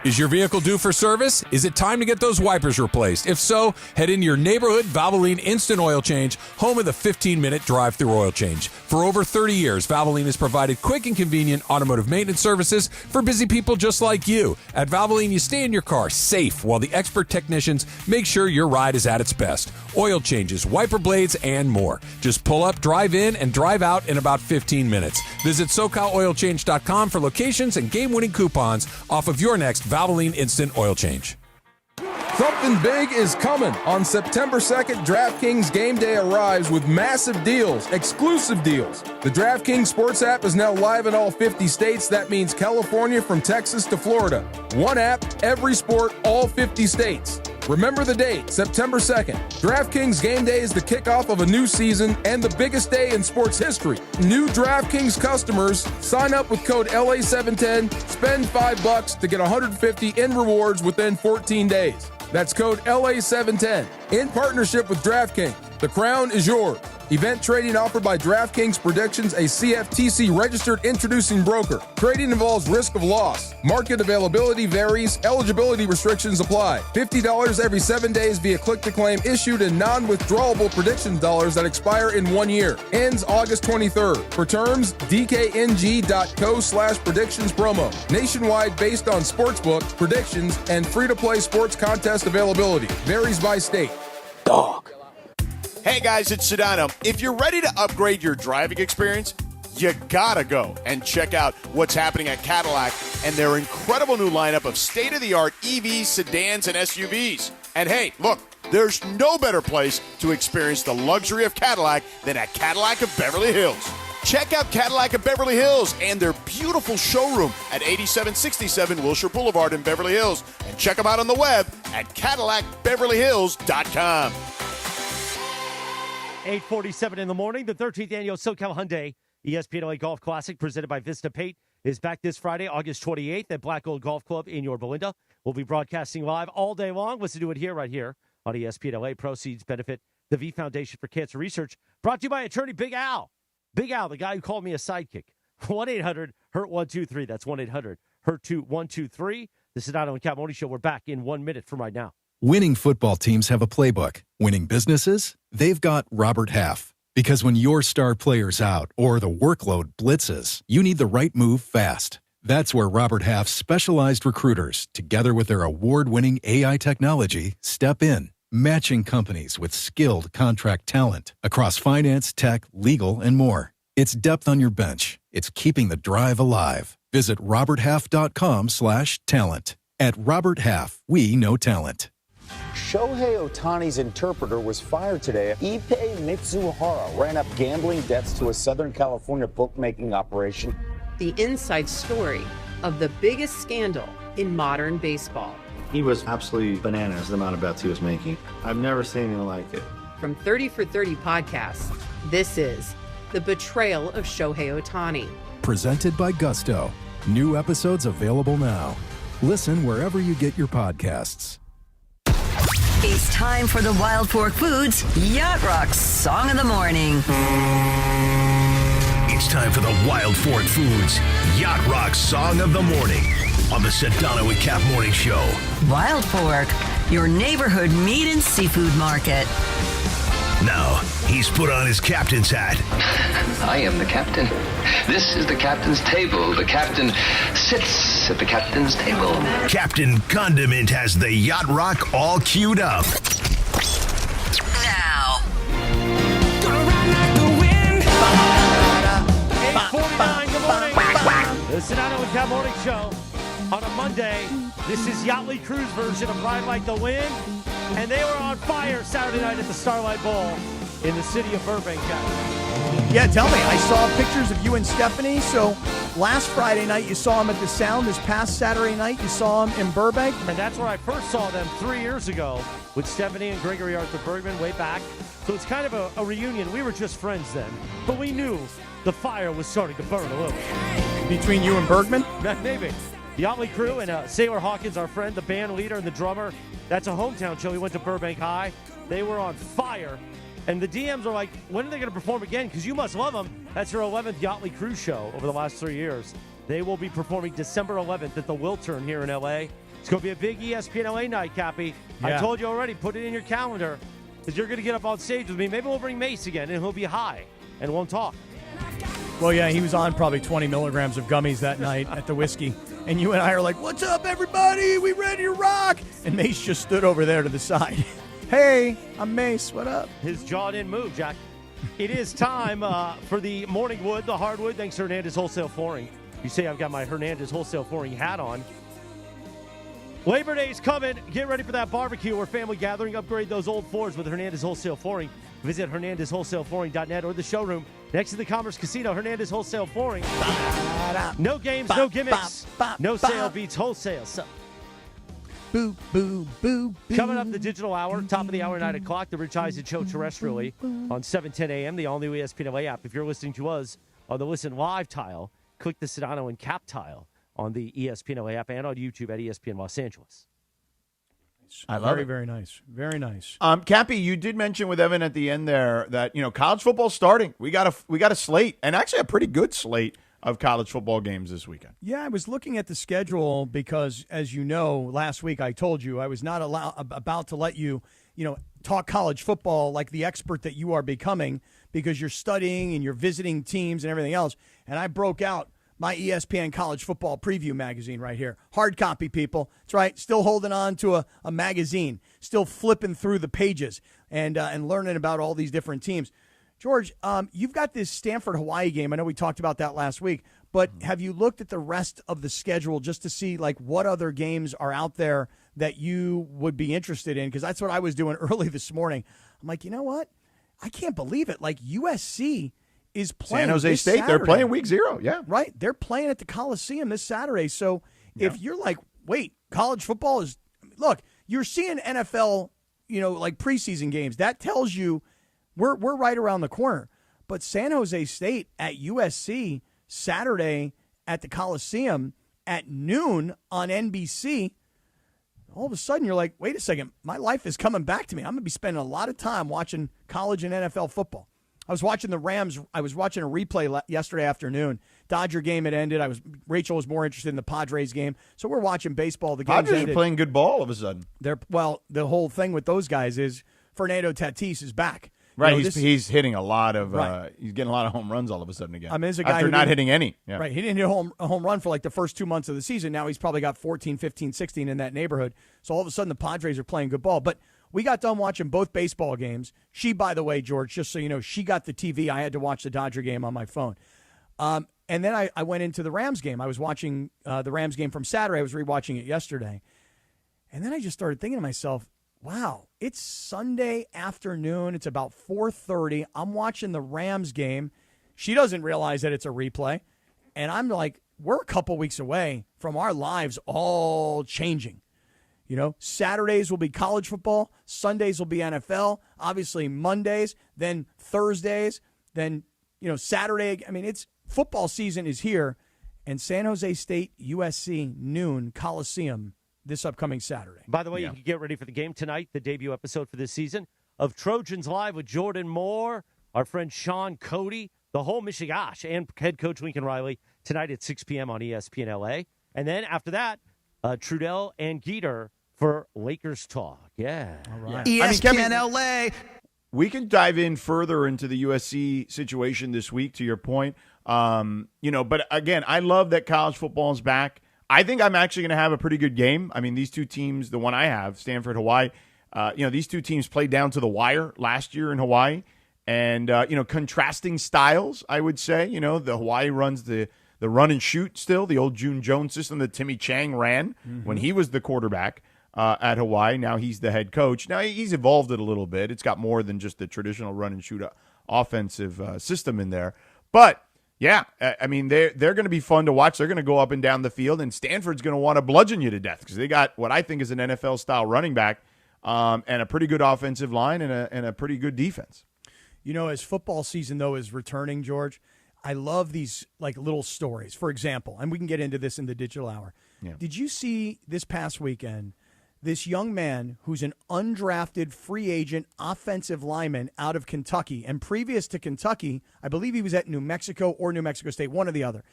Is your vehicle due for service? Is it time to get those wipers replaced? If so, head into your neighborhood Valvoline Instant Oil Change, home of the 15-minute drive-through oil change. For over 30 years, Valvoline has provided quick and convenient automotive maintenance services for busy people just like you. At Valvoline, you stay in your car safe while the expert technicians make sure your ride is at its best. Oil changes, wiper blades, and more. Just pull up, drive in, and drive out in about 15 minutes. Visit SoCalOilChange.com for locations and game-winning coupons off of your next Valvoline Instant Oil Change.
Something big is coming. On September 2nd, DraftKings Game Day arrives with massive deals, exclusive deals. The DraftKings Sports app is now live in all 50 states. That means California from Texas to Florida. One app, every sport, all 50 states. Remember the date, September 2nd. DraftKings Game Day is the kickoff of a new season and the biggest day in sports history. New DraftKings customers sign up with code LA710, spend $5 to get $150 in rewards within 14 days. That's code LA710 in partnership with DraftKings. The crown is yours. Event trading offered by DraftKings Predictions, a CFTC registered introducing broker. Trading involves risk of loss. Market availability varies. Eligibility restrictions apply. $50 every 7 days via click-to-claim issued in non-withdrawable predictions dollars that expire in 1 year. Ends August 23rd. For terms, dkng.co/predictions promo. Nationwide based on sportsbook, predictions, and free-to-play sports contest availability. Varies by state.
Dog. Hey guys, it's Sedano. If you're ready to upgrade your driving experience, you gotta go and check out what's happening at Cadillac and their incredible new lineup of state-of-the-art EVs, sedans, and SUVs. And hey, look, there's no better place to experience the luxury of Cadillac than at Cadillac of Beverly Hills. Check out Cadillac of Beverly Hills and their beautiful showroom at 8767 Wilshire Boulevard in Beverly Hills. And check them out on the web at CadillacBeverlyHills.com.
8:47 in the morning. The 13th annual SoCal Hyundai ESPN LA Golf Classic presented by Vista Pate is back this Friday, August 28th at Black Gold Golf Club in Yorba Linda. We'll be broadcasting live all day long. Listen to it here, right here on ESPN LA. Proceeds benefit the V Foundation for Cancer Research. Brought to you by attorney Big Al. Big Al, the guy who called me a sidekick. 1-800-HURT-123. That's 1-800-HURT-123. The Sedano and Kap Morning Show. We're back in 1 minute from right now.
Winning football teams have a playbook. Winning businesses? They've got Robert Half. Because when your star player's out or the workload blitzes, you need the right move fast. That's where Robert Half's specialized recruiters, together with their award-winning AI technology, step in, matching companies with skilled contract talent across finance, tech, legal, and more. It's depth on your bench. It's keeping the drive alive. Visit roberthalf.com/talent. At Robert Half, we know talent.
Shohei Ohtani's interpreter was fired today. Ippei Mitsuhara ran up gambling debts to a Southern California bookmaking operation.
The inside story of the biggest scandal in modern baseball.
He was absolutely bananas, the amount of bets he was making. I've never seen anything like it.
From 30 for 30 podcasts, this is The Betrayal of Shohei Ohtani.
Presented by Gusto. New episodes available now. Listen wherever you get your podcasts.
It's time for the Wild Fork Foods Yacht Rock Song of the Morning.
It's time for the Wild Fork Foods Yacht Rock Song of the Morning on the Sedano and Kap Morning Show.
Wild Fork, your neighborhood meat and seafood market.
Now, he's put on his captain's hat.
I am the captain. This is the captain's table. The captain sits at the captain's table.
Captain Condiment has the Yacht Rock all queued up.
Now.
8:49, good morning. Sedano and Kap Morning Show on a Monday. This is Yachtly Crew's version of Ride Like the Wind. And they were on fire Saturday night at the Starlight Bowl in the city of Burbank.
Yeah, tell me. I saw pictures of you and Stephanie. So last Friday night you saw him at the Sound. This past Saturday night you saw him in Burbank.
And that's where I first saw them 3 years ago with Stephanie and Gregory Arthur Bergman way back. So it's kind of a reunion. We were just friends then. But we knew the fire was starting to burn a little.
Between you and Bergman?
Maybe. The Yachtly Crew and Sailor Hawkins, our friend, the band leader and the drummer. That's a hometown show. He went to Burbank High. They were on fire. And the DMs are like, when are they going to perform again? Because you must love them. That's their 11th Yachtly Crew show over the last 3 years. They will be performing December 11th at the Wiltern here in L.A. It's going to be a big ESPN LA night, Cappy. Yeah. I told you already, put it in your calendar because you're going to get up on stage with me. Maybe we'll bring Mace again, and he'll be high and won't talk.
Well, yeah, he was on probably 20 milligrams of gummies that night at the whiskey. And you and I are like, what's up, everybody? We ready to rock? And Mace just stood over there to the side. Hey, I'm Mace. What up?
His jaw didn't move, Jack. It is time for the morning wood, the hardwood. Thanks to Hernandez Wholesale Flooring. You say I've got my Hernandez Wholesale Flooring hat on. Labor Day's coming. Get ready for that barbecue or family gathering. Upgrade those old floors with Hernandez Wholesale Flooring. Visit HernandezWholesaleFlooring.net or the showroom next to the Commerce Casino. Hernandez Wholesale Flooring. No games, no gimmicks. No sale beats wholesale. So.
Boo, boo, boo, boo.
Coming up, the digital hour, top of the hour, 9 o'clock, the Rich Eisen Show terrestrially on 7:10 a.m., the all-new ESPN LA app. If you're listening to us on the Listen Live tile, click the Sedano and Kap tile on the ESPN LA app and on YouTube at ESPN Los Angeles.
I love
it.
Very
nice. Very nice.
Cappy, you did mention with Evan at the end there that, college football's starting. We got a slate, and actually a pretty good slate of college football games this weekend.
Yeah, I was looking at the schedule because, as you know, last week I told you I was not about to let you, talk college football like the expert that you are becoming because you're studying and you're visiting teams and everything else. And I broke out my ESPN College Football Preview magazine right here. Hard copy, people. That's right. Still holding on to a magazine. Still flipping through the pages and learning about all these different teams. George, you've got this Stanford-Hawaii game. I know we talked about that last week, but have you looked at the rest of the schedule just to see what other games are out there that you would be interested in? Because that's what I was doing early this morning. I'm like, you know what? I can't believe it. USC is playing
San Jose State.
Saturday.
They're playing week 0. Yeah.
Right. They're playing at the Coliseum this Saturday. So if you're like, wait, college football is – look, you're seeing NFL, preseason games. That tells you we're right around the corner. But San Jose State at USC Saturday at the Coliseum at noon on NBC, all of a sudden you're like, wait a second, my life is coming back to me. I'm going to be spending a lot of time watching college and NFL football. I was watching the Rams. I was watching a replay yesterday afternoon. Dodger game had ended. Rachel was more interested in the Padres game. So we're watching baseball. The game's
Padres
ended.
are playing good ball all of a sudden.
The whole thing with those guys is Fernando Tatis is back.
Right, he's hitting a lot of he's getting a lot of home runs all of a sudden again.
I mean, there's a guy
after not hitting any. Yeah.
Right, he didn't hit a home run for the first 2 months of the season. Now he's probably got 14, 15, 16 in that neighborhood. So all of a sudden the Padres are playing good ball. But we got done watching both baseball games. She, by the way, George, just so you know, she got the TV. I had to watch the Dodger game on my phone. And then I went into the Rams game. I was watching the Rams game from Saturday. I was rewatching it yesterday. And then I just started thinking to myself, wow, it's Sunday afternoon. It's about 4:30. I'm watching the Rams game. She doesn't realize that it's a replay. And I'm like, we're a couple weeks away from our lives all changing. Saturdays will be college football. Sundays will be NFL. Obviously Mondays, then Thursdays, then, Saturday. I mean, it's football season is here. And San Jose State, USC, noon, Coliseum, this upcoming Saturday.
By the way, you can get ready for the game tonight, the debut episode for this season of Trojans Live with Jordan Moore, our friend Sean Cody, the whole Michigash, and head coach Lincoln Riley tonight at 6 p.m. on ESPN LA. And then after that, Trudell and Geeter for Lakers Talk. Yeah.
All right.
ESPN LA.
We can dive in further into the USC situation this week, to your point. But again, I love that college football is back. I think I'm actually going to have a pretty good game. I mean, these two teams, the one I have, Stanford, Hawaii, these two teams played down to the wire last year in Hawaii. And, contrasting styles, I would say. The Hawaii runs the the run and shoot still, the old June Jones system that Timmy Chang ran when he was the quarterback at Hawaii. Now he's the head coach. Now he's evolved it a little bit. It's got more than just the traditional run and shoot offensive system in there. But yeah, I mean, they're going to be fun to watch. They're going to go up and down the field, and Stanford's going to want to bludgeon you to death because they got what I think is an NFL-style running back and a pretty good offensive line and a pretty good defense.
You know, as football season, though, is returning, George, I love these like little stories. For example, and we can get into this in the digital hour.
Yeah.
Did you see this past weekend this young man who's an undrafted free agent offensive lineman out of Kentucky? And previous to Kentucky, I believe he was at New Mexico or New Mexico State, one or the other.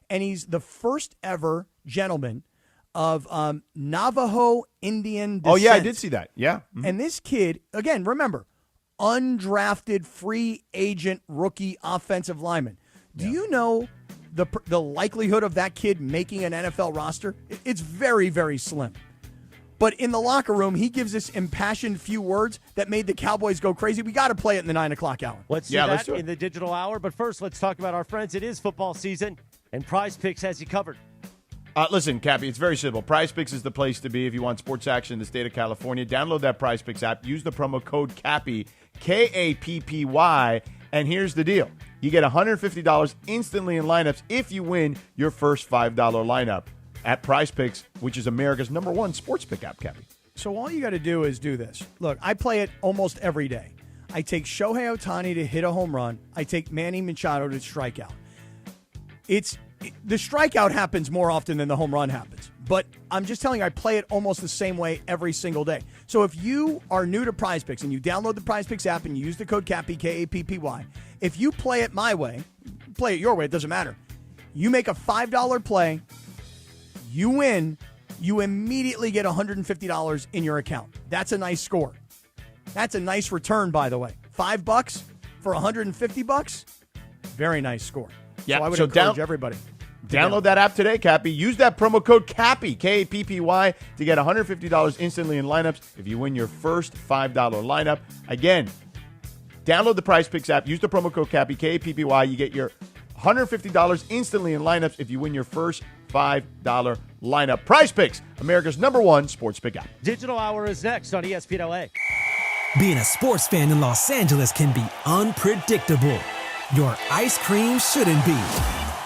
And he's the first ever gentleman of Navajo Indian descent.
Oh, yeah, I did see that. Yeah. Mm-hmm.
And this kid, again, remember, undrafted free agent rookie offensive lineman. Do you know the likelihood of that kid making an NFL roster? It's very, very slim. But in the locker room, he gives this impassioned few words that made the Cowboys go crazy. We got to play it in the 9 o'clock hour.
Let's do that in the digital hour. But first, let's talk about our friends. It is football season, and Prize Picks has you covered.
Listen, Cappy, it's very simple. Prize Picks is the place to be if you want sports action in the state of California. Download that Prize Picks app. Use the promo code CAPPY, K-A-P-P-Y, and here's the deal. You get $150 instantly in lineups if you win your first $5 lineup at Prize Picks, which is America's #1 sports pick app, Cappy.
So all you got to do is do this. Look, I play it almost every day. I take Shohei Ohtani to hit a home run. I take Manny Machado to strike out. The strikeout happens more often than the home run happens. But I'm just telling you, I play it almost the same way every single day. So if you are new to Prize Picks and you download the Prize Picks app and you use the code CAPPY, K-A-P-P-Y, if you play it my way, play it your way, it doesn't matter. You make a $5 play, you win, you immediately get $150 in your account. That's a nice score. That's a nice return, by the way. $5 for $150? Very nice score.
Yeah,
so I would encourage everybody.
Download that app today, Cappy. Use that promo code CAPPY, K-A-P-P-Y, to get $150 instantly in lineups if you win your first $5 lineup. Again, download the Prize Picks app. Use the promo code CAPPY, K-A-P-P-Y. You get your $150 instantly in lineups if you win your first $5 lineup. Prize Picks, America's #1 sports pick app.
Digital Hour is next on ESPN LA.
Being a sports fan in Los Angeles can be unpredictable. Your ice cream shouldn't be.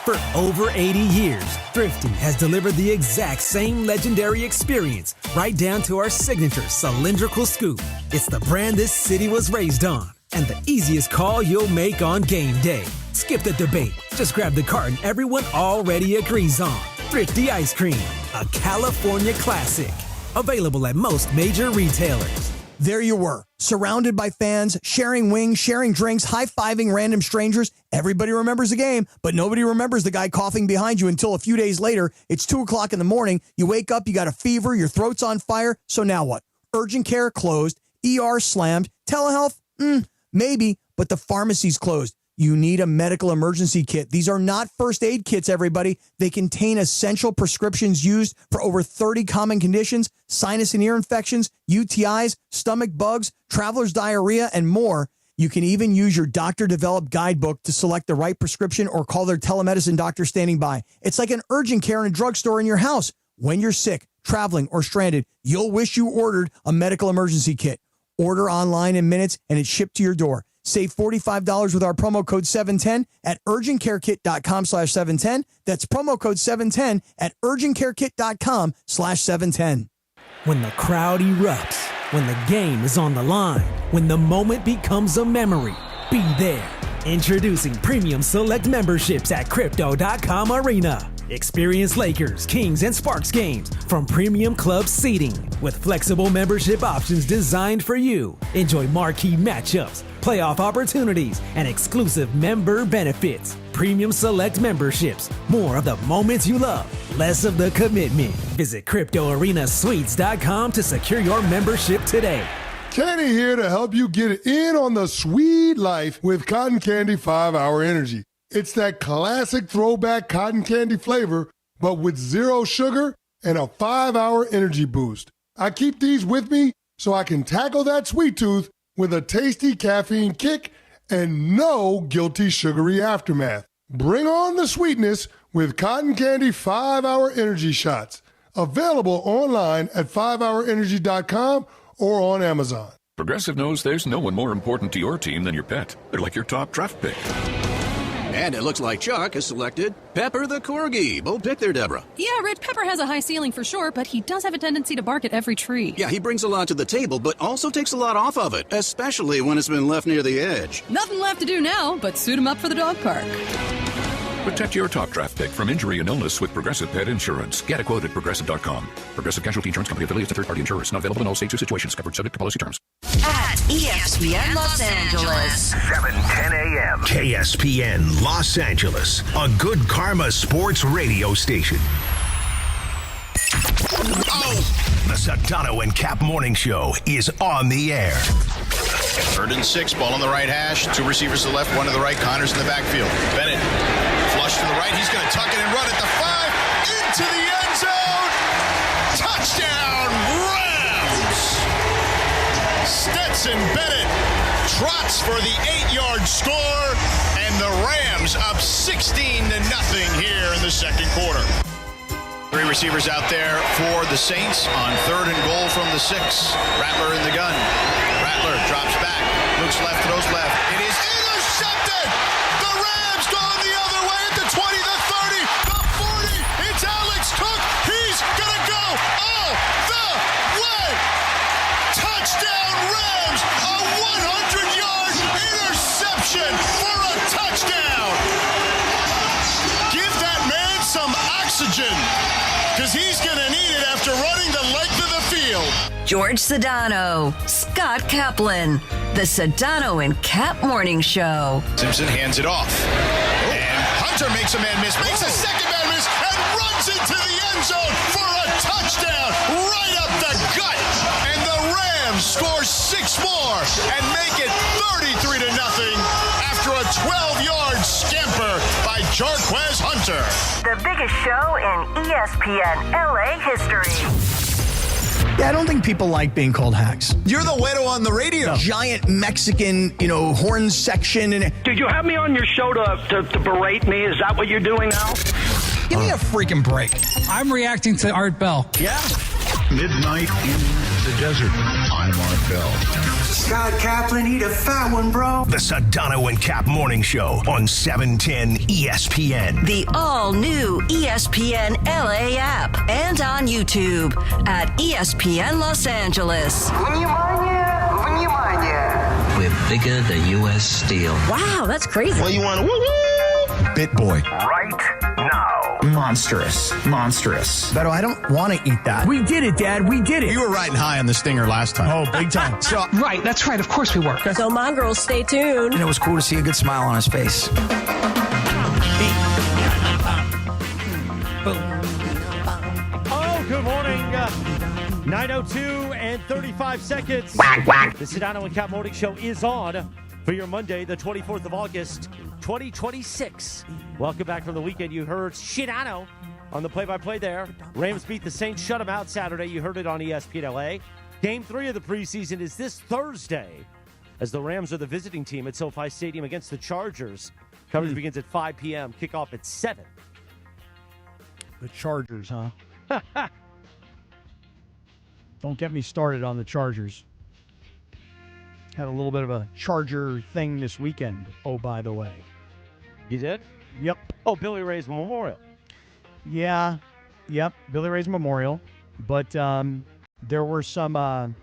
For over 80 years, Thrifty has delivered the exact same legendary experience, right down to our signature cylindrical scoop. It's the brand this city was raised on, and the easiest call you'll make on game day. Skip the debate. Just grab the carton everyone already agrees on. Thrifty Ice Cream, a California classic. Available at most major retailers.
There you were, surrounded by fans, sharing wings, sharing drinks, high-fiving random strangers. Everybody remembers the game, but nobody remembers the guy coughing behind you until a few days later. It's 2 o'clock in the morning. You wake up, you got a fever, your throat's on fire. So now what? Urgent care closed, ER slammed, telehealth? Maybe, but the pharmacy's closed. You need a medical emergency kit. These are not first aid kits, everybody. They contain essential prescriptions used for over 30 common conditions, sinus and ear infections, UTIs, stomach bugs, traveler's diarrhea, and more. You can even use your doctor-developed guidebook to select the right prescription or call their telemedicine doctor standing by. It's like an urgent care in a drugstore in your house. When you're sick, traveling, or stranded, you'll wish you ordered a medical emergency kit. Order online in minutes, and it's shipped to your door. Save $45 with our promo code 710 at urgentcarekit.com/710. That's promo code 710 at urgentcarekit.com/710.
When the crowd erupts, when the game is on the line, when the moment becomes a memory, be there. Introducing Premium Select memberships at Crypto.com Arena. Experience Lakers, Kings, and Sparks games from premium club seating with flexible membership options designed for you. Enjoy marquee matchups, playoff opportunities, and exclusive member benefits. Premium Select memberships. More of the moments you love, less of the commitment. Visit CryptoArenaSuites.com to secure your membership today.
Kenny here to help you get in on the sweet life with Cotton Candy 5-Hour Energy. It's that classic throwback cotton candy flavor, but with 0 sugar and a 5-hour energy boost. I keep these with me so I can tackle that sweet tooth with a tasty caffeine kick and no guilty sugary aftermath. Bring on the sweetness with Cotton Candy 5-Hour Energy Shots. Available online at 5hourenergy.com or on Amazon.
Progressive knows there's no one more important to your team than your pet. They're like your top draft pick.
And it looks like Chuck has selected Pepper the Corgi. Bold pick there, Deborah.
Yeah, Rich, Pepper has a high ceiling for sure, but he does have a tendency to bark at every tree.
Yeah, he brings a lot to the table, but also takes a lot off of it, especially when it's been left near the edge.
Nothing left to do now but suit him up for the dog park.
Protect your top draft pick from injury and illness with Progressive Pet Insurance. Get a quote at Progressive.com. Progressive Casualty Insurance Company affiliates to third-party insurers. Not available in all states or situations. Covered subject to policy terms.
At ESPN Los Angeles.
7:10 a.m. KSPN Los Angeles. A good karma sports radio station. The Sedano and Kap Morning Show is on the air.
3rd and 6, ball on the right hash. 2 receivers to the left, 1 to the right. Connors in the backfield. Bennett, flush to the right. He's going to tuck it and run at the 5. Into the end zone. Touchdown, Rams! Stetson Bennett trots for the 8-yard score. And the Rams up 16-0 here in the second quarter. 3 receivers out there for the Saints on 3rd and goal from the 6. Rattler in the gun. Rattler drops back. Looks left, throws left. It is intercepted! The Rams going the other way at the 20, the 30, the 40. It's Alex Cook. He's going to go all the way. Touchdown Rams! A 100-yard interception for a touchdown! Give that man some oxygen, because he's going to need it after running the length of the field.
George Sedano, Scott Kaplan, the Sedano and Kap Morning Show.
Simpson hands it off. And Hunter makes a man miss, makes a second man miss, and runs into the end zone for a touchdown right up the gut. And the Rams score 6 more and make it 33-0 after a 12-yard scamper by Jarquez Hunter.
The biggest show in ESPN LA history.
Yeah, I don't think people like being called hacks.
You're the widow on the radio.
No. Giant Mexican, horn section. And
did you have me on your show to berate me? Is that what you're doing now?
Give me a freaking break.
I'm reacting to Art Bell.
Yeah.
Midnight in the desert. I'm Art Bell.
Scott Kaplan, eat a fat one, bro.
The Sedano and Kap Morning Show on 710 ESPN.
The all-new ESPN LA app and on YouTube at ESPN Los Angeles.
We're bigger than U.S. Steel.
Wow, that's crazy.
Well, you want to woo-woo?
Bit Boy.
Right now.
Monstrous. Beto, I don't want to eat that.
We did it, Dad. We did it. You were riding high on the stinger last time.
Oh, big time.
Right, that's right. Of course we were.
So, mongrels, stay tuned.
And it was cool to see a good smile on his face.
Oh, good morning. 9:02 and 35 seconds. The Sedano and Kap Morning Show is on for your Monday, the 24th of August, 2026. Welcome back from the weekend. You heard Sedano on the play-by-play there. Rams beat the Saints, shut them out Saturday. You heard it on ESPN LA. Game 3 of the preseason is this Thursday, as the Rams are the visiting team at SoFi Stadium against the Chargers. Coverage begins at 5 p.m., kickoff at 7.
The Chargers, huh? Don't get me started on the Chargers. Had a little bit of a Charger thing this weekend, oh, by the way.
You did?
Yep.
Oh, Billy Ray's Memorial.
Yeah. Yep, Billy Ray's Memorial. But there were some,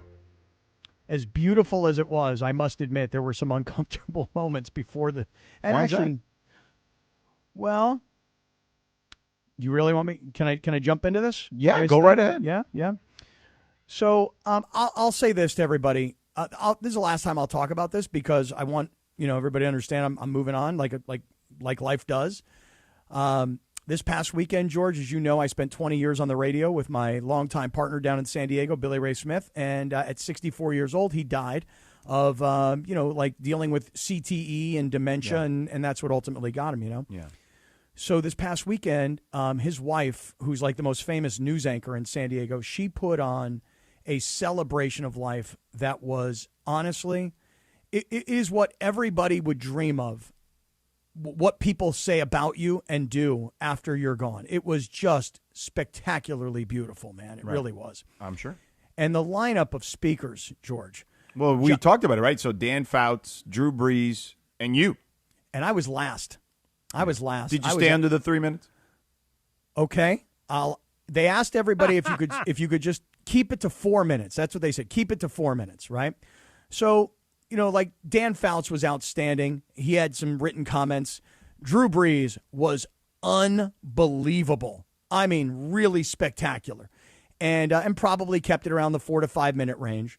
as beautiful as it was, I must admit, there were some uncomfortable moments before the... And
Why is
actually,
that?
well, you really want me... Can I jump into this?
Yeah, go right ahead.
Yeah. So I'll say this to everybody. This is the last time I'll talk about this because I want everybody to understand I'm moving on like life does. This past weekend, George, as you know, I spent 20 years on the radio with my longtime partner down in San Diego, Billy Ray Smith, and at 64 years old, he died of dealing with CTE and dementia, and that's what ultimately got him.
Yeah.
So this past weekend, his wife, who's like the most famous news anchor in San Diego, she put on a celebration of life that was, honestly, it is what everybody would dream of what people say about you and do after you're gone. It was just spectacularly beautiful, man. It really was.
I'm sure.
And the lineup of speakers, George.
Well, we talked about it, right? So Dan Fouts, Drew Brees, and you.
And I was last.
Did you stay under the 3 minutes?
Okay. They asked everybody if you could just keep it to 4 minutes. That's what they said. Keep it to 4 minutes, right? So, like Dan Fouts was outstanding. He had some written comments. Drew Brees was unbelievable. I mean, really spectacular. And probably kept it around the 4 to 5 minute range.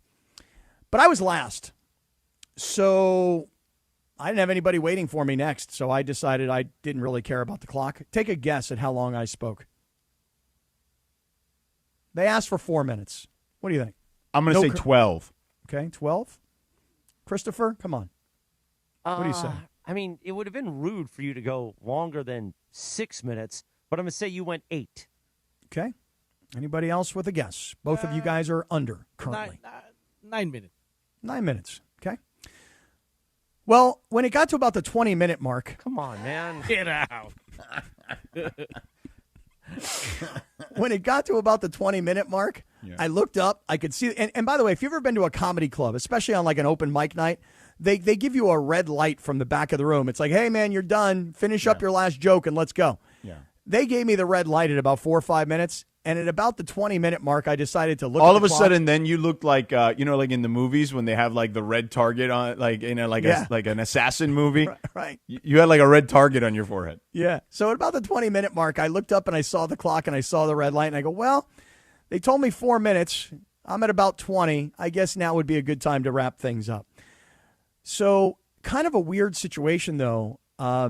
But I was last. So I didn't have anybody waiting for me next. So I decided I didn't really care about the clock. Take a guess at how long I spoke. They asked for 4 minutes. What do you think?
I'm going to say 12.
Okay, 12. Christopher, come on. What do you say?
I mean, it would have been rude for you to go longer than 6 minutes, but I'm going to say you went 8.
Okay. Anybody else with a guess? Both of you guys are under currently.
9 minutes.
9 minutes. Okay. Well, when it got to about the 20-minute mark.
Come on, man.
Get out.
When it got to about the 20-minute mark, I looked up. I could see. And by the way, if you've ever been to a comedy club, especially on like an open mic night, they give you a red light from the back of the room. It's like, hey, man, you're done. Finish up your last joke and let's go.
Yeah.
They gave me the red light at about 4 or 5 minutes. And at about the 20-minute mark, I decided to look
All
at
of
the
a
clock.
sudden, then you looked like, like in the movies when they have like the red target on, like, like an assassin movie.
Right.
You had like a red target on your forehead.
Yeah. So at about the 20-minute mark, I looked up and I saw the clock and I saw the red light. And I go, well, they told me 4 minutes. I'm at about 20. I guess now would be a good time to wrap things up. So kind of a weird situation, though. I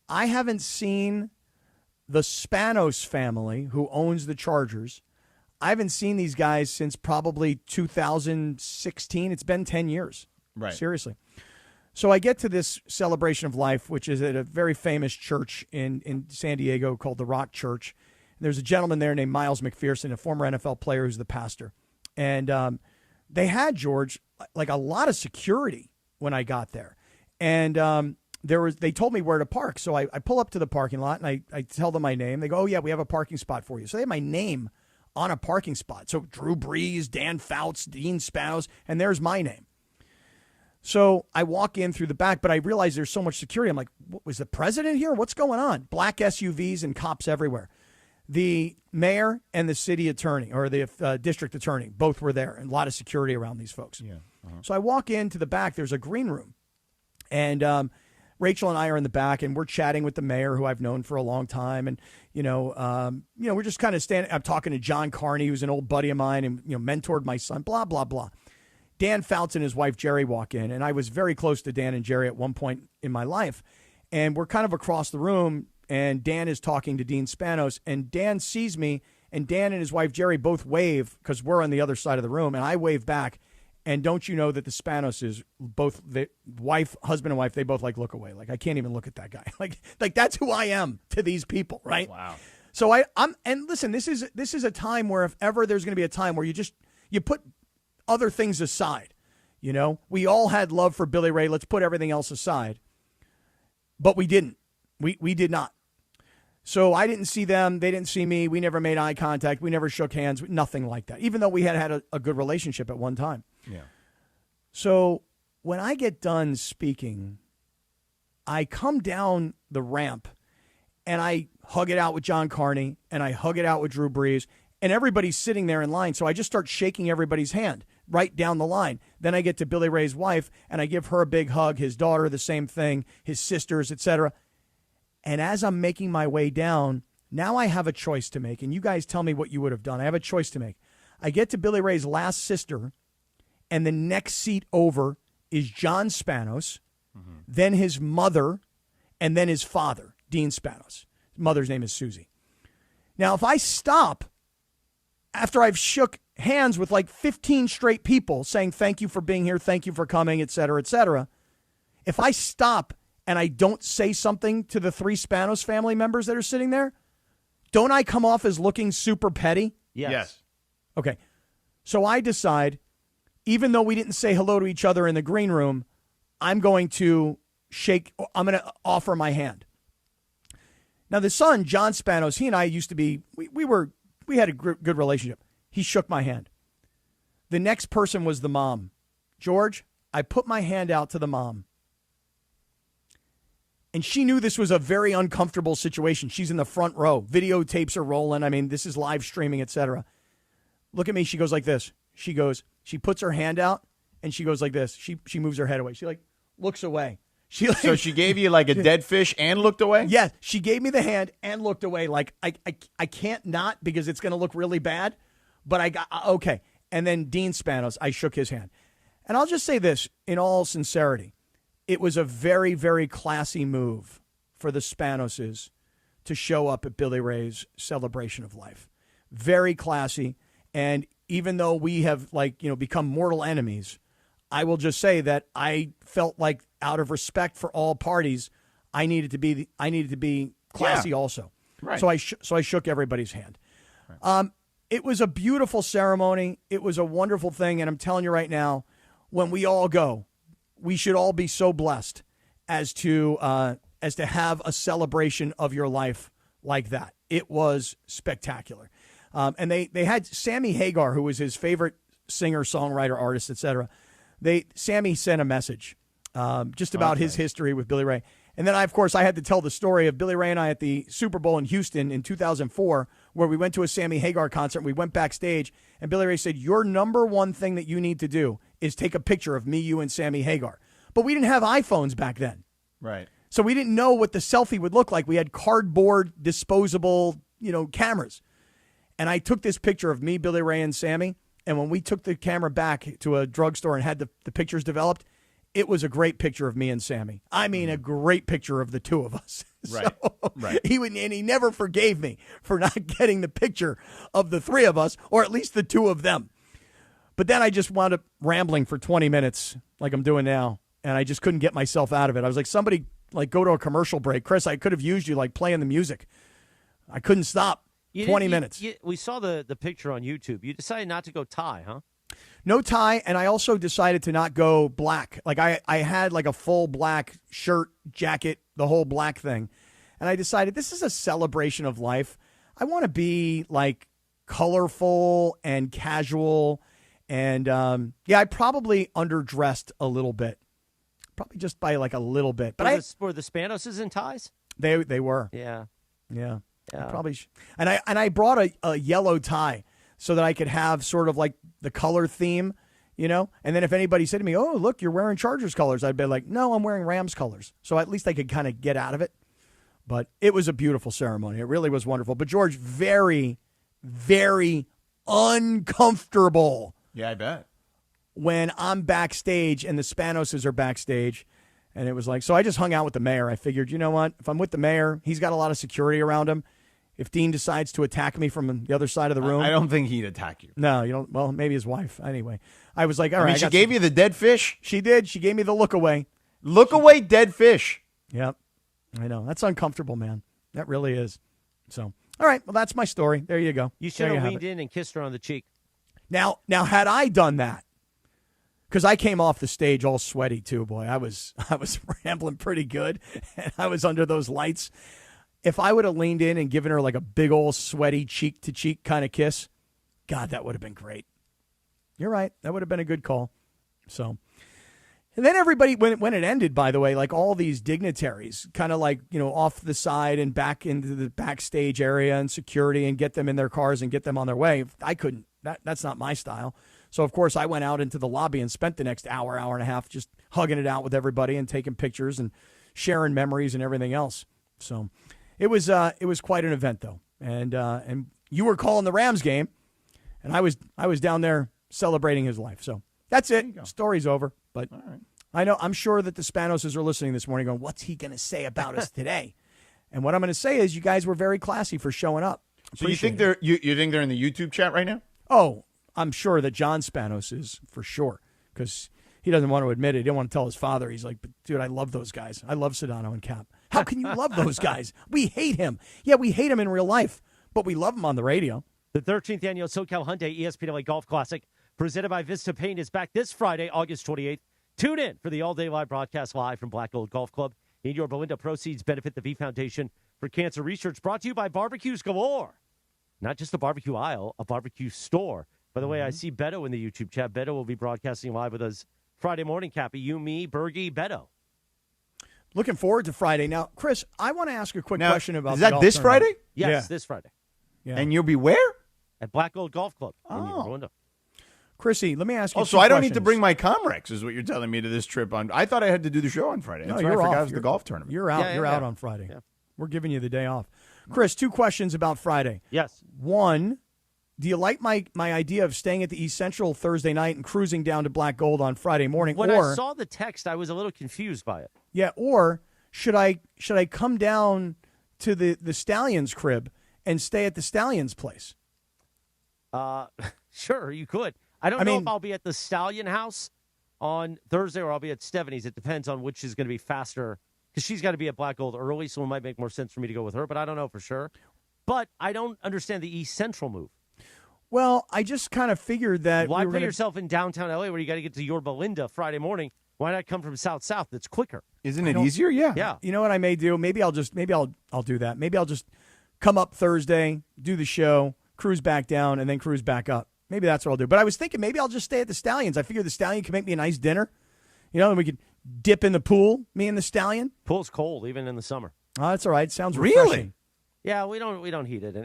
haven't seen the Spanos family, who owns the Chargers. I haven't seen these guys since probably 2016. It's been 10 years.
Right.
Seriously. So I get to this celebration of life, which is at a very famous church in San Diego called the Rock Church. And there's a gentleman there named Miles McPherson, a former NFL player who's the pastor. And they had, George, like a lot of security when I got there. And they told me where to park. So I pull up to the parking lot and I tell them my name. They go, oh, yeah, we have a parking spot for you. So they have my name on a parking spot. So Drew Brees, Dan Fouts, Dean Spanos, and there's my name. So I walk in through the back, but I realize there's so much security. I'm like, what, was the president here? What's going on? Black SUVs and cops everywhere. The mayor and the city attorney, or the district attorney, both were there, and a lot of security around these folks.
Yeah.
So I walk into the back. There's a green room. And Rachel and I are in the back, and we're chatting with the mayor, who I've known for a long time. And, we're just kind of standing. I'm talking to John Carney, who's an old buddy of mine and, mentored my son, blah, blah, blah. Dan Fouts and his wife, Jerry, walk in. And I was very close to Dan and Jerry at one point in my life. And we're kind of across the room, and Dan is talking to Dean Spanos. And Dan sees me, and Dan and his wife, Jerry, both wave because we're on the other side of the room. And I wave back. And don't you know that the Spanoses, both the husband and wife, they both look away. Like, I can't even look at that guy. Like that's who I am to these people, right?
Wow.
So and listen, this is a time where if ever there's going to be a time where you put other things aside. We all had love for Billy Ray. Let's put everything else aside. But we didn't. We did not. So I didn't see them. They didn't see me. We never made eye contact. We never shook hands. Nothing like that. Even though we had a good relationship at one time.
Yeah.
So when I get done speaking, I come down the ramp and I hug it out with John Carney and I hug it out with Drew Brees, and everybody's sitting there in line. So I just start shaking everybody's hand right down the line. Then I get to Billy Ray's wife and I give her a big hug, his daughter, the same thing, his sisters, etc. And as I'm making my way down, now I have a choice to make. And you guys tell me what you would have done. I have a choice to make. I get to Billy Ray's last sister, and the next seat over is John Spanos, then his mother, and then his father, Dean Spanos. His mother's name is Susie. Now, if I stop after I've shook hands with like 15 straight people saying thank you for being here, thank you for coming, et cetera, if I stop and I don't say something to the 3 Spanos family members that are sitting there, don't I come off as looking super petty?
Yes.
Okay. So I decide, even though we didn't say hello to each other in the green room, I'm going to offer my hand. Now, the son, John Spanos, he and I used to be, we had a good relationship. He shook my hand. The next person was the mom. George, I put my hand out to the mom. And she knew this was a very uncomfortable situation. She's in the front row. Videotapes are rolling. I mean, this is live streaming, etc. Look at me. She goes like this. She puts her hand out, and she goes like this. She moves her head away. She looks away.
So she gave you like a dead fish and looked away?
Yes, she gave me the hand and looked away. Like, I can't not because it's going to look really bad. But I got, okay. And then Dean Spanos, I shook his hand. And I'll just say this in all sincerity. It was a very, very classy move for the Spanoses to show up at Billy Ray's celebration of life. Very classy. And even though we have become mortal enemies, I will just say that I felt like out of respect for all parties, I needed to be classy also.
Right.
So I shook everybody's hand. Right. It was a beautiful ceremony. It was a wonderful thing. And I'm telling you right now, when we all go, we should all be so blessed as to have a celebration of your life like that. It was spectacular. And they had Sammy Hagar, who was his favorite singer, songwriter, artist, etc. Sammy sent a message just about his history with Billy Ray. And then, of course, I had to tell the story of Billy Ray and I at the Super Bowl in Houston in 2004, where we went to a Sammy Hagar concert. And we went backstage, and Billy Ray said, your number one thing that you need to do is take a picture of me, you, and Sammy Hagar. But we didn't have iPhones back then.
Right.
So we didn't know what the selfie would look like. We had cardboard, disposable, cameras. And I took this picture of me, Billy Ray, and Sammy. And when we took the camera back to a drugstore and had the pictures developed, it was a great picture of me and Sammy. I mean, a great picture of the two of us.
Right. Right.
He never forgave me for not getting the picture of the three of us, or at least the two of them. But then I just wound up rambling for 20 minutes like I'm doing now, and I just couldn't get myself out of it. I was like, somebody go to a commercial break. Chris, I could have used you playing the music. I couldn't stop. 20 minutes.
We saw the picture on YouTube. You decided not to go tie, huh?
No tie, and I also decided to not go black. I had a full black shirt, jacket, the whole black thing. And I decided this is a celebration of life. I want to be colorful and casual. And I probably underdressed a little bit. Probably just by a little bit. But
were the Spanoses in ties?
They were.
Yeah.
Yeah. Probably. And I brought a yellow tie so that I could have sort of the color theme, And then if anybody said to me, oh, look, you're wearing Chargers colors, I'd be like, no, I'm wearing Rams colors. So at least I could kind of get out of it. But it was a beautiful ceremony. It really was wonderful. But George, very, very uncomfortable.
Yeah, I bet.
When I'm backstage and the Spanoses are backstage. And it was so I just hung out with the mayor. I figured, you know what? If I'm with the mayor, he's got a lot of security around him. If Dean decides to attack me from the other side of the room.
I don't think he'd attack you.
No, you don't. Well, maybe his wife. Anyway, I was like, all right.
She gave you the dead fish?
She did. She gave me the look away.
Look away, dead fish.
Yep. I know. That's uncomfortable, man. That really is. So, all right. Well, that's my story. There you go.
You should have leaned in and kissed her on the cheek.
Now, had I done that, because I came off the stage all sweaty too, boy. I was rambling pretty good, and I was under those lights. If I would have leaned in and given her a big old sweaty cheek-to-cheek kind of kiss, God, that would have been great. You're right. That would have been a good call. So, and then everybody, when it ended, by the way, all these dignitaries kind of off the side and back into the backstage area and security and get them in their cars and get them on their way. I couldn't. That's not my style. So, of course, I went out into the lobby and spent the next hour and a half just hugging it out with everybody and taking pictures and sharing memories and everything else. So it was quite an event, though. And you were calling the Rams game, and I was down there celebrating his life. So that's it. Story's over. But all right. I'm sure that the Spanoses are listening this morning going, what's he going to say about us today? And what I'm going to say is you guys were very classy for showing up.
So you think they're in the YouTube chat right now?
Oh, I'm sure that John Spanos is, for sure, because he doesn't want to admit it. He didn't want to tell his father. He's like, but dude, I love those guys. I love Sedano and Kap. How can you love those guys? We hate him. Yeah, we hate him in real life, but we love him on the radio.
The 13th annual SoCal Hyundai ESPN LA Golf Classic, presented by Vista Paint, is back this Friday, August 28th. Tune in for the all-day live broadcast live from Black Gold Golf Club. In your Belinda proceeds benefit the V Foundation for Cancer Research, brought to you by Barbecues Galore. Not just a barbecue aisle, a barbecue store. By the way, I see Beto in the YouTube chat. Beto will be broadcasting live with us Friday morning, Cappy. You, me, Bergie, Beto.
Looking forward to Friday. Now, Chris, I want to ask a quick question about
is
the
that
golf
this
tournament.
Friday?
Yes, this Friday.
Yeah.
And you'll be where?
At Black Gold Golf Club.
Oh.
Chrissy, let me ask you
Oh, so I don't need to bring my Comrex, is what you're telling me to this trip on. I thought I had to do the show on Friday.
No,
That's why
you're
I forgot
off.
it was the golf tournament.
You're out. You're out on Friday.
Yeah.
We're giving you the day off. Chris, 2 questions about Friday.
Yes.
One, do you like my idea of staying at the East Central Thursday night and cruising down to Black Gold on Friday morning?
When
or
I saw the text, I was a little confused by it.
yeah, or should I come down to the Stallions crib and stay at the Stallions place?
Sure, you could. I don't know if I'll be at the Stallion house on Thursday or I'll be at Stephanie's. It depends on which is going to be faster because she's got to be at Black Gold early, so it might make more sense for me to go with her, but I don't know for sure. But I don't understand the East Central move.
Well, I just kind of figured that
Why
we were
put
gonna...
yourself in downtown LA where you got to get to your Belinda Friday morning? Why not come from South? That's quicker.
Isn't it easier? Yeah.
Yeah.
You know what I may do? Maybe I'll do that. Maybe I'll just come up Thursday, do the show, cruise back down, and then cruise back up. Maybe that's what I'll do. But I was thinking maybe I'll just stay at the Stallions. I figure the Stallion can make me a nice dinner. You know, and we could dip in the pool, me and the Stallion.
Pool's cold even in the summer.
Oh, that's all right. Sounds refreshing.
Really?
Yeah, we don't heat it.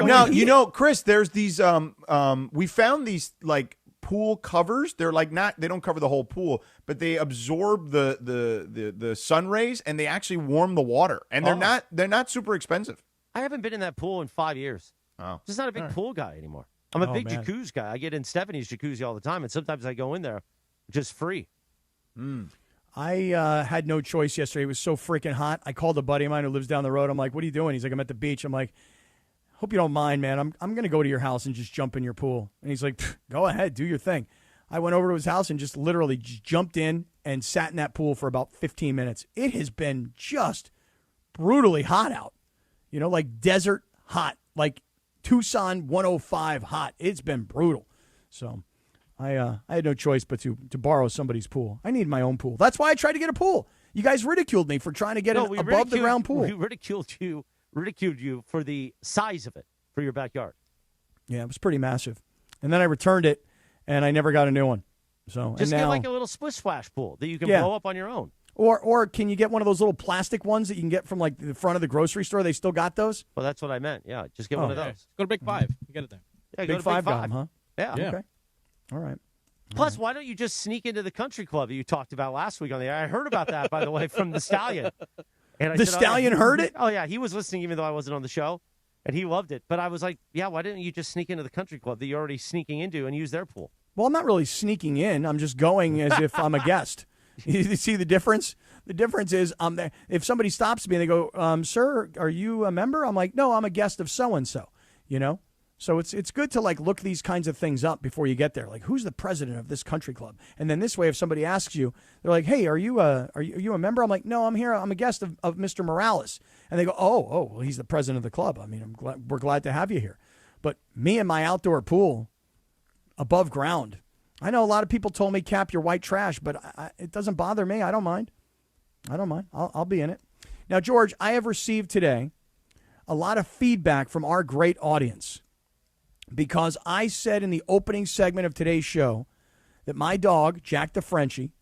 Now, you know, Chris, there's these we found these like pool covers. They're like they don't cover the whole pool, but they absorb the sun rays and they actually warm the water. And they're not super expensive.
I haven't been in that pool in 5 years.
Oh.
Just not a big pool guy anymore. I'm a big jacuzzi guy. I get in Stephanie's jacuzzi all the time, and sometimes I go in there just free.
I had no choice yesterday. It was so freaking hot. I called a buddy of mine who lives down the road. I'm like, what are you doing? He's like, I'm at the beach. I'm like, hope you don't mind, man. I'm going to go to your house and just jump in your pool. And he's like, go ahead, do your thing. I went over to his house and just literally jumped in and sat in that pool for about 15 minutes. It has been just brutally hot out. You know, like desert hot, like Tucson 105 hot. It's been brutal. So I had no choice but to borrow somebody's pool. I need my own pool. That's why I tried to get a pool. You guys ridiculed me for trying to get an above-the-ground pool.
We ridiculed you for the size of it for your backyard.
Yeah, it was pretty massive. And then I returned it, and I never got a new one. So
Just
and
get
now,
like a little splash pool that you can blow up on your own.
Or can you get one of those little plastic ones that you can get from like the front of the grocery store? They still got those?
Well, that's what I meant. Yeah, just get one of those.
Go to Big Five. You get it there.
Yeah,
Big
go to
Five
Big
got
Five.
them, huh?
Yeah.
Okay. All right.
Plus, why don't you just sneak into the country club that you talked about last week on the air? I heard about that, by the way, from the Stallion. And I
The
said,
Stallion heard it?
Oh, yeah. He was listening even though I wasn't on the show, and he loved it. But I was like, yeah, why didn't you just sneak into the country club that you're already sneaking into and use their pool?
Well, I'm not really sneaking in. I'm just going as if I'm a guest. You see the difference? The difference is if somebody stops me and they go, sir, are you a member? I'm like, no, I'm a guest of so-and-so, you know? So it's good to like look these kinds of things up before you get there. Like, who's the president of this country club? And then this way, if somebody asks you, they're like, hey, are you a member? I'm like, no, I'm here. I'm a guest of Mr. Morales. And they go, oh, well, he's the president of the club. I mean, we're glad to have you here. But me and my outdoor pool above ground. I know a lot of people told me, Cap, you're white trash, but it doesn't bother me. I don't mind. I'll be in it. Now, George, I have received today a lot of feedback from our great audience because I said in the opening segment of today's show that my dog, Jack the Frenchie,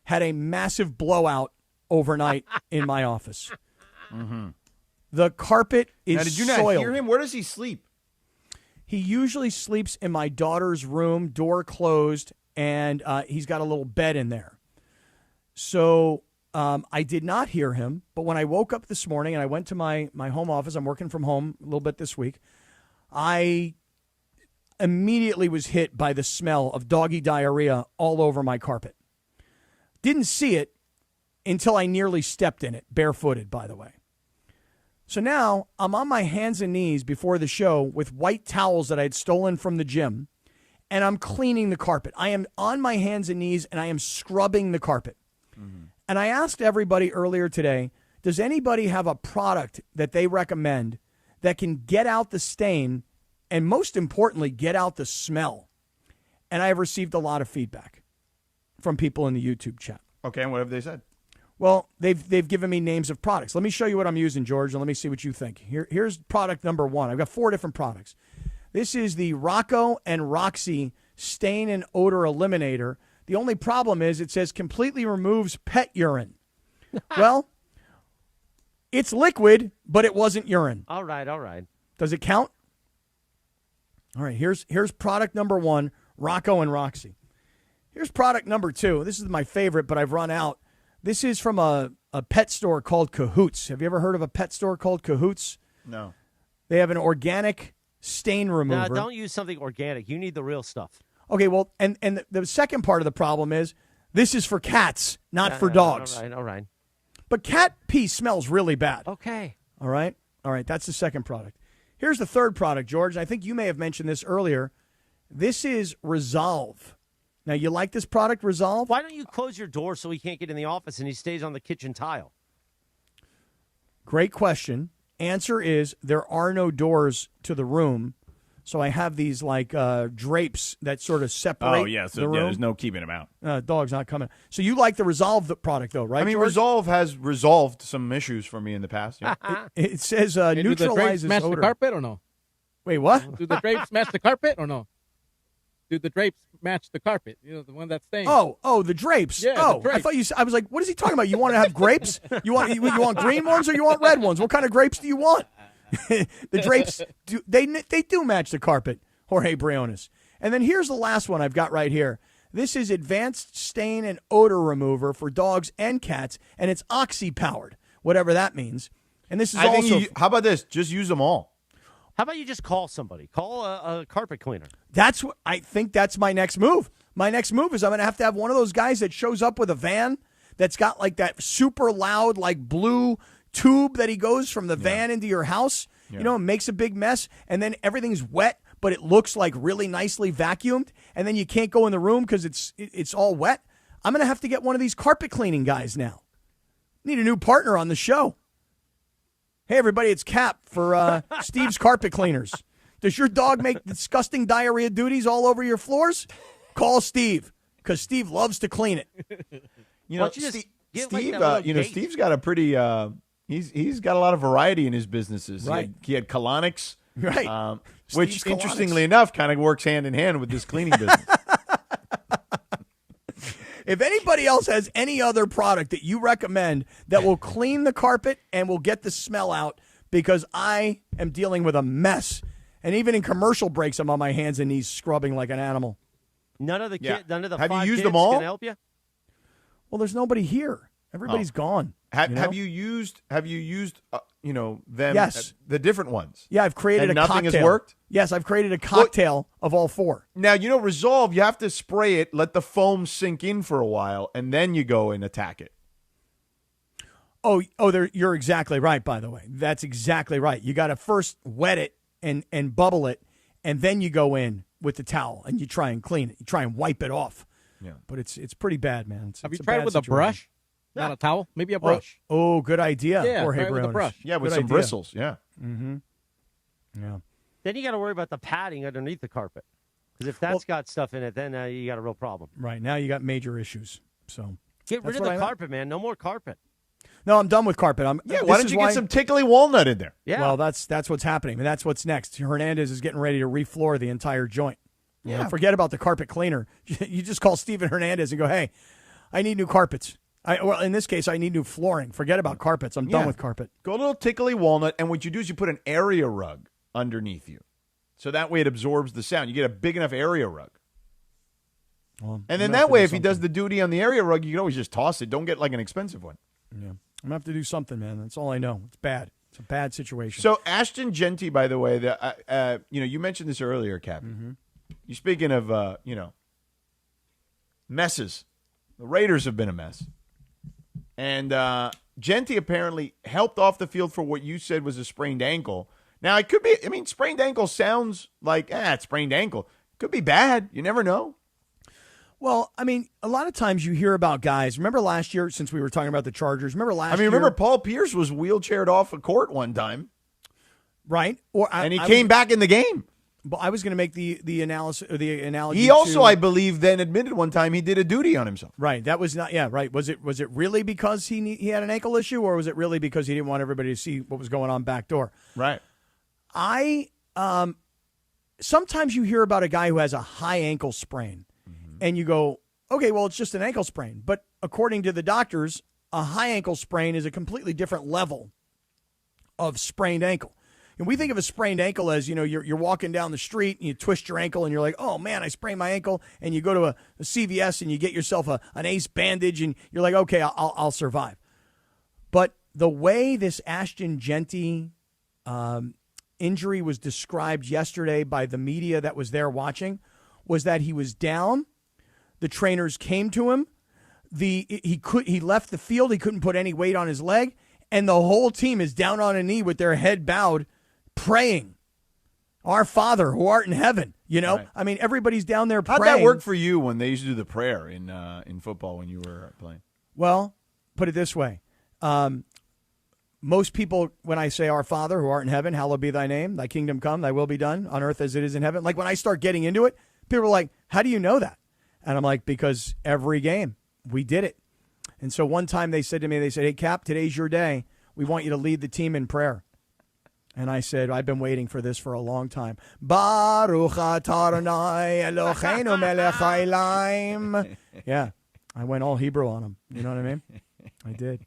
had a massive blowout overnight in my office.
Mm-hmm.
The carpet is
now, did you
soiled.
not hear him? Where does he sleep?
He usually sleeps in my daughter's room, door closed, and he's got a little bed in there. So I did not hear him, but when I woke up this morning and I went to my home office, I'm working from home a little bit this week, I immediately was hit by the smell of doggy diarrhea all over my carpet. Didn't see it until I nearly stepped in it, barefooted, by the way. So now I'm on my hands and knees before the show with white towels that I had stolen from the gym, and I'm cleaning the carpet. I am on my hands and knees, and I am scrubbing the carpet. Mm-hmm. And I asked everybody earlier today, does anybody have a product that they recommend that can get out the stain and, most importantly, get out the smell? And I have received a lot of feedback. from people in the YouTube chat.
Okay, and what have they said?
Well, they've given me names of products. Let me show you what I'm using, George, and let me see what you think. Here's product number 1. I've got 4 different products. This is the Rocco and Roxy Stain and Odor Eliminator. The only problem is it says completely removes pet urine. Well, it's liquid, but it wasn't urine.
All right.
Does it count? All right, here's product number 1, Rocco and Roxy. Here's product number 2. This is my favorite, but I've run out. This is from a pet store called Cahoots. Have you ever heard of a pet store called Cahoots?
No.
They have an organic stain remover.
No, don't use something organic. You need the real stuff.
Okay, well, and the second part of the problem is this is for cats, not for dogs.
All right.
But cat pee smells really bad.
Okay.
All right, that's the second product. Here's the third product, George. I think you may have mentioned this earlier. This is Resolve. Now, you like this product, Resolve?
Why don't you close your door so he can't get in the office and he stays on the kitchen tile?
Great question. Answer is there are no doors to the room, so I have these like drapes that sort of separate the room.
There's no keeping him out.
Dog's not coming. So you like the Resolve product, though, right,
I mean,
George?
Resolve has resolved some issues for me in the past. Yeah.
It says
Do the drapes
neutralizes
match
odor.
the carpet or no?
Wait, what?
Do the drapes match the carpet or no? Do the drapes match the carpet? You know, the one that's stained.
Oh, the drapes.
Yeah,
oh,
the drapes.
I thought I was like, what is he talking about? You want to have grapes? You want green ones or you want red ones? What kind of grapes do you want? The drapes they do match the carpet, Jorge Briones. And then here's the last one I've got right here. This is advanced stain and odor remover for dogs and cats, and it's oxy powered, whatever that means. And this is
how about this? Just use them all.
How about you just call somebody? Call a carpet cleaner.
That's what I think. That's my next move. My next move is I'm going to have one of those guys that shows up with a van that's got like that super loud, like blue tube that he goes from the van into your house, makes a big mess. And then everything's wet, but it looks like really nicely vacuumed. And then you can't go in the room because it's all wet. I'm going to have to get one of these carpet cleaning guys now. Need a new partner on the show. Hey, everybody, it's Cap for Steve's Carpet Cleaners. Does your dog make disgusting diarrhea duties all over your floors? Call Steve, because Steve loves to clean it.
Steve's got a pretty he's got a lot of variety in his businesses.
Right.
He had colonics,
right?
Which,
Steve's
interestingly enough, kind of works hand in hand with this cleaning business.
If anybody else has any other product that you recommend that will clean the carpet and will get the smell out, because I am dealing with a mess. And even in commercial breaks, I'm on my hands and knees scrubbing like an animal.
None of the
Have
5
you used
kids
them all?
can help you?
Well, there's nobody here. Everybody's gone.
Have you used them?
Yes.
The different ones.
Yeah, I've created
and
a
nothing
cocktail.
has worked?
Yes, I've created a cocktail of all 4.
Now, Resolve, you have to spray it, let the foam sink in for a while, and then you go and attack it.
You're exactly right, by the way. That's exactly right. You got to first wet it and bubble it, and then you go in with the towel, and you try and clean it. You try and wipe it off. Yeah. But it's pretty bad, man.
Have you tried it with a brush? Not a towel? Maybe a brush.
Oh, good idea.
Yeah,
Jorge
try it with a
Briones.
brush.
Yeah, with
Good
some
idea.
bristles, yeah.
Mm-hmm. Yeah.
Then you got to worry about the padding underneath the carpet. Because if that's got stuff in it, then you got a real problem.
Right. Now you got major issues. So
Get rid of the carpet, man. No more carpet.
No, I'm done with carpet.
Why don't you get some tickly walnut in there?
Yeah.
Well, that's what's happening. And that's what's next. Hernandez is getting ready to refloor the entire joint.
Yeah.
Forget about the carpet cleaner. You just call Steven Hernandez and go, hey, I need new carpets. In this case, I need new flooring. Forget about carpets. I'm done with carpet.
Go a little tickly walnut, and what you do is you put an area rug underneath you. So that way it absorbs the sound. You get a big enough area rug.
Well,
and then that way, if he does the duty on the area rug, you can always just toss it. Don't get like an expensive one.
Yeah. I'm going to have to do something, man. That's all I know. It's bad. It's a bad situation.
So Ashton Genty, by the way, you mentioned this earlier, Captain.
Mm-hmm.
You're speaking of, messes. The Raiders have been a mess. And Genty apparently helped off the field for what you said was a sprained ankle. Now, it could be, sprained ankle sounds like, it's sprained ankle. Could be bad. You never know.
Well, a lot of times you hear about guys. Remember last year, since we were talking about the Chargers,
remember Paul Pierce was wheelchaired off a court one time.
Right.
And he came back in the game.
But I was going to make the analogy.
He also, I believe, then admitted one time he did a duty on himself.
Right. That was not. Yeah. Right. Was it really because he had an ankle issue, or was it really because he didn't want everybody to see what was going on back door?
Right.
Sometimes you hear about a guy who has a high ankle sprain, and you go, okay, well, it's just an ankle sprain. But according to the doctors, a high ankle sprain is a completely different level of sprained ankle. And we think of a sprained ankle as, you're walking down the street and you twist your ankle and you're like, oh, man, I sprained my ankle. And you go to a CVS and you get yourself an ACE bandage and you're like, okay, I'll survive. But the way this Ashton Genty injury was described yesterday by the media that was there watching was that he was down. The trainers came to him. He left the field. He couldn't put any weight on his leg. And the whole team is down on a knee with their head bowed, praying, our Father who art in heaven. Right. I mean, everybody's down there praying.
How'd that work for you when they used to do the prayer in football when you were playing?
Well, put it this way. Most people, when I say our Father who art in heaven, hallowed be thy name, thy kingdom come, thy will be done on earth as it is in heaven. Like when I start getting into it, people are like, how do you know that? And I'm like, because every game we did it. And so one time they said to me, hey, Cap, today's your day. We want you to lead the team in prayer. And I said, I've been waiting for this for a long time. Baruch atah Adonai Eloheinu melech haolam. Yeah, I went all Hebrew on him. You know what I mean? I did.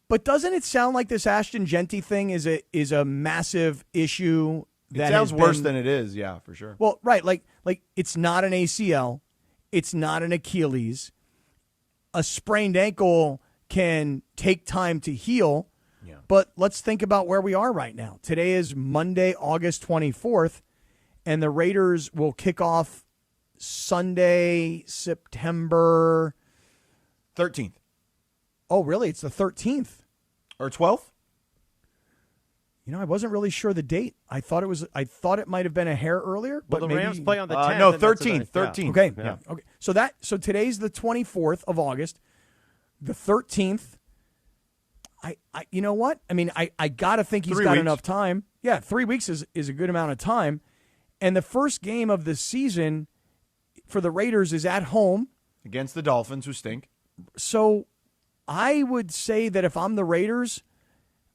But doesn't it sound like this Ashton Genty thing is a massive issue?
That sounds worse than it is, yeah, for sure.
Well, right, like it's not an ACL. It's not an Achilles. A sprained ankle can take time to heal. Yeah. But let's think about where we are right now. Today is Monday, August 24th, and the Raiders will kick off Sunday, September
13th.
Oh, really? It's the 13th.
Or 12th?
I wasn't really sure the date. I thought it might have been a hair earlier.
But the Rams play on the 10th.
No, 13th. 13th.
Okay. Yeah. Okay. So today's the 24th of August. The 13th. You know what? I mean, I got to think he's got enough time. Yeah, 3 weeks is a good amount of time. And the first game of the season for the Raiders is at home.
Against the Dolphins, who stink.
So I would say that if I'm the Raiders,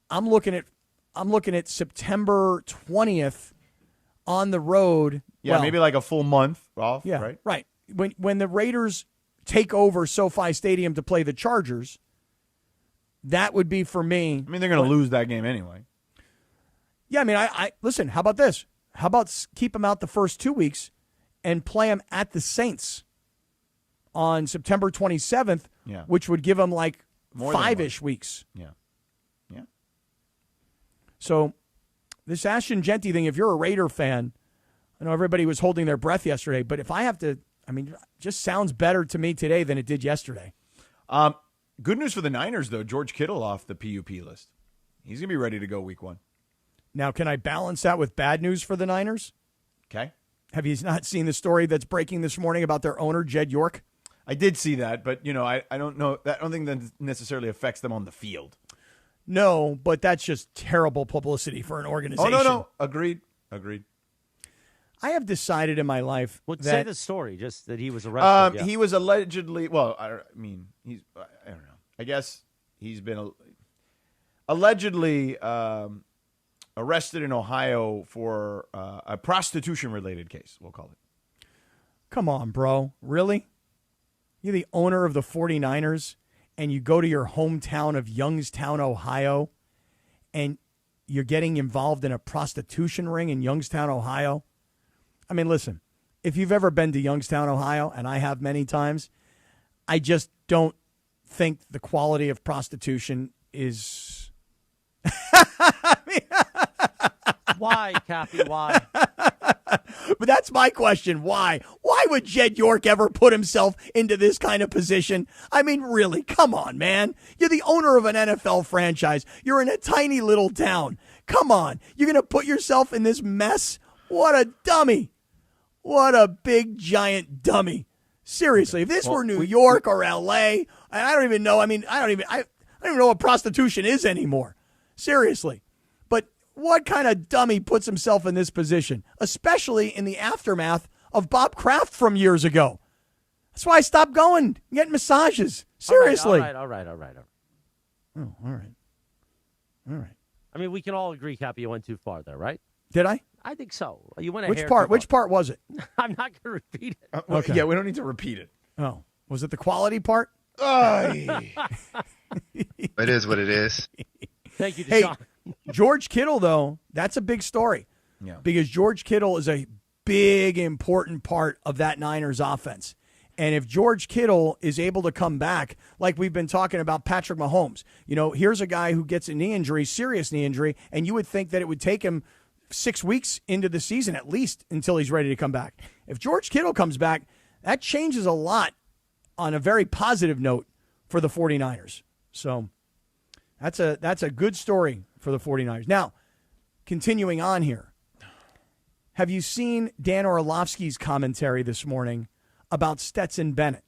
I'm looking at September 20th on the road.
Yeah, maybe like a full month off,
yeah,
right?
Right. When the Raiders take over SoFi Stadium to play the Chargers, that would be for me.
I mean, they're going to lose that game anyway.
Yeah, I mean, I listen, how about this? How about keep them out the first 2 weeks and play them at the Saints on September 27th, which would give them like more 5-ish weeks.
Yeah. Yeah.
So this Ashton Genty thing, if you're a Raider fan, I know everybody was holding their breath yesterday, but if I have to, I mean, it just sounds better to me today than it did yesterday.
Good news for the Niners, though. George Kittle off the PUP list. He's going to be ready to go week 1.
Now, can I balance that with bad news for the Niners?
Okay.
Have you not seen the story that's breaking this morning about their owner, Jed York?
I did see that, but, I don't know. I don't think that necessarily affects them on the field.
No, but that's just terrible publicity for an organization.
Oh, no. Agreed.
I have decided in my life
that... Say the story, just that he was arrested.
He was allegedly... Well, I don't know. I guess he's been allegedly arrested in Ohio for a prostitution-related case, we'll call it.
Come on, bro. Really? You're the owner of the 49ers, and you go to your hometown of Youngstown, Ohio, and you're getting involved in a prostitution ring in Youngstown, Ohio? I mean, listen, if you've ever been to Youngstown, Ohio, and I have many times, I just don't think the quality of prostitution is...
Why, Cappy? Why?
But that's my question. Why? Why would Jed York ever put himself into this kind of position? I mean, really, come on, man. You're the owner of an NFL franchise. You're in a tiny little town. Come on. You're going to put yourself in this mess? What a dummy. What a big, giant dummy. Seriously, if this were New York or L.A., and I don't even know. I mean, I don't even know what prostitution is anymore. Seriously. But What kind of dummy puts himself in this position, especially in the aftermath of Bob Kraft from years ago? That's why I stopped going, getting massages. Seriously.
All right.
Oh, all right. All right.
I mean, we can all agree, Cappy, you went too far there, right?
Did I?
I think so. You went a
Which
hair
part?
too
Which
far.
part was it?
I'm not going to repeat it.
Okay.
Yeah, we don't need to repeat it.
Oh, was it the quality part?
Ay.
It is what it is.
Thank you,
Hey,
Deshaun.
George Kittle, though, that's a big story.
Yeah.
Because George Kittle is a big, important part of that Niners offense. And if George Kittle is able to come back, like we've been talking about Patrick Mahomes, here's a guy who gets a knee injury, serious knee injury, and you would think that it would take him 6 weeks into the season at least until he's ready to come back. If George Kittle comes back, that changes a lot on a very positive note for the 49ers. So that's a good story for the 49ers. Now, continuing on here, have you seen Dan Orlovsky's commentary this morning about Stetson Bennett?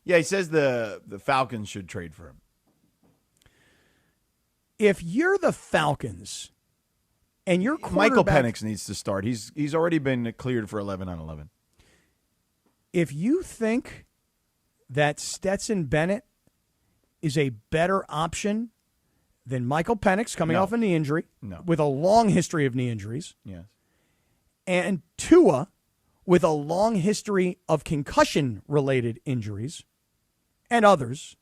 Yeah, he says the Falcons should trade for him.
If you're the Falcons and your
Michael
quarterback,
Penix needs to start. He's already been cleared for 11 on 11.
if you think that Stetson Bennett is a better option than Michael Penix coming off a knee injury with a long history of knee injuries,
yes,
and Tua with a long history of concussion-related injuries and others,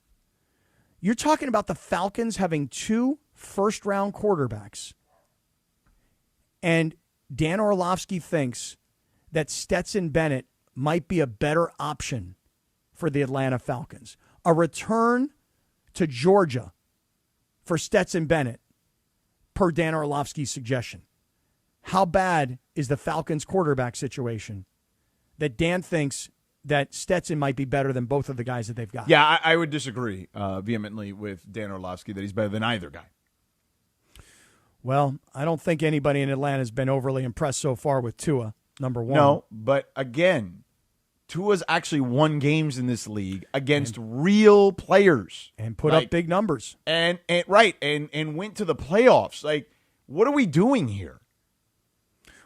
you're talking about the Falcons having 2 first-round quarterbacks. And Dan Orlovsky thinks that Stetson Bennett might be a better option for the Atlanta Falcons. A return to Georgia for Stetson Bennett, per Dan Orlovsky's suggestion. How bad is the Falcons' quarterback situation that Dan thinks that Stetson might be better than both of the guys that they've got?
Yeah, I would disagree vehemently with Dan Orlovsky that he's better than either guy.
Well, I don't think anybody in Atlanta has been overly impressed so far with Tua, number one.
No, but again, Tua's actually won games in this league against real players.
And put up big numbers.
And went to the playoffs. Like, what are we doing here?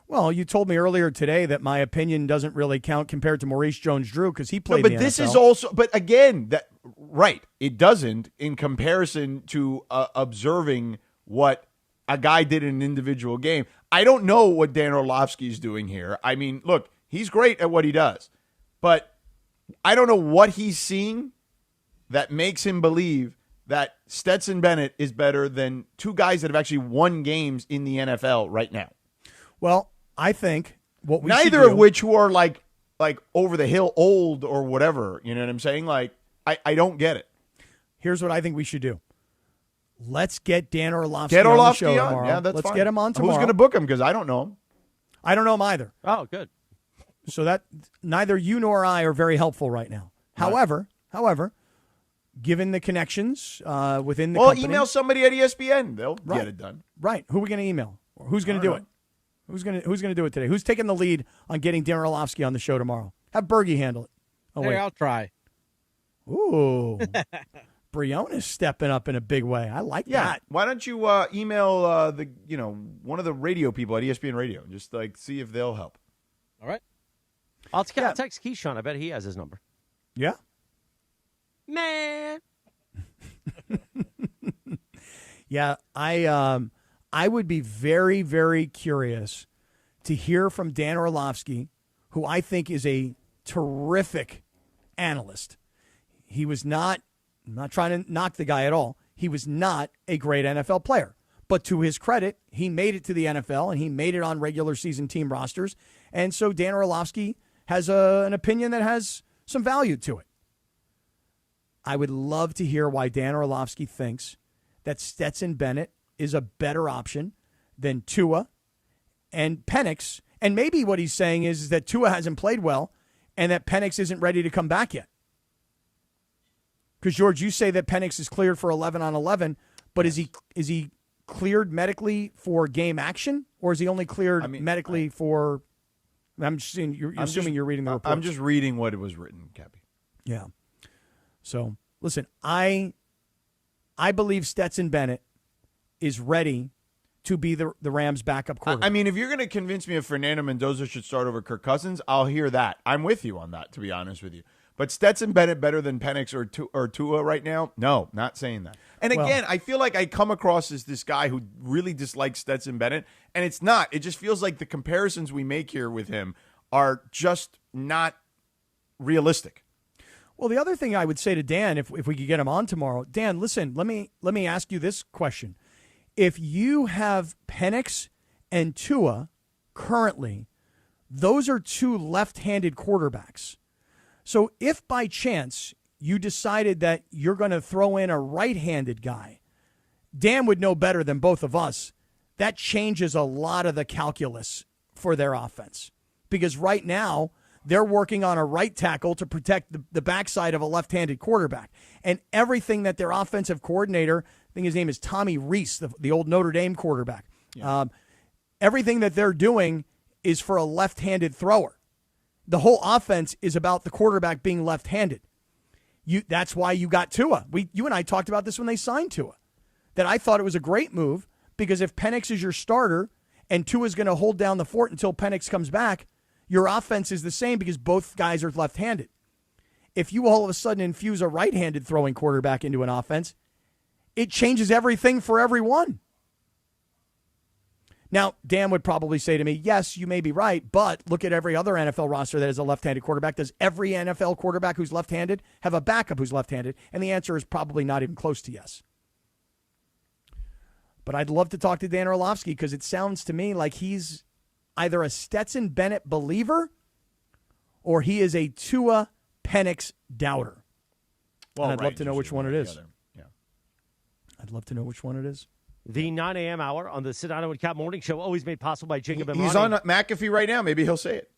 Well, you told me earlier today that my opinion doesn't really count compared to Maurice Jones-Drew because he played in the NFL.
But this is also, but again, it doesn't in comparison to observing what a guy did in an individual game. I don't know what Dan Orlovsky's doing here. I mean, look, he's great at what he does, but I don't know what he's seeing that makes him believe that Stetson Bennett is better than 2 guys that have actually won games in the NFL right now.
Well, I think what we
neither
should do,
of which who are like over the hill old or whatever. You know what I'm saying? Like, I don't get it.
Here's what I think we should do. Let's get Dan Orlovsky
Get Orlovsky
on the show
on.
tomorrow.
Yeah, that's
Let's
fine.
get him on tomorrow.
Who's going to book him? Because I don't know him.
I don't know him either.
Oh, good.
So that neither you nor I are very helpful right now.
Right.
However, given the connections within the company,
email somebody at ESPN. They'll get it done.
Right. Who are we going to email? Or who's going to do it? Who's going to do it today? Who's taking the lead on getting Dan Orlovsky on the show tomorrow? Have Bergie handle it. Oh,
Hey,
wait.
I'll try.
Ooh. Briona's stepping up in a big way. I like that.
Why don't you email one of the radio people at ESPN Radio and just see if they'll help.
All right.
I'll text Keyshawn. I bet he has his number.
Yeah.
Man.
Yeah, I would be very, very curious to hear from Dan Orlovsky, who I think is a terrific analyst. He was not, I'm not trying to knock the guy at all. He was not a great NFL player. But to his credit, he made it to the NFL, and he made it on regular season team rosters. And so Dan Orlovsky has an opinion that has some value to it. I would love to hear why Dan Orlovsky thinks that Stetson Bennett is a better option than Tua and Penix. And maybe what he's saying is that Tua hasn't played well and that Penix isn't ready to come back yet. Because, George, you say that Penix is cleared for 11 on 11, but is he cleared medically for game action, or is he only cleared medically for – I'm assuming you're reading the report.
I'm just reading what it was written, Cappy.
Yeah. So, listen, I believe Stetson Bennett is ready to be the Rams' backup quarterback.
I mean, if you're going to convince me if Fernando Mendoza should start over Kirk Cousins, I'll hear that. I'm with you on that, to be honest with you. But Stetson Bennett better than Penix or Tua right now? No, not saying that. And again, I feel like I come across as this guy who really dislikes Stetson Bennett, and it's not. It just feels like the comparisons we make here with him are just not realistic.
Well, the other thing I would say to Dan, if we could get him on tomorrow, Dan, listen, let me ask you this question. If you have Penix and Tua currently, those are two left-handed quarterbacks. So if by chance you decided that you're going to throw in a right-handed guy, Dan would know better than both of us. That changes a lot of the calculus for their offense. Because right now, they're working on a right tackle to protect the backside of a left-handed quarterback. And everything that their offensive coordinator, I think his name is Tommy Reese, the old Notre Dame quarterback, everything that they're doing is for a left-handed thrower. The whole offense is about the quarterback being left-handed. That's why you got Tua. You and I talked about this when they signed Tua, that I thought it was a great move because if Penix is your starter and Tua's going to hold down the fort until Penix comes back, your offense is the same because both guys are left-handed. If you all of a sudden infuse a right-handed throwing quarterback into an offense, it changes everything for everyone. Now, Dan would probably say to me, yes, you may be right, but look at every other NFL roster that has a left-handed quarterback. Does every NFL quarterback who's left-handed have a backup who's left-handed? And the answer is probably not even close to yes. But I'd love to talk to Dan Orlovsky because it sounds to me like he's either a Stetson Bennett believer or he is a Tua Penix doubter. Well, and I'd love to know which one it is.
Yeah.
I'd love to know which one it is.
The 9 a.m. hour on the Sedano and Kap Morning Show, always made possible by Jacob and
He's on McAfee right now. Maybe he'll say it.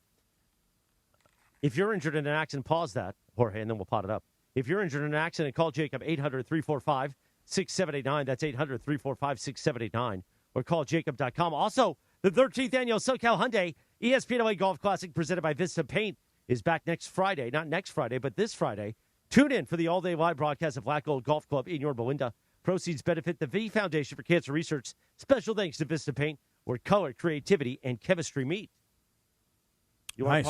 If you're injured in an accident, pause that, Jorge, and then we'll pot it up. If you're injured in an accident, call Jacob 800-345-6789. That's 800-345-6789. Or call jacob.com. Also, the 13th annual SoCal Hyundai ESPN LA Golf Classic presented by Vista Paint is back next Friday. Not next Friday, but this Friday. Tune in for the all-day live broadcast of Black Gold Golf Club in Yorba Linda. Proceeds benefit the V Foundation for Cancer Research. Special thanks to Vista Paint, where color, creativity, and chemistry meet.
Nice.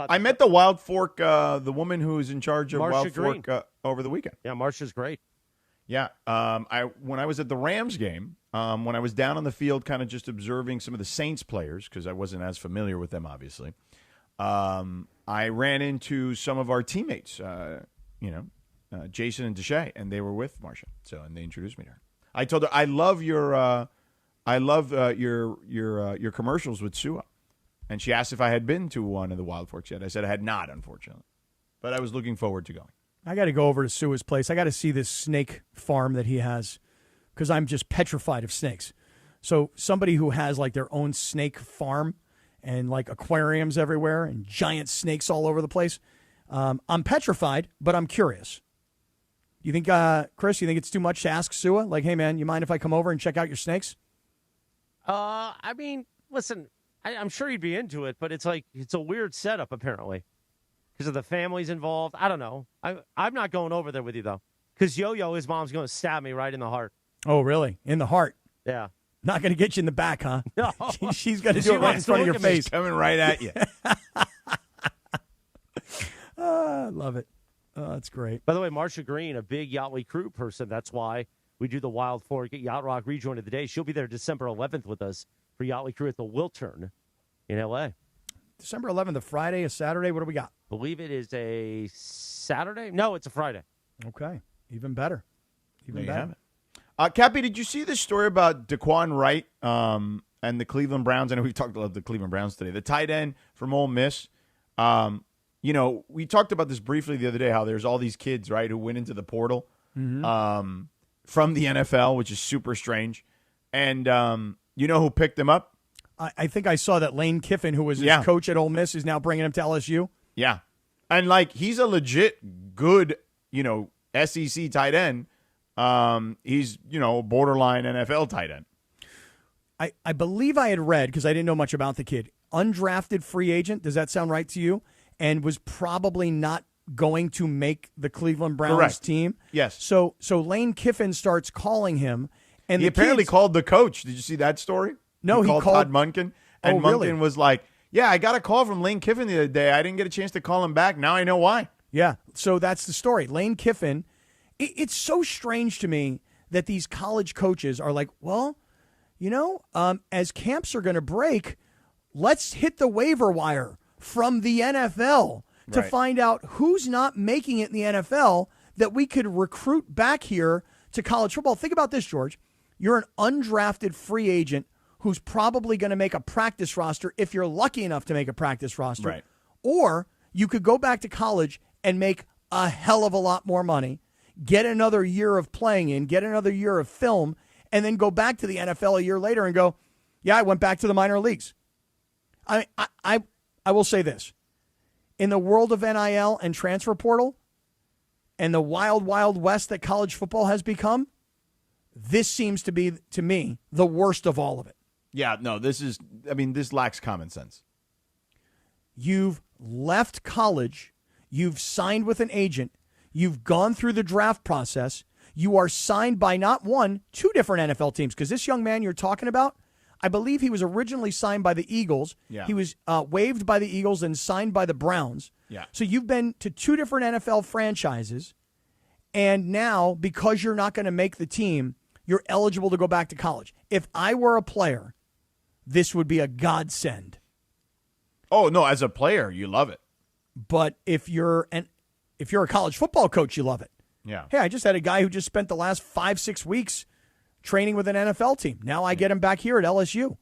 I met the Wild Fork, the woman who is in charge of
Marsha
Wild
Green.
Fork over the weekend.
Yeah, Marsha's great.
Yeah. When I was at the Rams game, when I was down on the field kind of just observing some of the Saints players, because I wasn't as familiar with them, obviously, I ran into some of our teammates, Jason and Deshay, and they were with Marsha. And they introduced me to her. I told her, I love your commercials with Sua. And she asked if I had been to one of the Wild Forks yet. I said I had not, unfortunately. But I was looking forward to going.
I got to go over to Sua's place. I got to see this snake farm that he has because I'm just petrified of snakes. So somebody who has like their own snake farm and like aquariums everywhere and giant snakes all over the place, I'm petrified, but I'm curious. You think, Chris, you think it's too much to ask Sua? Like, hey, man, you mind if I come over and check out your snakes?
I mean, listen, I'm sure he'd be into it, but it's like it's a weird setup, apparently, because of the families involved. I don't know. I'm not going over there with you, though, because Yo-Yo, his mom's going to stab me right in the heart.
Oh, really? In the heart?
Yeah.
Not going to get you in the back, huh?
No.
She's going to do it right in front of your face.
She's coming right at you.
I love it. Oh, that's great.
By the way, Marsha Green, a big Yacht Week crew person. That's why we do the Wild Fork Yacht Rock Rejoin of the Day. She'll be there December 11th with us for Yacht Week crew at the Wiltern in L.A.
December 11th, a Friday, a Saturday. What do we got?
I believe it is a Saturday. No, it's a Friday.
Okay. Even better. Even
There you
better.
have it. Cappy, did you see this story about Daquan Wright and the Cleveland Browns? I know we talked about the Cleveland Browns today. The tight end from Ole Miss. We talked about this briefly the other day, how there's all these kids, right, who went into the portal from the NFL, which is super strange. And you know who picked them up?
I think I saw that Lane Kiffin, who was his coach at Ole Miss, is now bringing him to LSU.
Yeah. And, he's a legit good, SEC tight end. He's, borderline NFL tight end.
I believe I had read, because I didn't know much about the kid, undrafted free agent. Does that sound right to you? And was probably not going to make the Cleveland Browns
Correct.
team.
Yes.
So Lane Kiffin starts calling him And
he apparently called the coach. Did you see that story?
No,
he called Todd Monken. And Monken
really?
was like, yeah, I got a call from Lane Kiffin the other day. I didn't get a chance to call him back. Now I know why.
Yeah, so that's the story. Lane Kiffin, it's so strange to me that these college coaches are like, well, as camps are going to break, let's hit the waiver wire from the NFL to find out who's not making it in the NFL that we could recruit back here to college football. Think about this, George. You're an undrafted free agent who's probably going to make a practice roster if you're lucky enough to make a practice roster.
Right.
Or you could go back to college and make a hell of a lot more money, get another year of playing in, get another year of film, and then go back to the NFL a year later and go, yeah, I went back to the minor leagues. I will say this. In the world of NIL and transfer portal and the wild, wild west that college football has become, this seems to be, to me, the worst of all of it.
Yeah, no, this lacks common sense.
You've left college. You've signed with an agent. You've gone through the draft process. You are signed by not one, two different NFL teams. Because this young man you're talking about, I believe he was originally signed by the Eagles.
Yeah.
He was waived by the Eagles and signed by the Browns.
Yeah.
So you've been to two different NFL franchises. And now, because you're not going to make the team, you're eligible to go back to college. If I were a player, this would be a godsend.
Oh, no, as a player, you love it.
But if you're a college football coach, you love it.
Yeah.
Hey, I just had a guy who just spent the last 5-6 weeks training with an NFL team. Now I get him back here at LSU.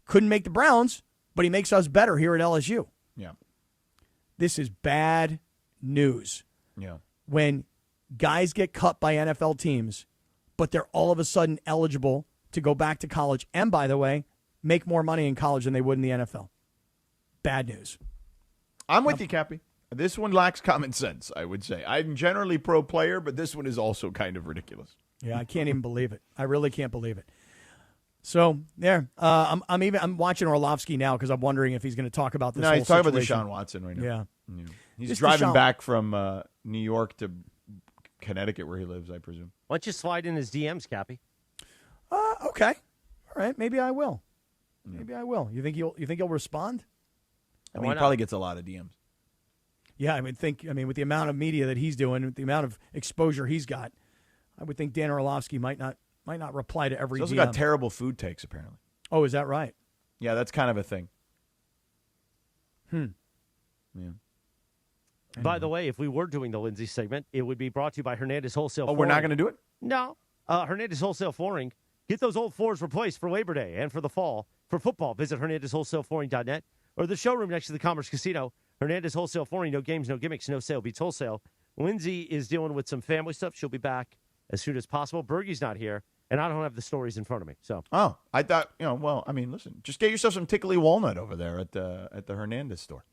Couldn't make the Browns, but he makes us better here at LSU.
Yeah.
This is bad news.
Yeah.
When guys get cut by NFL teams, but they're all of a sudden eligible to go back to college and, by the way, make more money in college than they would in the NFL. Bad news.
I'm with you, Cappy. This one lacks common sense, I would say. I'm generally pro-player, but this one is also kind of ridiculous.
Yeah, I can't even believe it. I really can't believe it. So there, I'm watching Orlovsky now because I'm wondering if he's going to talk about this.
No,
whole
he's talking about
situation.
Deshaun Watson right now.
Yeah,
he's
This
driving
Deshaun-
back from New York to Connecticut, where he lives, I presume.
Why don't you slide in his DMs, Cappy?
Okay, all right. Maybe I will. Maybe I will. You think he'll respond?
I mean, he probably gets a lot of DMs.
Yeah, I would think. I mean, with the amount of media that he's doing, with the amount of exposure he's got, I would think Dan Orlovsky might not reply to every.
He's also
DM.
got terrible food takes, apparently.
Oh, is that right?
Yeah, that's kind of a thing.
Yeah.
By the way, if we were doing the Lindsay segment, it would be brought to you by Hernandez Wholesale
Oh,
Flooring.
we're not going to do it?
No. Hernandez Wholesale Flooring. Get those old floors replaced for Labor Day and for the fall. For football, visit HernandezWholesaleFlooring.net or the showroom next to the Commerce Casino. Hernandez Wholesale Flooring. No games, no gimmicks, no sale beats wholesale. Lindsay is dealing with some family stuff. She'll be back as soon as possible. Bergie's not here, and I don't have the stories in front of me. So.
Oh, I thought, well, I mean, listen, just get yourself some tickly walnut over there at the Hernandez store.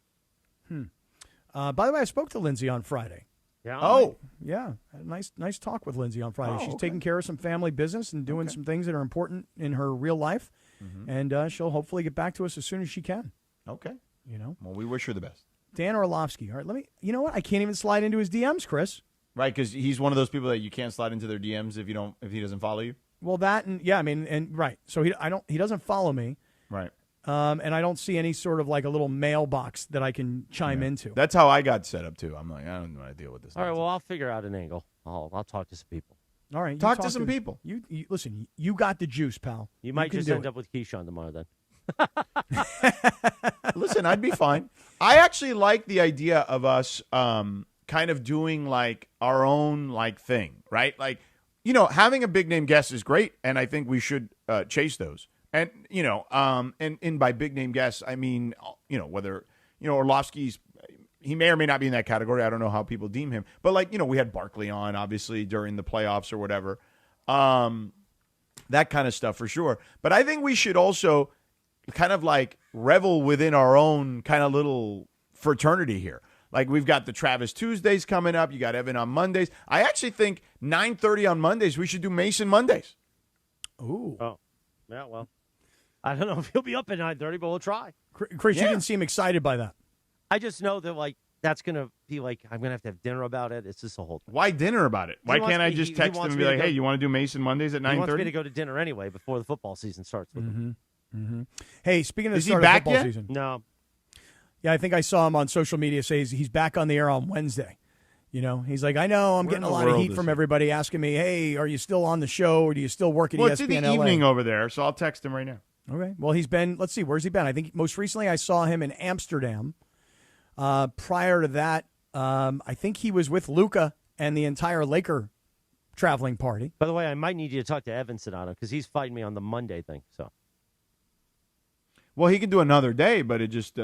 By the way, I spoke to Lindsay on Friday.
Yeah.
Oh.
Yeah. Had a nice talk with Lindsay on Friday.
Oh,
She's
okay.
taking care of some family business and doing some things that are important in her real life.
Mm-hmm.
And she'll hopefully get back to us as soon as she can.
Okay.
Well,
we wish her the best.
Dan Orlovsky. All right, you know what? I can't even slide into his DMs, Chris.
Right, because he's one of those people that you can't slide into their DMs if he doesn't follow you.
Well, that and yeah, I mean, and right. So he doesn't follow me.
Right.
And I don't see any sort of like a little mailbox that I can chime into.
That's how I got set up too. I'm like, I don't know how to deal with this.
All right, well, I'll figure out an angle. I'll talk to some people.
All right,
Talk to some people.
You listen. You got the juice, pal.
You might
can
just
do
end
it.
up with Keyshawn tomorrow then.
Listen, I'd be fine. I actually like the idea of us kind of doing like our own like thing, right? Like, having a big name guest is great, and I think we should chase those. And and by big name guests, I mean whether Orlovsky's, he may or may not be in that category. I don't know how people deem him, but like we had Barkley on obviously during the playoffs or whatever, that kind of stuff for sure. But I think we should also kind of like revel within our own kind of little fraternity here. Like we've got the Travis Tuesdays coming up. You got Evan on Mondays. I actually think 9:30 on Mondays, we should do Mason Mondays.
Ooh.
Oh, yeah, well, I don't know if he'll be up at 9:30, but we'll try.
Chris, you didn't seem excited by that.
I just know that, like, that's going to be like, I'm going to have dinner about it. It's just a whole thing.
Why dinner about it? Why can't I just text him and be like, hey, you want to do Mason Mondays at 9:30?
He wants me to go to dinner anyway before the football season starts with him.
Hey, speaking of
Is
the
he
start
back
of football
yet?
season.
No.
Yeah, I think I saw him on social media say he's back on the air on Wednesday. You know, he's like, I know I'm
Where in
getting a
the
lot of
world
heat
is
from
he?
everybody asking me, hey, are you still on the show or do you still work at
Well,
ESPN
it's in the
LA?
evening over there, so I'll text him right now.
Okay. Well, he's been, let's see, where's he been? I think most recently I saw him in Amsterdam. Prior to that, I think he was with Luka and the entire Laker traveling party.
By the way, I might need you to talk to Evan Sedano because he's fighting me on the Monday thing. So,
Well, he can do another day, but it just,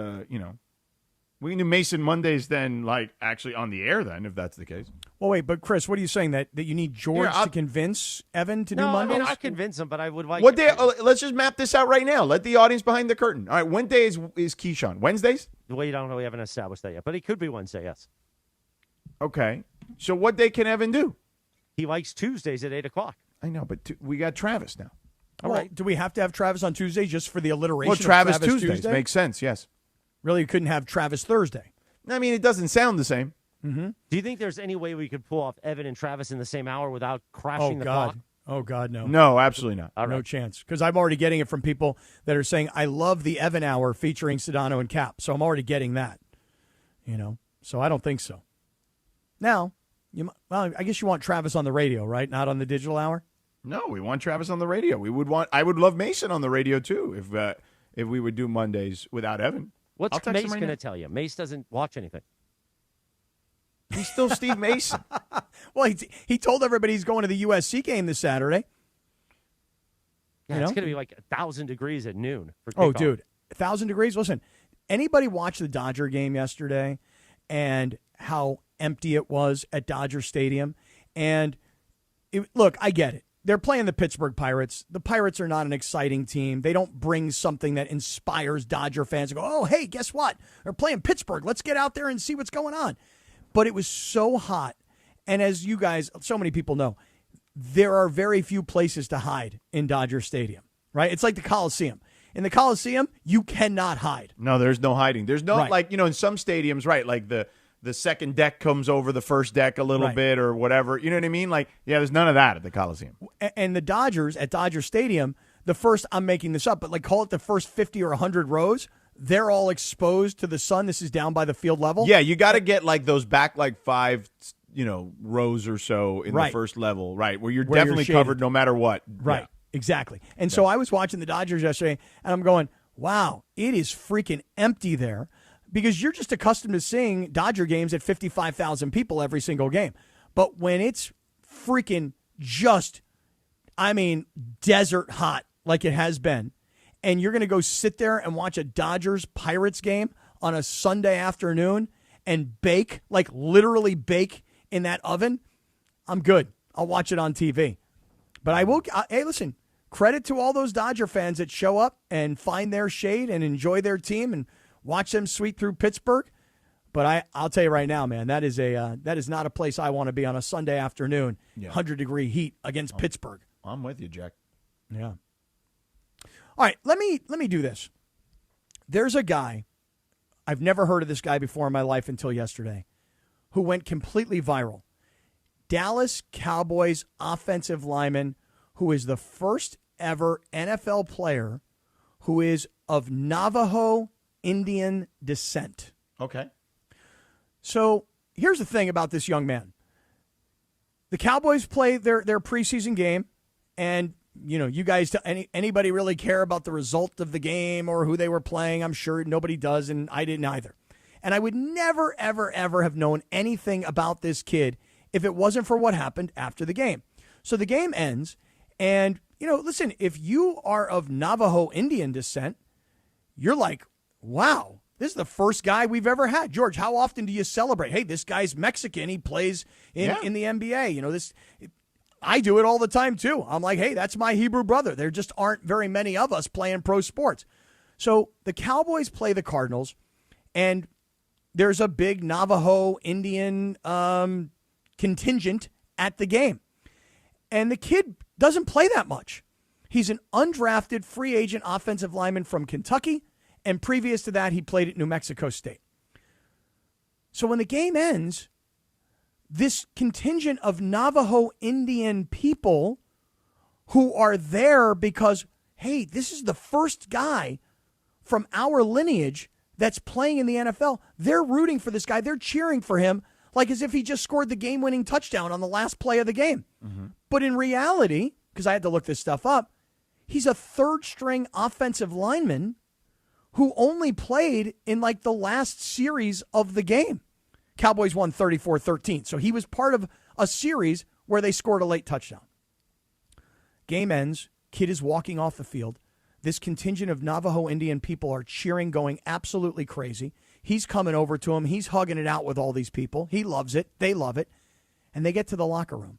we can do Mason Mondays then, like, actually on the air then, if that's the case.
Well, wait, but Chris, what are you saying? That you need George to convince Evan to do Mondays?
I mean, I convince him, but I would like.
What day? Let's just map this out right now. Let the audience behind the curtain. All right, what day is Keyshawn? Wednesdays?
Well, you don't know. We haven't established that yet, but he could be Wednesday. Yes.
Okay. So what day can Evan do?
He likes Tuesdays at 8:00.
I know, but we got Travis now.
All right. Do we have to have Travis on Tuesday just for the alliteration?
Well,
of
Travis
Tuesday
Tuesdays makes sense. Yes.
Really, you couldn't have Travis Thursday.
I mean, it doesn't sound the same.
Mm-hmm.
Do you think there's any way we could pull off Evan and Travis in the same hour without crashing the clock?
Oh, God, no.
No, absolutely not.
No chance. Because I'm already getting it from people that are saying, I love the Evan Hour featuring Sedano and Cap. So I'm already getting that. So I don't think so. Now, I guess you want Travis on the radio, right? Not on the digital hour?
No, we want Travis on the radio. I would love Mason on the radio, too, if we would do Mondays without Evan.
What's
I'll text
Mace
him
going
right
to tell you? Mace doesn't watch anything.
He's still Steve Mason.
Well, he told everybody he's going to the USC game this Saturday.
Yeah, it's going to be like 1,000 degrees at noon. For
Oh,
kickoff.
dude, 1,000 degrees? Listen, anybody watch the Dodger game yesterday and how empty it was at Dodger Stadium? And look, I get it. They're playing the Pittsburgh Pirates. The Pirates are not an exciting team. They don't bring something that inspires Dodger fans to go, oh, hey, guess what? They're playing Pittsburgh. Let's get out there and see what's going on. But it was so hot. And as you guys, so many people know, there are very few places to hide in Dodger Stadium, right? It's like the Coliseum. In the Coliseum, you cannot hide.
No, there's no hiding. There's no,
Right.
in some stadiums, right, like the second deck comes over the first deck a little
Right.
bit or whatever. You know what I mean? Like, yeah, there's none of that at the Coliseum.
And the Dodgers at Dodger Stadium, the first, I'm making this up, but like call it the first 50 or 100 rows, they're all exposed to the sun. This is down by the field level.
Yeah, you got to get like those back like 5, rows or so in the
Right.
first level, right, where you're
Where you're
definitely
shaded.
covered no matter what.
Right, exactly. And so I was watching the Dodgers yesterday, and I'm going, wow, it is freaking empty there, because you're just accustomed to seeing Dodger games at 55,000 people every single game. But when it's freaking just, desert hot like it has been, and you're going to go sit there and watch a Dodgers-Pirates game on a Sunday afternoon and bake, like literally bake in that oven, I'm good. I'll watch it on TV. But I will, hey, listen, credit to all those Dodger fans that show up and find their shade and enjoy their team and watch them sweep through Pittsburgh. But I'll tell you right now, man, that is not a place I want to be on a Sunday afternoon, 100-degree heat against Pittsburgh.
I'm with you, Jack.
Yeah. All right, let me do this. There's a guy, I've never heard of this guy before in my life until yesterday, who went completely viral. Dallas Cowboys offensive lineman who is the first ever NFL player who is of Navajo Indian descent.
Okay.
So here's the thing about this young man. The Cowboys play their preseason game, and you guys, anybody really care about the result of the game or who they were playing? I'm sure nobody does, and I didn't either. And I would never, ever, ever have known anything about this kid if it wasn't for what happened after the game. So the game ends, and, listen, if you are of Navajo Indian descent, you're like, wow, this is the first guy we've ever had. George, how often do you celebrate? Hey, this guy's Mexican. He plays in the NBA. I do it all the time, too. I'm like, hey, that's my Hebrew brother. There just aren't very many of us playing pro sports. So the Cowboys play the Cardinals, and there's a big Navajo Indian contingent at the game. And the kid doesn't play that much. He's an undrafted free agent offensive lineman from Kentucky, and previous to that, he played at New Mexico State. So when the game ends, this contingent of Navajo Indian people who are there because, hey, this is the first guy from our lineage that's playing in the NFL. They're rooting for this guy. They're cheering for him like as if he just scored the game-winning touchdown on the last play of the game. Mm-hmm. But in reality, because I had to look this stuff up, he's a third-string offensive lineman who only played in like the last series of the game. Cowboys won 34-13. So he was part of a series where they scored a late touchdown. Game ends. Kid is walking off the field. This contingent of Navajo Indian people are cheering, going absolutely crazy. He's coming over to him. He's hugging it out with all these people. He loves it. They love it. And they get to the locker room.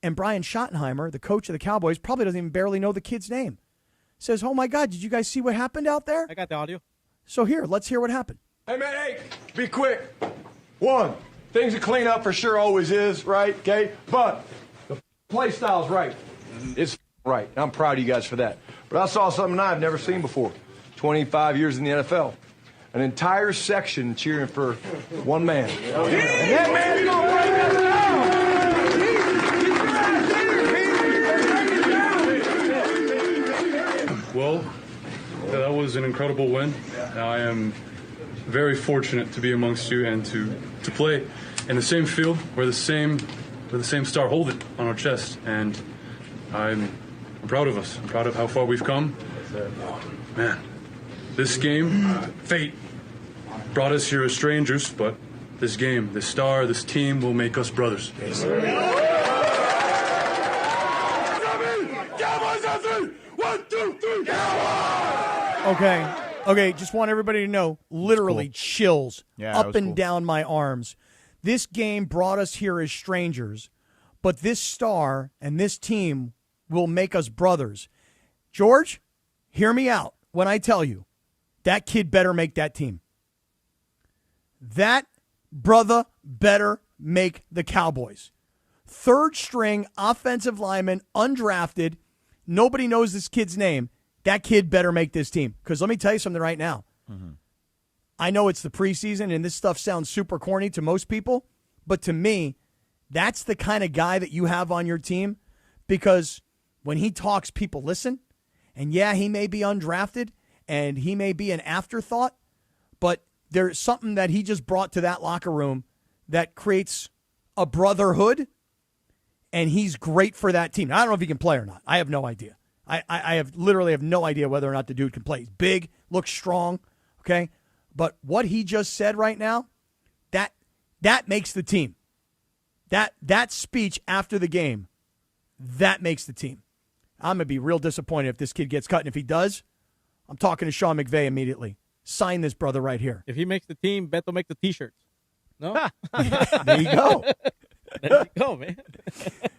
And Brian Schottenheimer, the coach of the Cowboys, probably doesn't even barely know the kid's name. Says, oh, my God, did you guys see what happened out there?
I got the audio.
So here, let's hear what happened.
Hey, man, hey, be quick. One, things to clean up for sure always is, right? Okay? But the play style's right. It's right. I'm proud of you guys for that. But I saw something I've never seen before. 25 years in the NFL. An entire section cheering for one man. And that man's going to break us down.
Well, that was an incredible win. I am very fortunate to be amongst you and to play in the same field where the same star hold it on our chest. And I'm proud of us. I'm proud of how far we've come. Man, this game, fate, brought us here as strangers, but this game, this star, this team will make us brothers. Yes,
Okay, just want everybody to know, literally chills up and down my arms. This game brought us here as strangers, but this star and this team will make us brothers. George, hear me out when I tell you, that kid better make that team. That brother better make the Cowboys. Third string offensive lineman, undrafted, nobody knows this kid's name. That kid better make this team. Because let me tell you something right now. Mm-hmm. I know it's the preseason, and this stuff sounds super corny to most people, but to me, that's the kind of guy that you have on your team, because when he talks, people listen. And yeah, he may be undrafted, and he may be an afterthought, but there's something that he just brought to that locker room that creates a brotherhood, and he's great for that team. Now, I don't know if he can play or not. I have no idea. I literally have no idea whether or not the dude can play. He's big, looks strong, okay? But what he just said right now, that makes the team. That speech after the game, that makes the team. I'm going to be real disappointed if this kid gets cut. And if he does, I'm talking to Sean McVay immediately. Sign this brother right here.
If he makes the team, Beto make the T-shirts. No?
There you go.
There you go, man.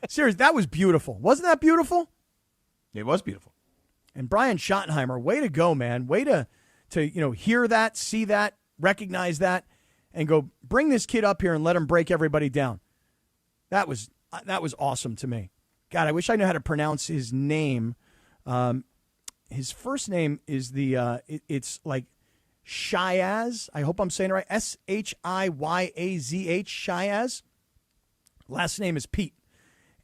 Serious, that was beautiful. Wasn't that beautiful?
It was beautiful.
And Brian Schottenheimer, way to go, man. Way to hear that, see that, recognize that, and go bring this kid up here and let him break everybody down. That was awesome to me. God, I wish I knew how to pronounce his name. His first name is it's like Shiaz. I hope I'm saying it right. Shiyazh, Shiaz. Last name is Pete.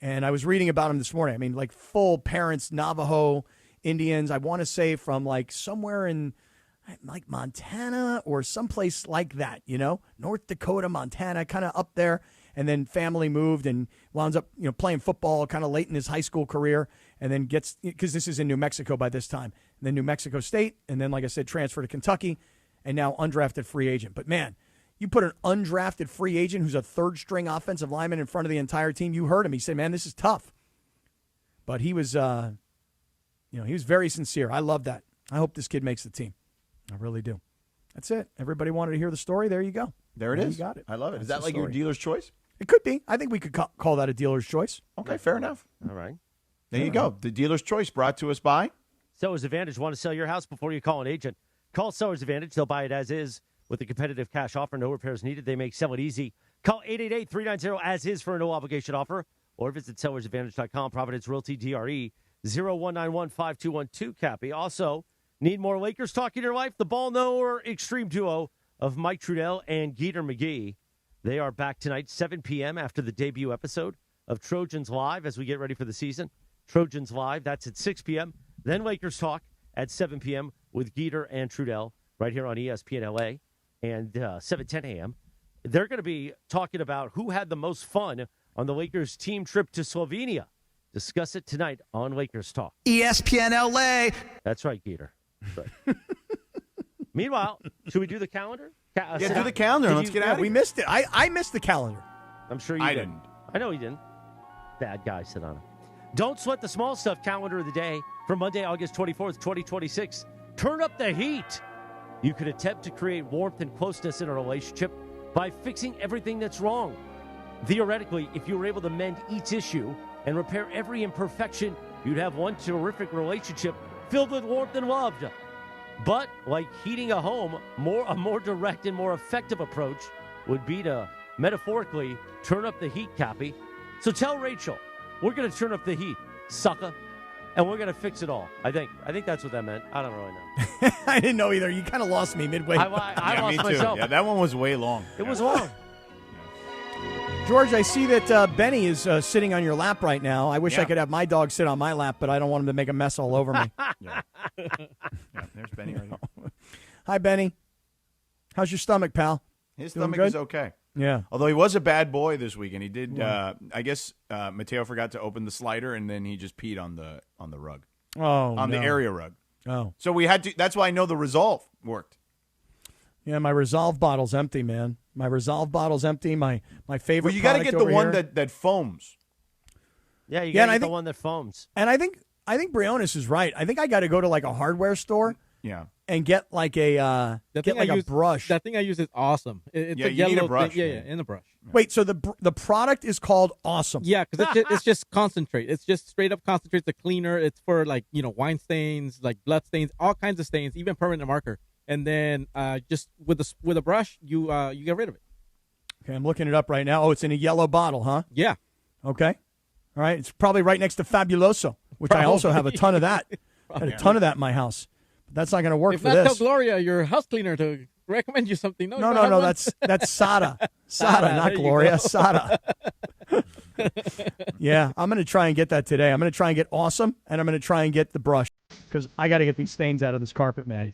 And I was reading about him this morning. I mean, like full parents, Navajo Indians. I want to say from like somewhere in like Montana or someplace like that, North Dakota, Montana, kind of up there. And then family moved and winds up, playing football kind of late in his high school career. And then because this is in New Mexico by this time. And then New Mexico State. And then, like I said, transfer to Kentucky. And now undrafted free agent. But man, you put an undrafted free agent who's a third-string offensive lineman in front of the entire team. You heard him. He said, man, this is tough. But he was, he was very sincere. I love that. I hope this kid makes the team. I really do. That's it. Everybody wanted to hear the story. There you go.
There it is.
You got it.
I love it.
That's
is that like your dealer's choice?
It could be. I think we could call that a dealer's choice.
Okay, fair enough.
All right.
There you go. The dealer's choice brought to us by
Seller's Advantage. Want to sell your house before you call an agent? Call Seller's Advantage. They'll buy it as is. With a competitive cash offer, no repairs needed. They make sell it easy. Call 888-390-AS-IS for a no-obligation offer. Or visit sellersadvantage.com. Providence Realty, DRE, 0191-5212, Cappy. Also, need more Lakers talk in your life? The Ball Knower Extreme Duo of Mike Trudell and Geeter McGee. They are back tonight, 7 p.m. after the debut episode of Trojans Live as we get ready for the season. Trojans Live, that's at 6 p.m. Then Lakers Talk at 7 p.m. with Geeter and Trudell right here on ESPN LA. And 7:10 a.m. They're going to be talking about who had the most fun on the Lakers team trip to Slovenia. Discuss it tonight on Lakers Talk.
ESPN LA.
That's right, Geeter. That's right. Meanwhile, should we do the calendar?
Do the calendar. Let's get out. We missed it. I missed the calendar.
I'm sure you
I
didn't.
didn't.
I know you didn't. Bad guy, Sedano. Don't sweat the small stuff calendar of the day for Monday, August 24th, 2026. Turn up the heat. You could attempt to create warmth and closeness in a relationship by fixing everything that's wrong. Theoretically, if you were able to mend each issue and repair every imperfection, you'd have one terrific relationship filled with warmth and love. But like heating a home, a more direct and more effective approach would be to metaphorically turn up the heat, Cappy. So tell Rachel, we're going to turn up the heat, sucker, and we're going to fix it all. I think that's what that meant. I don't really know.
I didn't know either. You kind of lost me midway.
I
me
lost
too.
myself.
Yeah, that one was way long.
It was long.
George, I see that Benny is sitting on your lap right now. I wish I could have my dog sit on my lap, but I don't want him to make a mess all over me.
Yeah, there's Benny right here.
Hi, Benny. How's your stomach, pal?
His
Doing
stomach
good?
is okay.
Yeah.
Although he was a bad boy this week, and he did. I guess Mateo forgot to open the slider, and then he just peed on the rug.
Oh,
on the
no.
area rug.
Oh.
So we had to. That's why I know the Resolve worked.
Yeah, my Resolve bottle's empty, man. My Resolve bottle's empty. My favorite.
Well, you got to get the one
here.
that foams.
Yeah, you got to get the one that foams.
And I think Briones is right. I think I got to go to like a hardware store.
Yeah.
And get like a brush.
That thing I use is awesome. It's a
you
yellow
need a brush.
thing. Yeah, in a brush.
Wait, so the product is called Awesome.
Yeah, because it's just concentrate. It's just straight up concentrate. The cleaner. It's for like wine stains, like blood stains, all kinds of stains, even permanent marker. And then just with a brush, you get rid of it.
Okay, I'm looking it up right now. Oh, it's in a yellow bottle, huh?
Yeah.
Okay. All right. It's probably right next to Fabuloso, which I also have a ton of that. I had a ton of that in my house. But that's not going to work
If
for
not,
this.
tell Gloria, your house cleaner, to recommend you something.
No. That's Sada. Sada, not Gloria. Sada. Yeah, I'm going to try and get that today. I'm going to try and get Awesome, and I'm going to try and get the brush because I got to get these stains out of this carpet, man.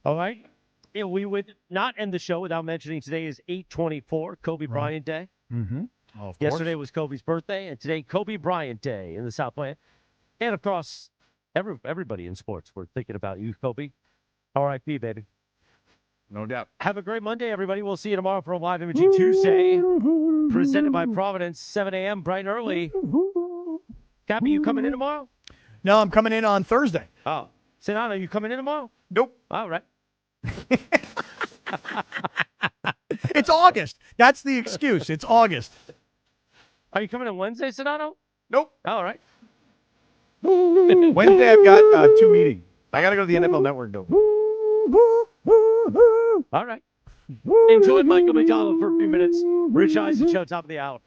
All right. Yeah, we would not end the show without mentioning today is 8/24, Kobe Bryant Day.
Mm-hmm.
Oh, of
Yesterday was Kobe's birthday, and today Kobe Bryant Day in the Southland. And across everybody in sports, we're thinking about you, Kobe. R.I.P., baby.
No doubt.
Have a great Monday, everybody. We'll see you tomorrow for a Live Imaging Tuesday, presented by Providence, 7 a.m., bright and early. Cappy, you coming in tomorrow?
No, I'm coming in on Thursday.
Oh. Sedano, you coming in tomorrow?
Nope.
All right.
It's August. That's the excuse. It's August.
Are you coming on Wednesday, Sedano?
Nope.
All right.
Wednesday I've got 2 meetings. I got to go to the NFL Network, though.
All right. Enjoy Michael McDonald for a few minutes. Rich Eisen Show, top of the hour.